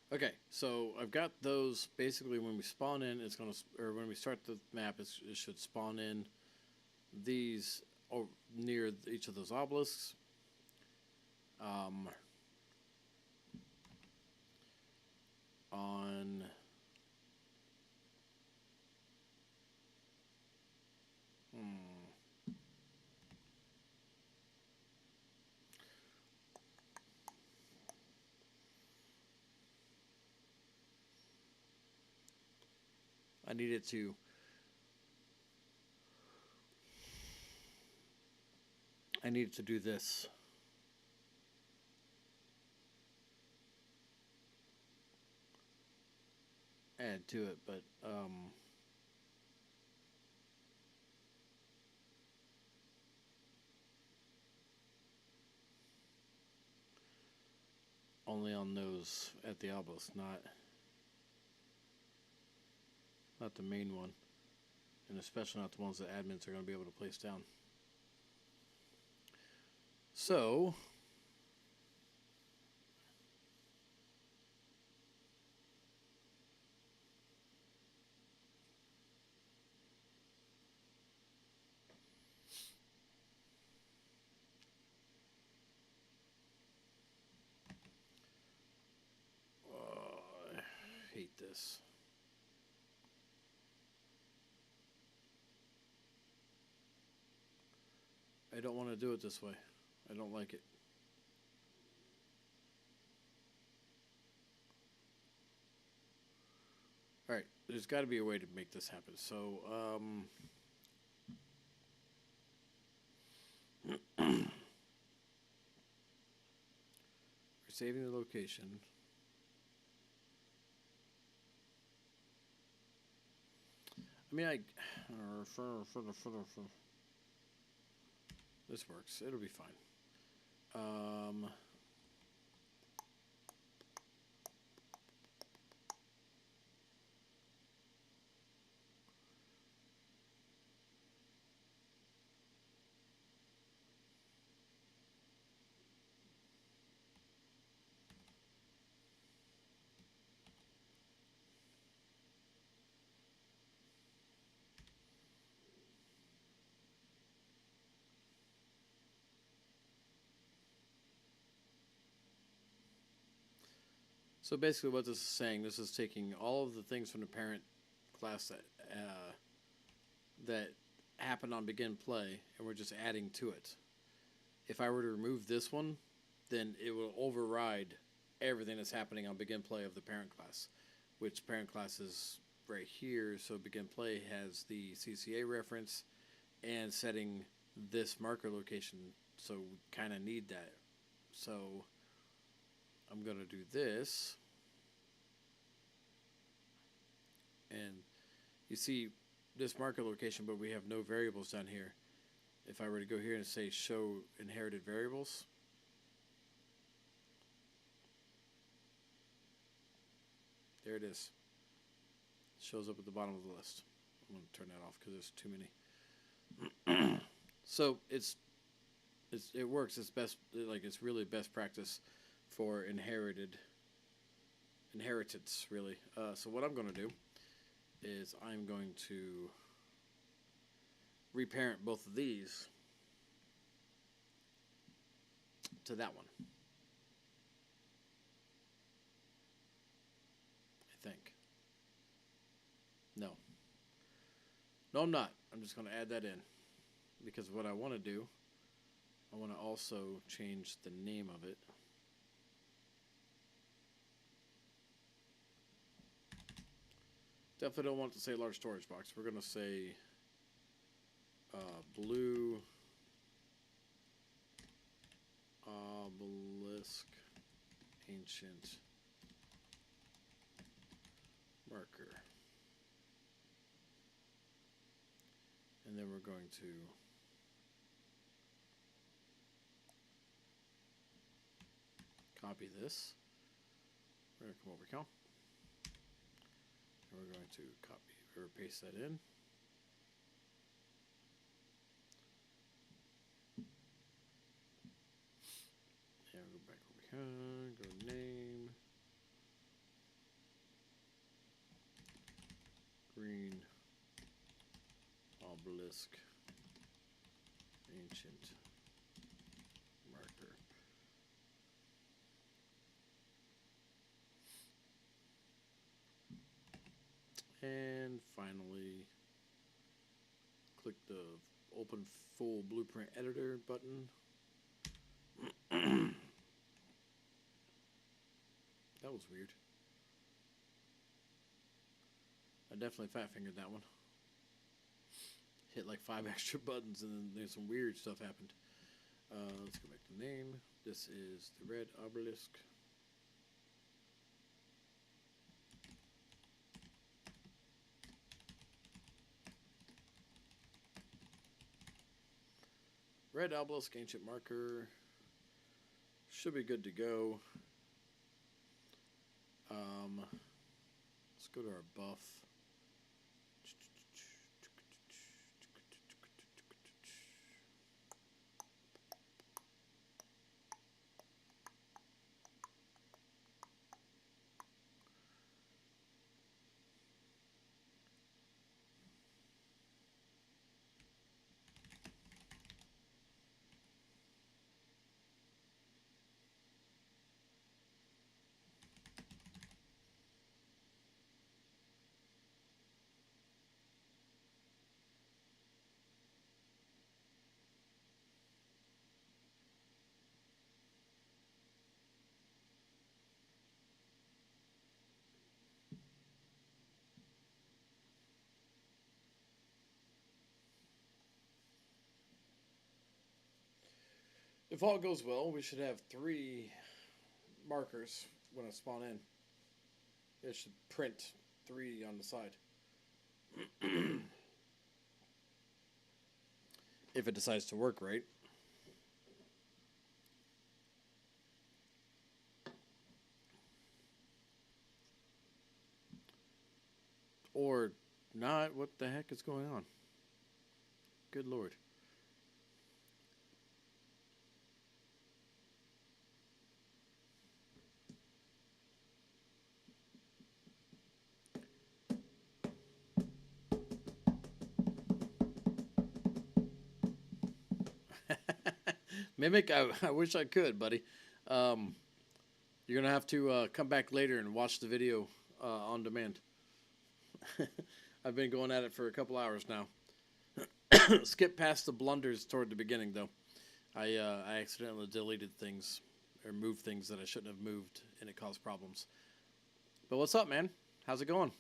Okay, so I've got those. Basically, when we spawn in, it's gonna, or when we start the map, it should spawn in these near each of those obelisks. On I needed to do this. Add to it, but only on those at the obelisk, not the main one, and especially not the ones that admins are going to be able to place down. So I hate this. I don't want to do it this way. I don't like it. Alright, there's got to be a way to make this happen. So, we're saving the location. I mean, this works. It'll be fine. So basically, what this is saying, this is taking all of the things from the parent class that happened on begin play, and we're just adding to it. If I were to remove this one, then it will override everything that's happening on begin play of the parent class, which parent class is right here. So begin play has the CCA reference and setting this marker location. So we kind of need that. So I'm going to do this. And you see this marker location, but we have no variables down here. If I were to go here and say show inherited variables, there it is. It shows up at the bottom of the list. I'm going to turn that off because there's too many. So it works. It's best, like it's really best practice for inheritance, really. So what I'm going to do is I'm going to reparent both of these to that one. I think. No. No, I'm not. I'm just going to add that in. Because what I want to do, I want to also change the name of it. Definitely don't want it to say large storage box. We're going to say blue Obelisk ancient marker. And then we're going to copy this. We're going to come over here. And we're going to copy or paste that in. And we'll go back over here, go name, green Obelisk ancient marker. And finally, click the open full blueprint editor button. That was weird. I definitely fat fingered that one. Hit like 5 extra buttons and then there's some weird stuff happened. Let's go back to name. This is the red obelisk. Red obelisk ancient marker. Should be good to go. Let's go to our buff. If all goes well, we should have 3 markers when I spawn in. It should print 3 on the side. If it decides to work right. Or not. What the heck is going on? Good Lord. Mimic, I wish I could, buddy. You're going to have to come back later and watch the video on demand. I've been going at it for a couple hours now. Skip past the blunders toward the beginning, though. I accidentally deleted things or moved things that I shouldn't have moved, and it caused problems. But what's up, man? How's it going?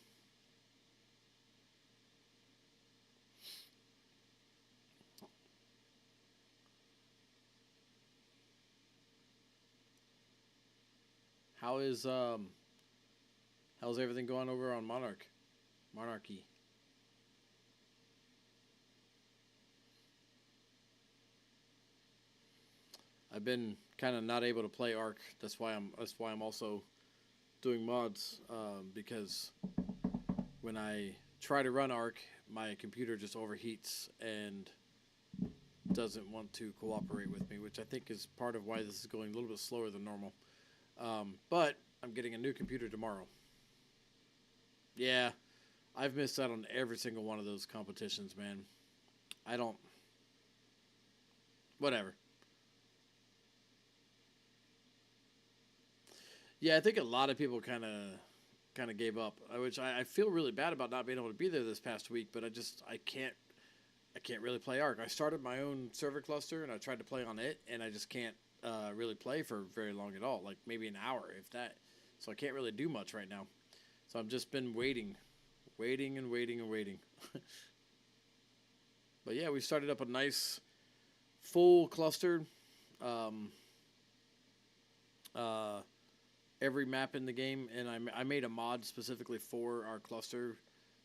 How is how's everything going over on Monarchy? I've been kind of not able to play Ark. That's why I'm also doing mods, because when I try to run Ark, my computer just overheats and doesn't want to cooperate with me, which I think is part of why this is going a little bit slower than normal. But I'm getting a new computer tomorrow. Yeah, I've missed out on every single one of those competitions, man. I don't. Whatever. Yeah, I think a lot of people kind of gave up, which I feel really bad about not being able to be there this past week. But I can't really play Ark. I started my own server cluster and I tried to play on it, and I just can't really play for very long at all. Like maybe an hour, if that. So I can't really do much right now. So I've just been waiting and waiting and waiting. But yeah, we started up a nice full cluster. Um, uh, every map in the game, and I made a mod specifically for our cluster,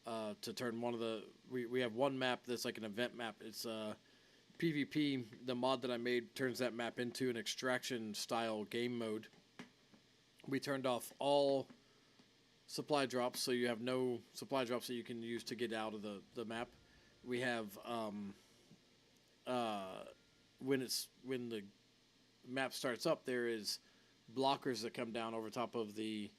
to turn one of the we have one map that's like an event map. It's PvP. The mod that I made turns that map into an extraction style game mode. We turned off all supply drops, so you have no supply drops that you can use to get out of the map. We have uh, when the map starts up, there is blockers that come down over top of the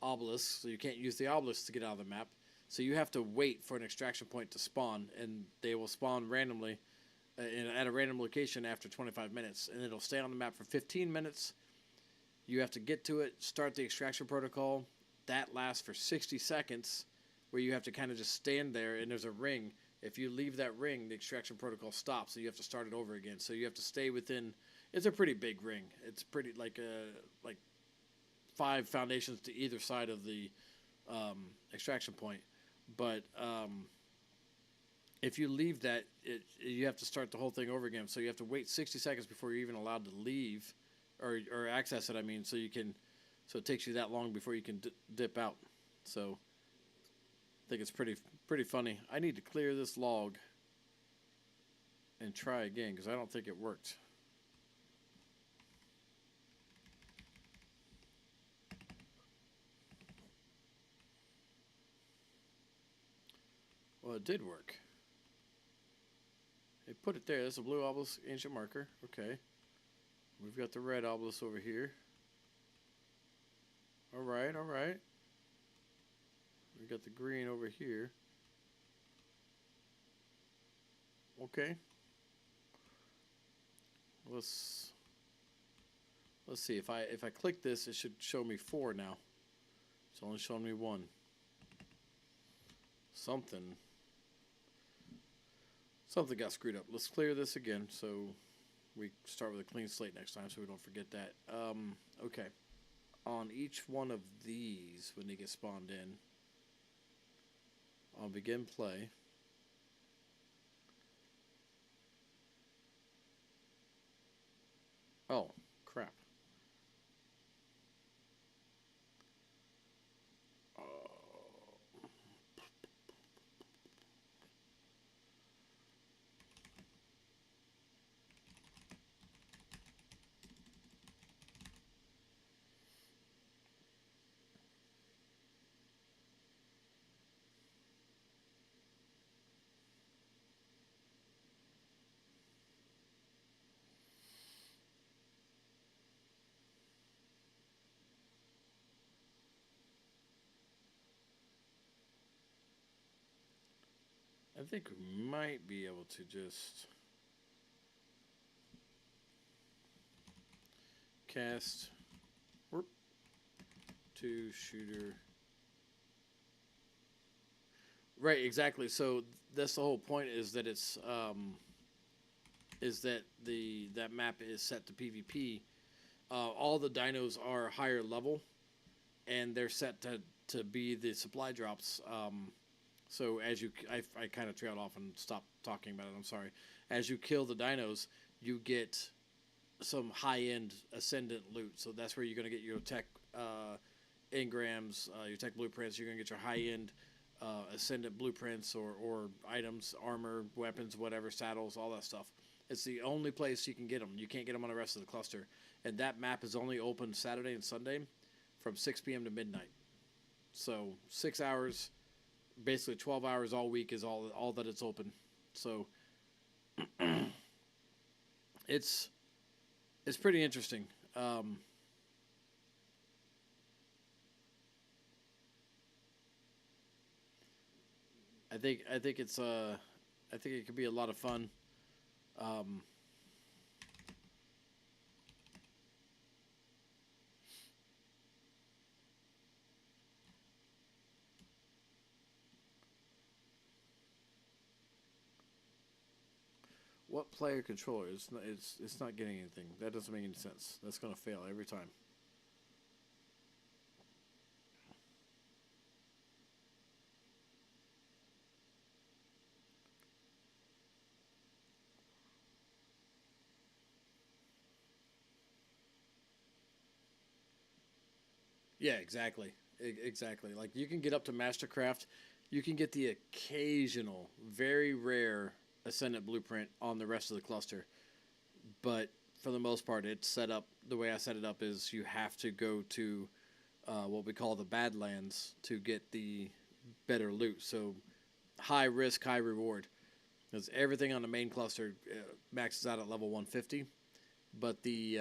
obelisk, so you can't use the obelisk to get out of the map. So you have to wait for an extraction point to spawn, and they will spawn randomly at a random location after 25 minutes, and it'll stay on the map for 15 minutes. You have to get to it, start the extraction protocol. That lasts for 60 seconds, where you have to kind of just stand there, and there's a ring. If you leave that ring, the extraction protocol stops, so you have to start it over again. So you have to stay within. It's a pretty big ring. It's pretty like 5 foundations to either side of the extraction point. But if you leave that, you have to start the whole thing over again. So you have to wait 60 seconds before you're even allowed to leave or access it. I mean, so it takes you that long before you can dip out. So I think it's pretty funny. I need to clear this log and try again because I don't think it worked. Well, it did work. It put it there. That's a blue obelisk ancient marker. Okay. We've got the red obelisk over here. All right, all right. We got the green over here. Okay. Let's see. If I click this, it should show me 4 now. It's only showing me 1. Something got screwed up. Let's clear this again so we start with a clean slate next time so we don't forget that. Okay. On each one of these, when they get spawned in, I'll begin play. Oh, crap. I think we might be able to just cast to shooter. Right, exactly. So that's the whole point, is that it's that that map is set to PvP, all the dinos are higher level, and they're set to be the supply drops. So as I kind of trailed off and stopped talking about it. I'm sorry. As you kill the dinos, you get some high end ascendant loot. So that's where you're going to get your tech engrams, your tech blueprints. You're going to get your high end ascendant blueprints or items, armor, weapons, whatever, saddles, all that stuff. It's the only place you can get them. You can't get them on the rest of the cluster. And that map is only open Saturday and Sunday from 6 p.m. to midnight. So 6 hours, basically 12 hours all week is all that it's open. So it's pretty interesting. I think it's I think it could be a lot of fun. Um, what player controller? It's not getting anything. That doesn't make any sense. That's gonna fail every time. Yeah, exactly. Exactly. Like you can get up to Mastercraft, you can get the occasional, very rare Ascendant blueprint on the rest of the cluster, but for the most part, it's set up the way I set it up is you have to go to what we call the Badlands to get the better loot. So high risk, high reward. Because everything on the main cluster maxes out at level 150, but the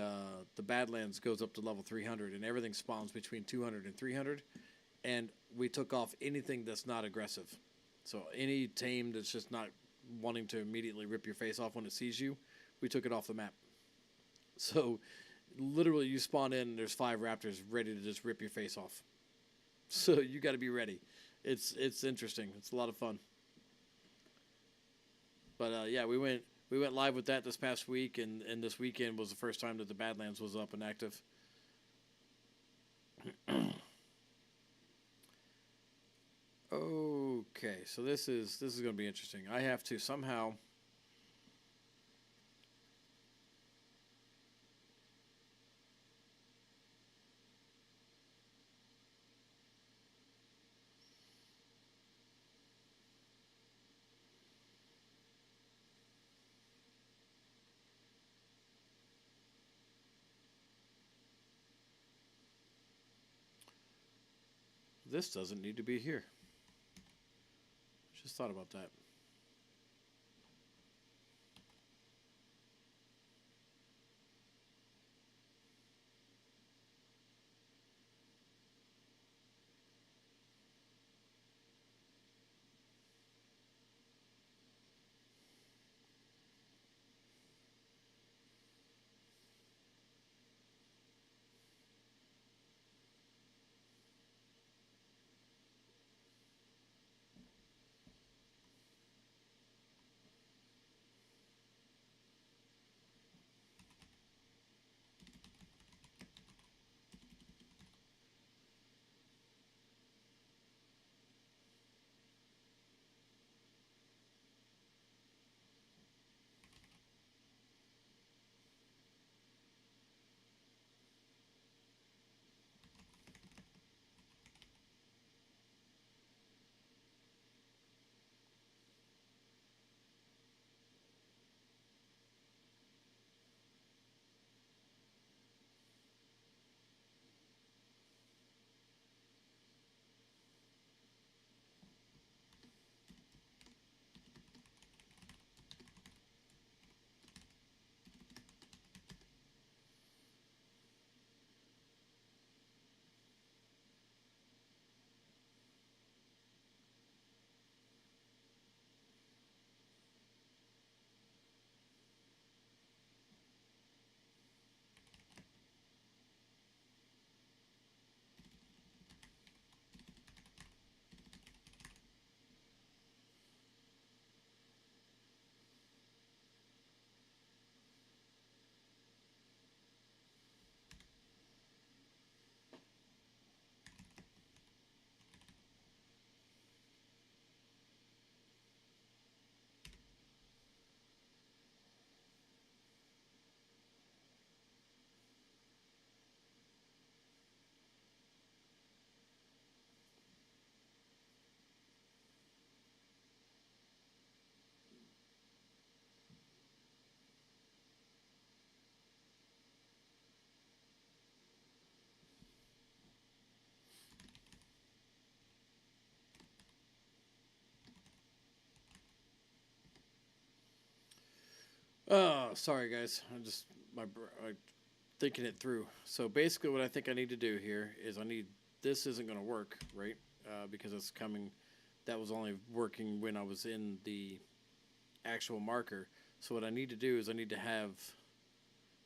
Badlands goes up to level 300, and everything spawns between 200 and 300. And we took off anything that's not aggressive. So any tame that's just not wanting to immediately rip your face off when it sees you, we took it off the map. So literally, you spawn in, and there's 5 raptors ready to just rip your face off. So you got to be ready. It's interesting. It's a lot of fun. But yeah, we went live with that this past week, and this weekend was the first time that the Badlands was up and active. Okay, so this is going to be interesting. I have to somehow. This doesn't need to be here. Just thought about that. Sorry guys. I thinking it through. So basically, what I think I need to do here is this isn't going to work, right? Because it's coming. That was only working when I was in the actual marker. So what I need to do is I need to have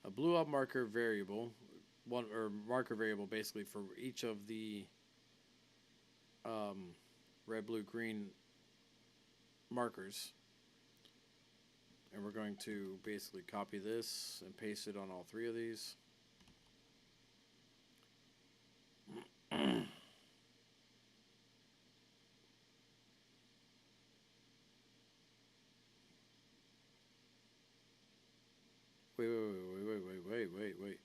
a blue up marker variable, one or marker variable basically for each of the red, blue, green markers. And we're going to basically copy this and paste it on all three of these. Wait.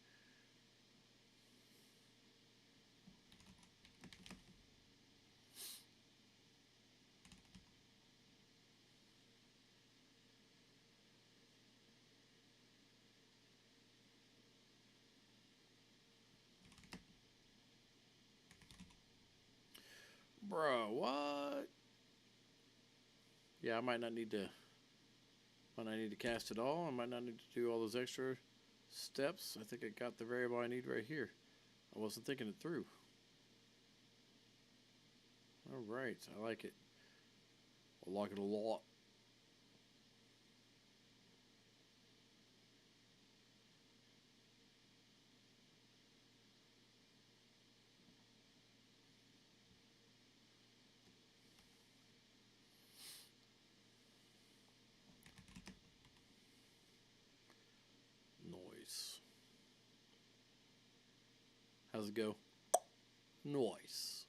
Bro, what? Yeah, I might not need to cast it all. I might not need to do all those extra steps. I think I got the variable I need right here. I wasn't thinking it through. All right, I like it. I like it a lot. Noise. How's it go? Noise.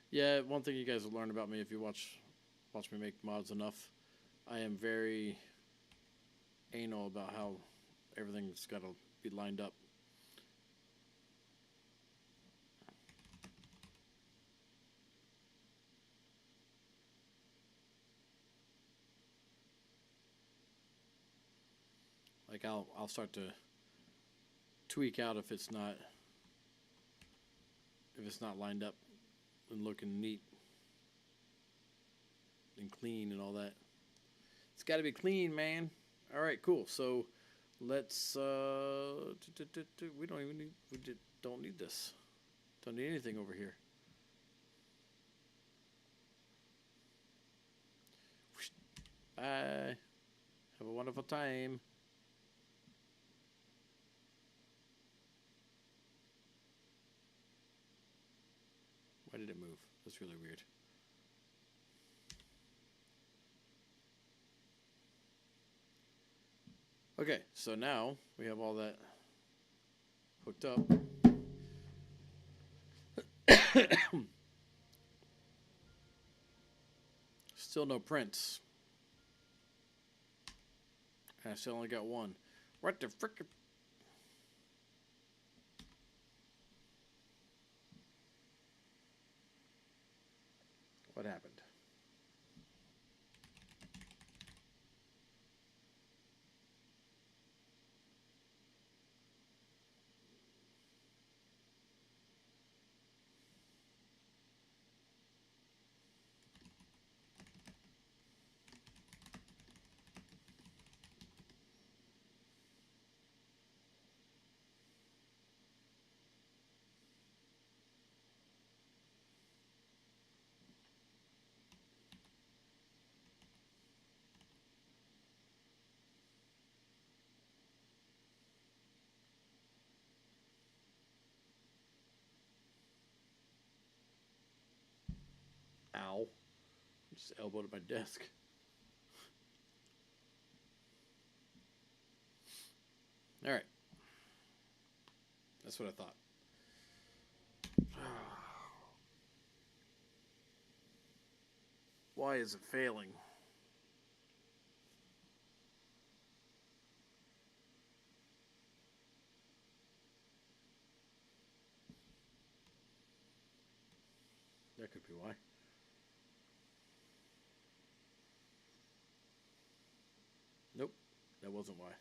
Yeah, one thing you guys will learn about me if you watch me make mods enough, I am very anal about how everything's got to be lined up. Like I'll start to tweak out if it's not lined up and looking neat and clean and all that. It's got to be clean, man. All right, cool. So let's we don't even need don't need this. Don't need anything over here. Bye. Have a wonderful time. Why did it move? That's really weird. Okay, so now we have all that hooked up. Still no prints. I still only got one. What the frick? What happened? Ow. Just elbowed at my desk. All right. That's what I thought. Why is it failing? That could be why. Nope, that wasn't why.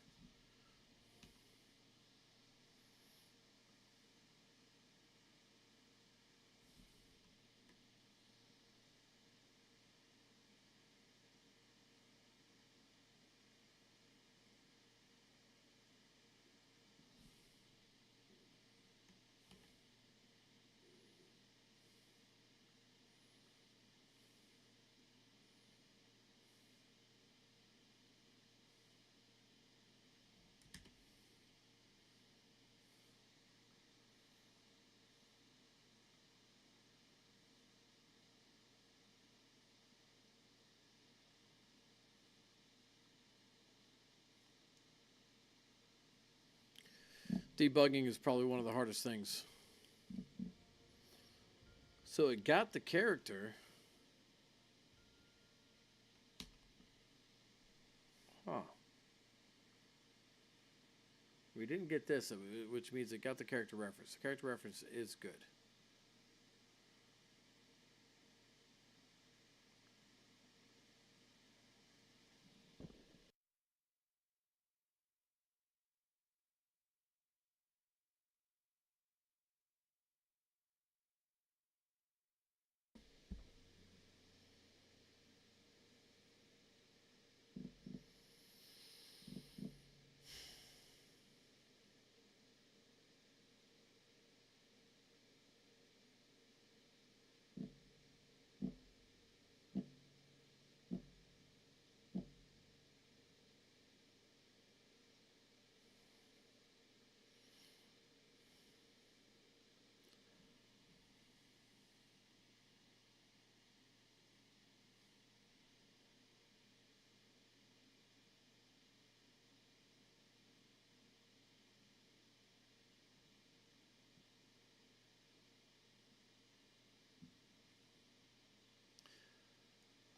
Debugging is probably one of the hardest things. So it got the character. Huh. We didn't get this, which means it got the character reference. The character reference is good.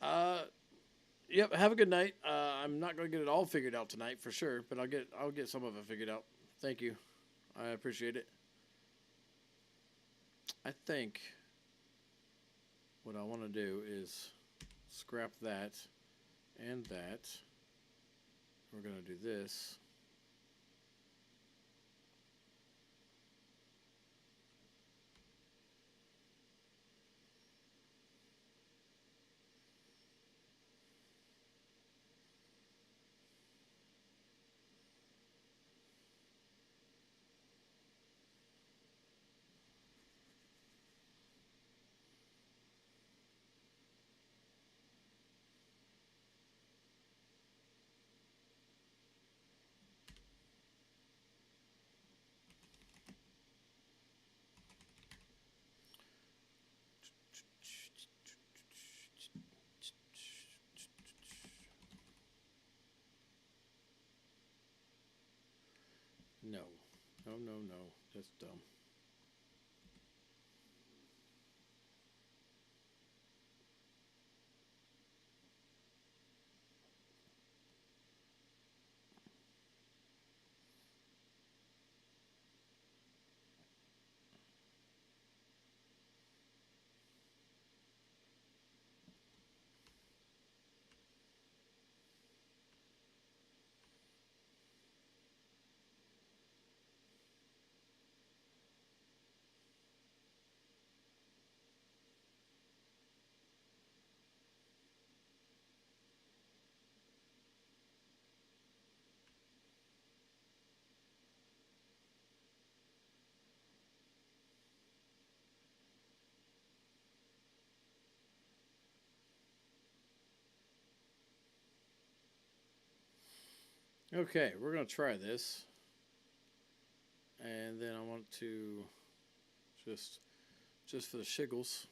Uh, yep. Have a good night. I'm not going to get it all figured out tonight for sure, but I'll get some of it figured out. Thank you. I appreciate it. I think what I want to do is scrap that and that. We're going to do this. No. No, no, no. That's dumb. Okay, we're going to try this. And then I want to just for the shiggles.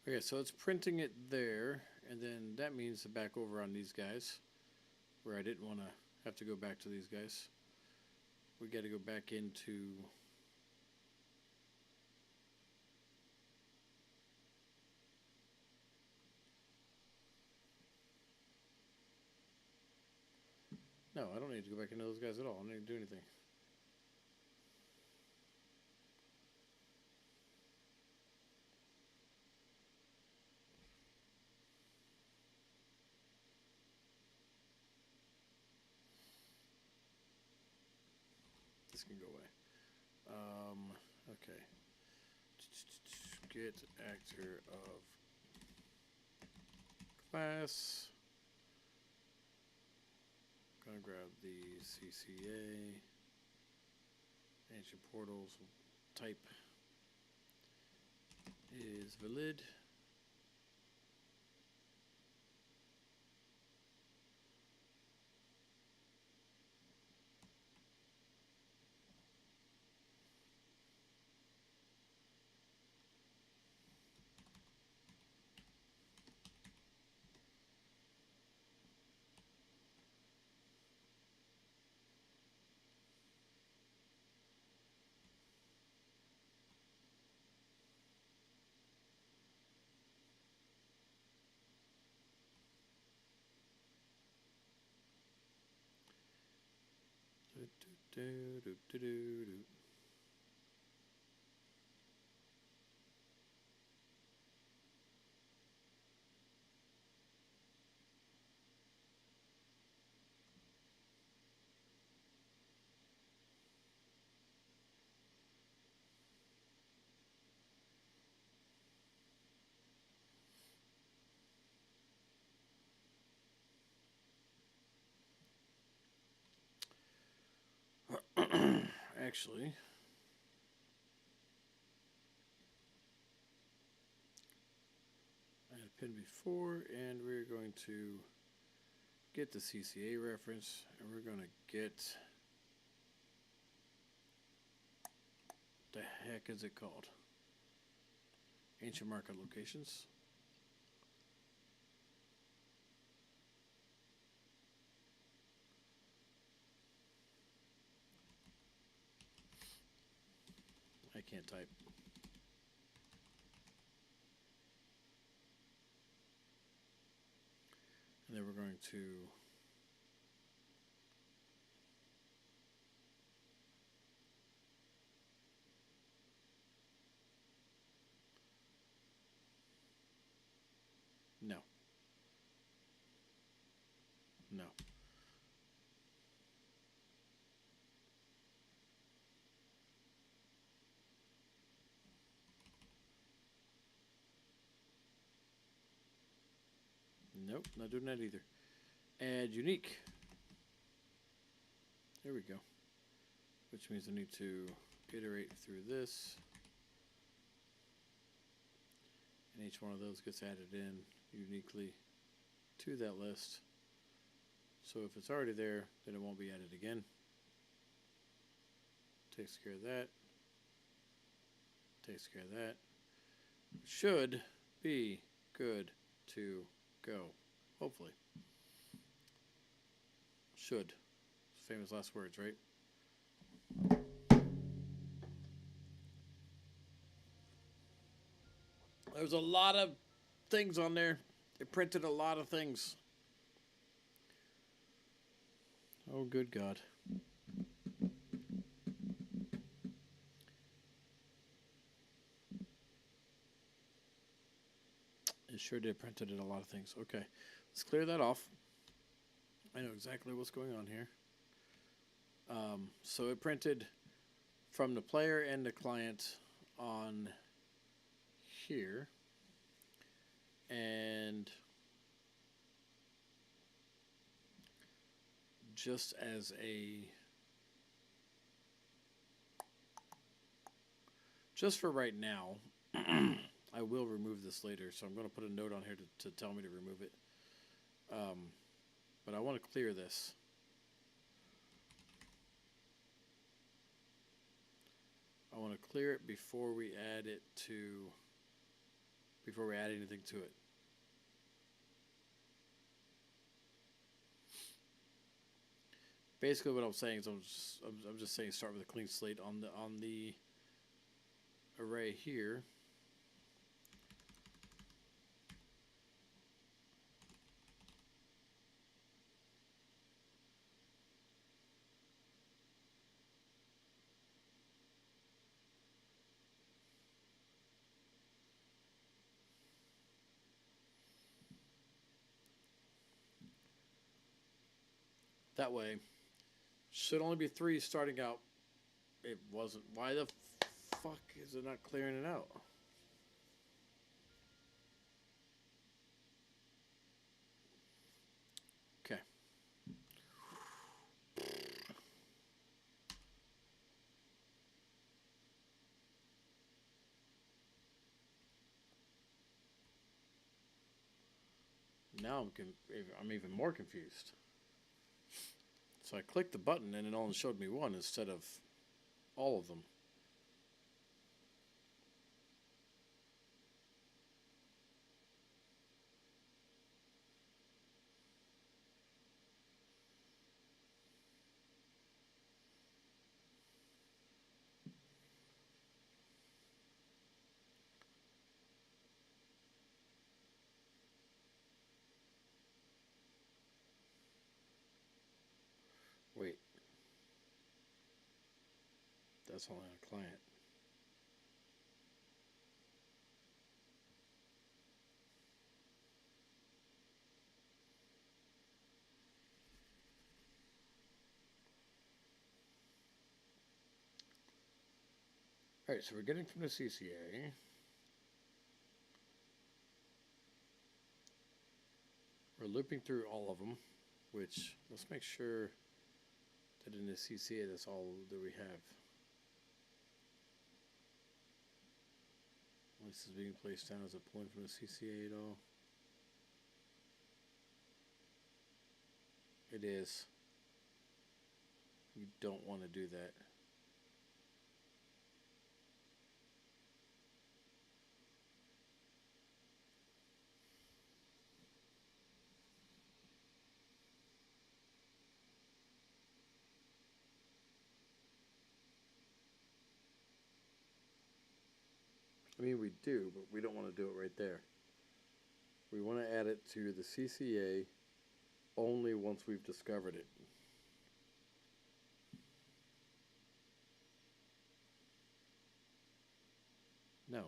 Okay, so it's printing it there, and then that means to back over on these guys, where I didn't want to have to go back to these guys. We got to go back into no, I don't need to go back into those guys at all. I don't need to do anything. This can go away. Okay. Get actor of class. Gonna grab the CCA. Ancient portals type is valid. Actually, I had a pin before, and we're going to get the CCA reference, and we're going to get, the heck is it called? Ancient market locations. I can't type. And then we're going to no. No. Nope, not doing that either. Add unique. There we go. Which means I need to iterate through this. And each one of those gets added in uniquely to that list. So if it's already there, then it won't be added again. Takes care of that. Takes care of that. Should be good to go. Hopefully. Should. Famous last words, right? There's a lot of things on there. It printed a lot of things. Oh, good God. It sure did printed a lot of things. Okay, let's clear that off. I know exactly what's going on here. So it printed from the player and the client on here. And just as a, just for right now, I will remove this later. So I'm going to put a note on here to tell me to remove it. But I want to clear this. I want to clear it before we add it to, before we add anything to it. Basically, what I'm saying is I'm just saying start with a clean slate on the array here. That way, should only be 3 starting out. It wasn't. Why the fuck is it not clearing it out? Okay. Now I'm even more confused. So I clicked the button and it only showed me one instead of all of them. Wait. That's only on a client. Alright, so we're getting from the CCA. We're looping through all of them, which, let's make sure that in the CCA that's all that we have. This is being placed down as a point from the CCA at all. It is. You don't want to do that. I mean, we do, but we don't want to do it right there. We want to add it to the CCA only once we've discovered it. No.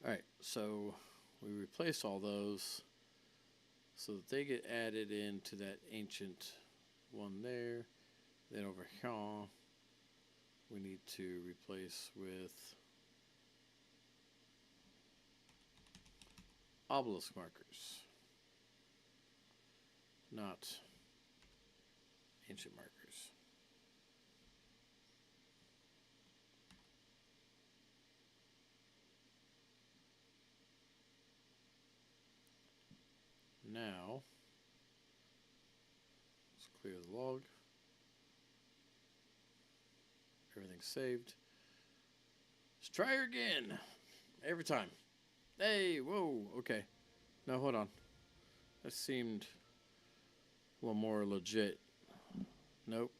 Alright, so we replace all those so that they get added into that ancient one there. Then over here, we need to replace with obelisk markers, not ancient markers. Now, let's clear the log. Everything's saved. Let's try her again. Every time. Hey, whoa, okay. No, hold on. That seemed a little more legit. Nope.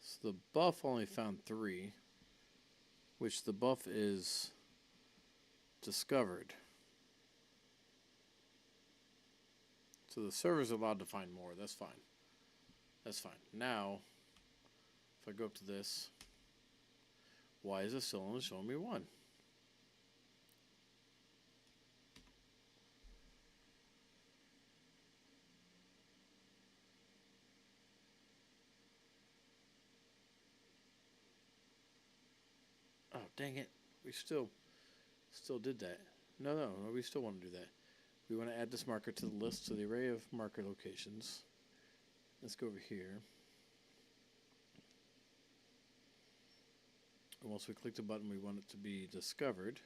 So the buff only found 3, which the buff is discovered. So the server's allowed to find more. That's fine. That's fine. Now, if I go up to this, why is it still only showing me 1? Oh, dang it. We still did that. No, we still want to do that. We want to add this marker to the list, to the array of marker locations. Let's go over here. And once we click the button, we want it to be discovered.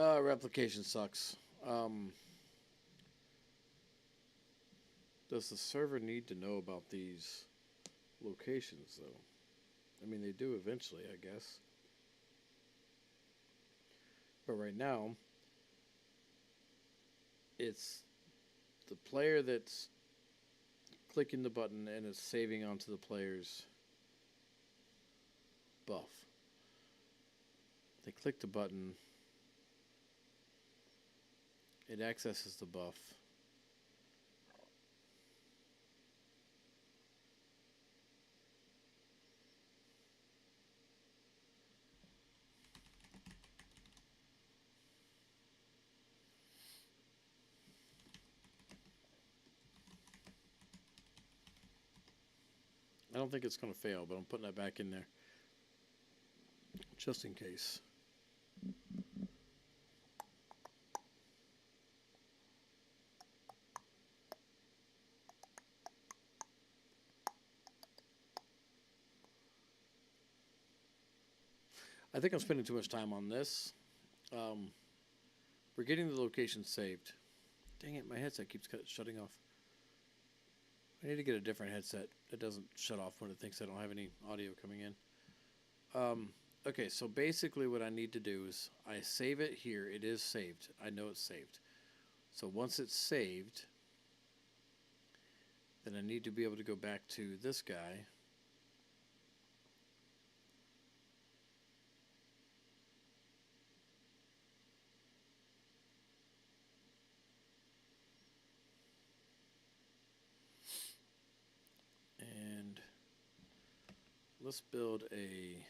Replication sucks. Does the server need to know about these locations, though? I mean, they do eventually, I guess. But right now, it's the player that's clicking the button and it's saving onto the player's buff. They click the button, it accesses the buff. I don't think it's going to fail, but I'm putting that back in there just in case. I think I'm spending too much time on this. We're getting the location saved. Dang it, my headset keeps shutting off. I need to get a different headset that doesn't shut off when it thinks I don't have any audio coming in. Okay, so basically what I need to do is I save it here. It is saved. I know it's saved. So once it's saved, then I need to be able to go back to this guy. And let's build a...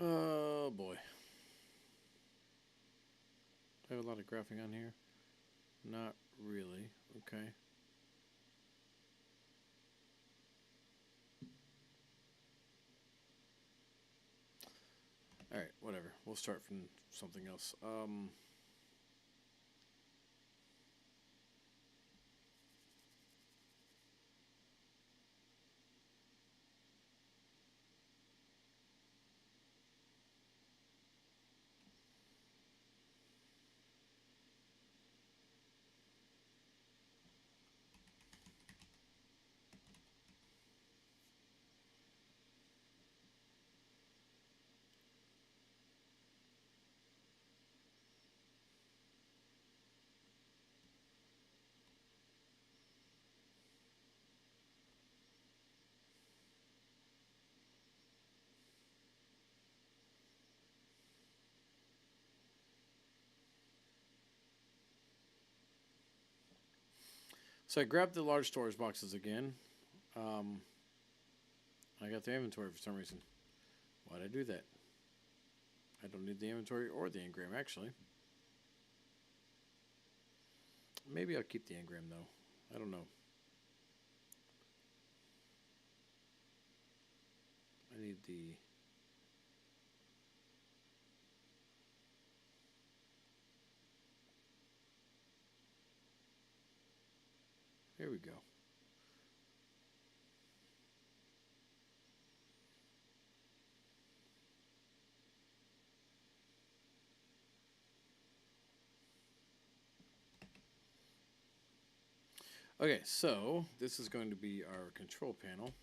Oh boy. Do I have a lot of graphing on here? Not really. Okay. Alright, whatever. We'll start from something else. So I grabbed the large storage boxes again. I got the inventory for some reason. Why'd I do that? I don't need the inventory or the engram, actually. Maybe I'll keep the engram, though. I don't know. I need the... Here we go. Okay, so this is going to be our control panel.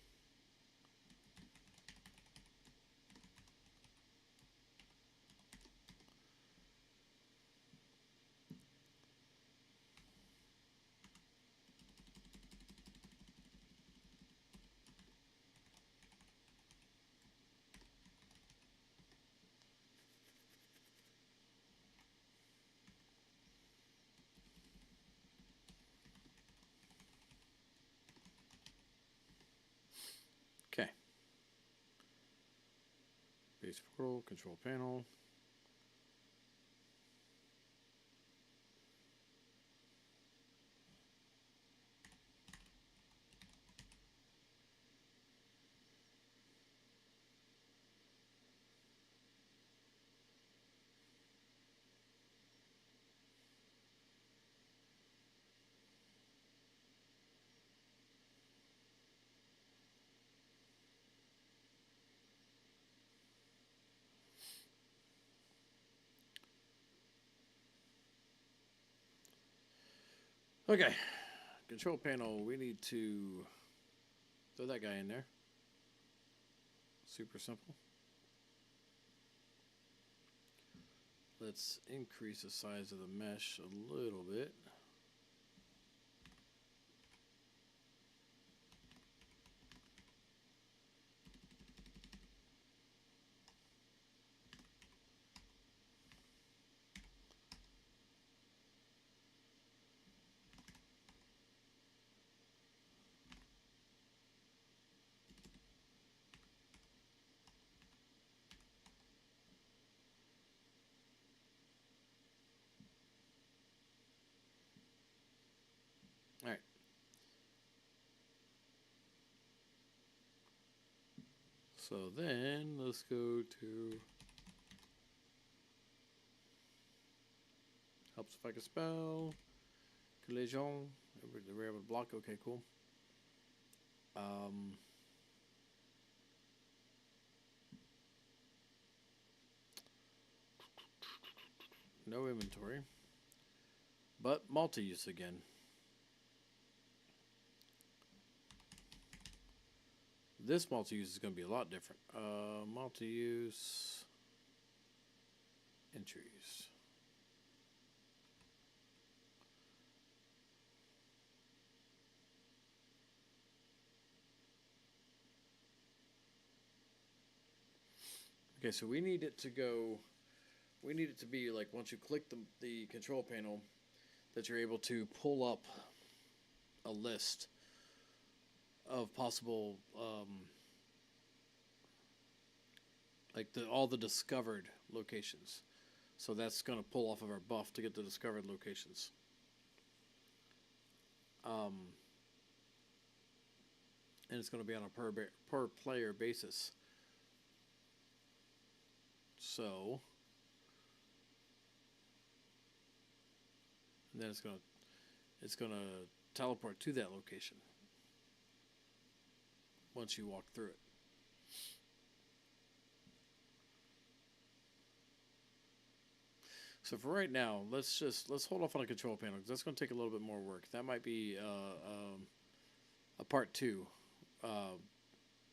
Base portal, control panel. Okay, control panel, we need to throw that guy in there. Super simple. Let's increase the size of the mesh a little bit. All right. So then let's go to helps if I can spell. Collision. We're able to block. Okay, cool. No inventory. But multi-use again. This multi-use is going to be a lot different. Multi-use entries. Okay, so we need it to go. We need it to be like once you click the control panel, that you're able to pull up a list of possible like all the discovered locations. So that's going to pull off of our buff to get the discovered locations. And it's going to be on a per player basis. So, and then it's going to teleport to that location once you walk through it. So for right now, let's hold off on the control panel because that's going to take a little bit more work. That might be a part 2.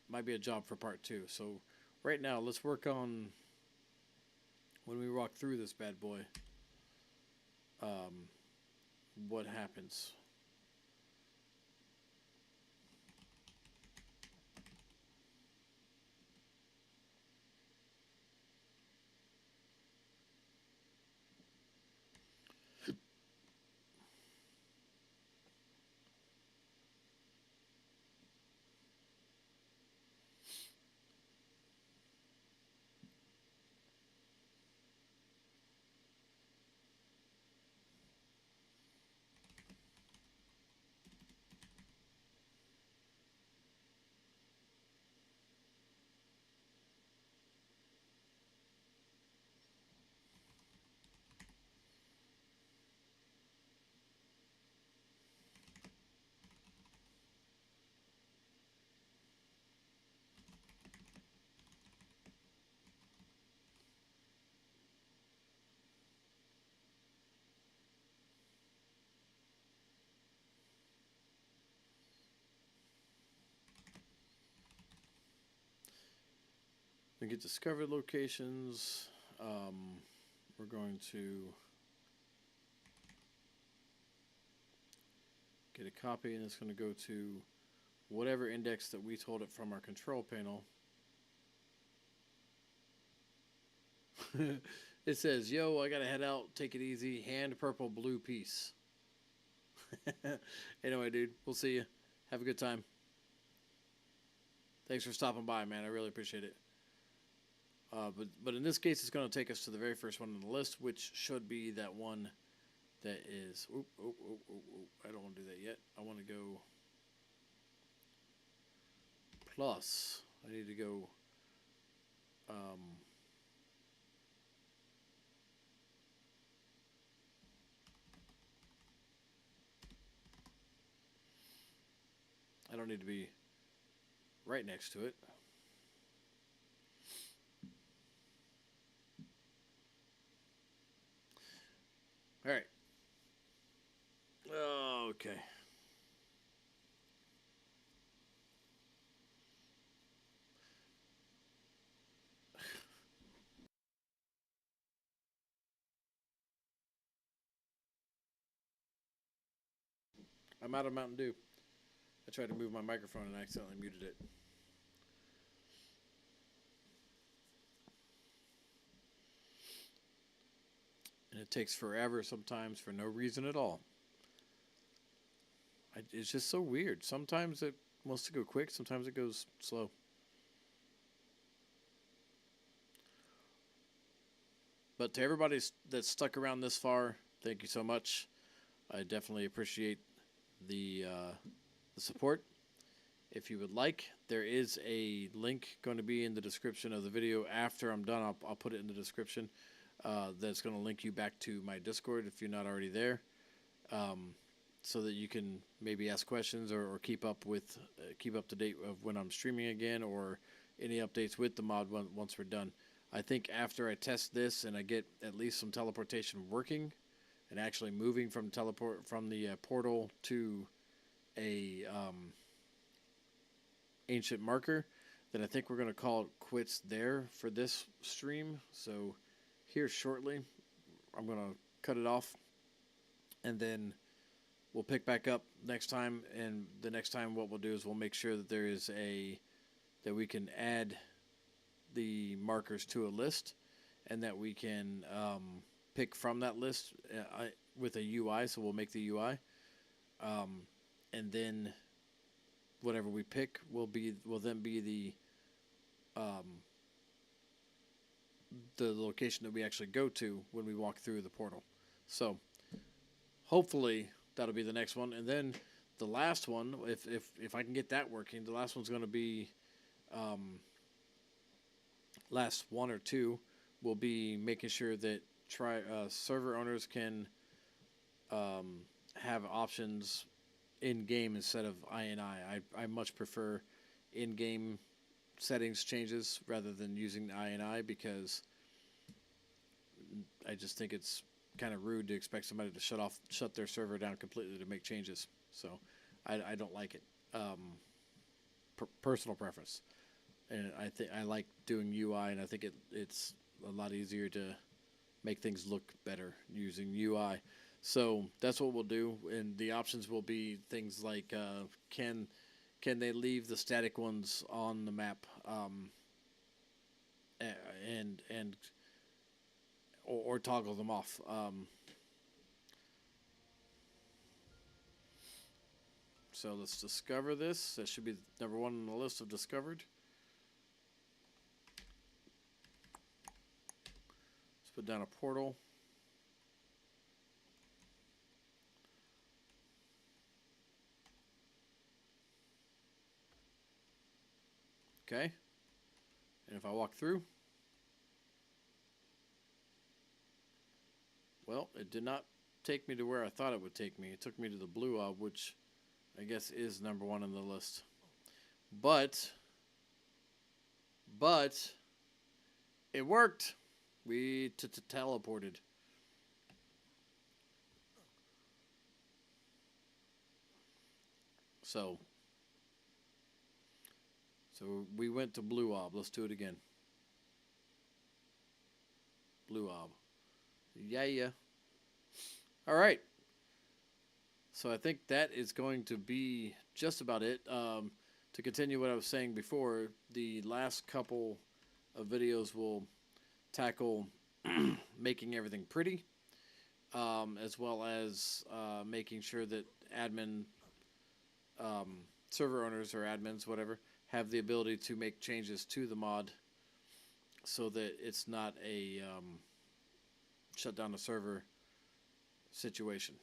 Might be a job for part 2. So right now, let's work on when we walk through this bad boy. What happens? We get discovered locations. We're going to get a copy, and it's going to go to whatever index that we told it from our control panel. It says, yo, I got to head out. Take it easy. Hand purple blue piece. Anyway, dude, we'll see you. Have a good time. Thanks for stopping by, man. I really appreciate it. But in this case, it's going to take us to the very first one on the list, which should be that one that is. I don't want to do that yet. I want to go plus. I need to go. I don't need to be right next to it. All right. Okay. I'm out of Mountain Dew. I tried to move my microphone and accidentally muted it. And it takes forever sometimes for no reason at all. It's just so weird. Sometimes it wants to go quick, sometimes it goes slow. But to everybody that's stuck around this far, thank you so much. I definitely appreciate the support. If you would like, there is a link going to be in the description of the video. After I'm done, I'll put it in the description. That's going to link you back to my Discord if you're not already there, so that you can maybe ask questions or keep up to date of when I'm streaming again or any updates with the mod once we're done. I think after I test this and I get at least some teleportation working and actually moving from the portal to a ancient marker, then I think we're going to call it quits there for this stream. So here shortly, I'm going to cut it off, and then we'll pick back up next time. And the next time, what we'll do is we'll make sure that that we can add the markers to a list, and that we can pick from that list with a UI. So we'll make the UI, and then whatever we pick will then be the location that we actually go to when we walk through the portal. So hopefully that'll be the next one, and then the last one, if I can get that working, the last one's going to be last one or two will be making sure that server owners can have options in game instead of INI. I much prefer in game settings changes rather than using INI, because I just think it's kind of rude to expect somebody to shut their server down completely to make changes. So I don't like it. Personal preference, and I think I like doing UI, and I think it's a lot easier to make things look better using UI. So that's what we'll do, and the options will be things like can they leave the static ones on the map, and or toggle them off. So let's discover this. That should be number one on the list of discovered. Let's put down a portal. Okay. And if I walk through, well, it did not take me to where I thought it would take me. It took me to the blue orb, which I guess is number one on the list. But it worked. We teleported. So we went to blue orb. Let's do it again. Blue orb. Yeah. All right. So I think that is going to be just about it. To continue what I was saying before, the last couple of videos will tackle making everything pretty, as well as making sure that admin, server owners or admins, whatever, have the ability to make changes to the mod so that it's not a shut down the server situation.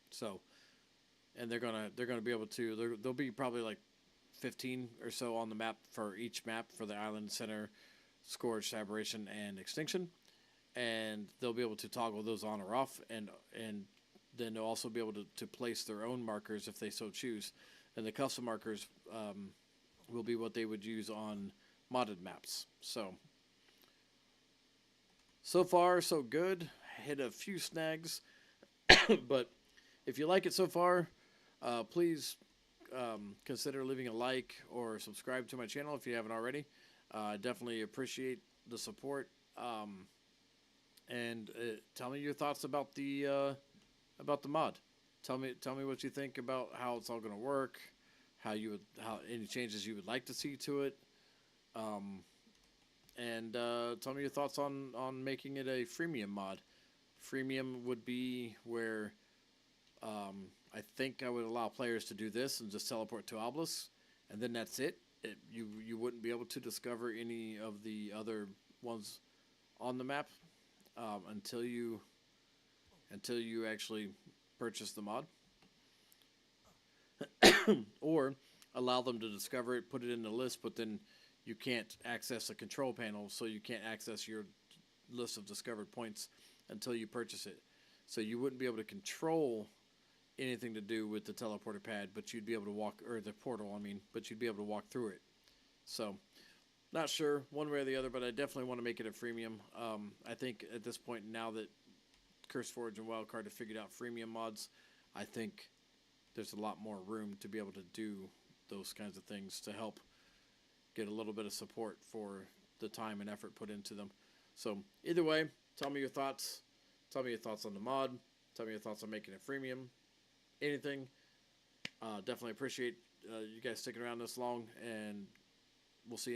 So, and they're gonna be able to. There'll be probably like 15 or so on the map for each map for the island, center, scourge, aberration, and extinction, and they'll be able to toggle those on or off, and then they'll also be able to place their own markers if they so choose, and the custom markers will be what they would use on modded maps. So far so good. Hit a few snags, but if you like it so far, please consider leaving a like or subscribe to my channel if you haven't already. I definitely appreciate the support. And tell me your thoughts about the mod. Tell me what you think about how it's all going to work, how any changes you would like to see to it, and tell me your thoughts on making it a freemium mod. Freemium would be where I think I would allow players to do this and just teleport to Obelisk, and then that's it. You wouldn't be able to discover any of the other ones on the map until you actually purchase the mod, or allow them to discover it, put it in the list, but then you can't access the control panel, so you can't access your list of discovered points until you purchase it. So you wouldn't be able to control anything to do with the teleporter pad, but you'd be able to walk, or the portal, I mean, but you'd be able to walk through it. So, not sure one way or the other, but I definitely want to make it a freemium. I think at this point, now that CurseForge and Wildcard have figured out freemium mods, I think there's a lot more room to be able to do those kinds of things to help get a little bit of support for the time and effort put into them. So either way, tell me your thoughts. Tell me your thoughts on the mod. Tell me your thoughts on making it freemium. Anything. Definitely appreciate you guys sticking around this long, and we'll see you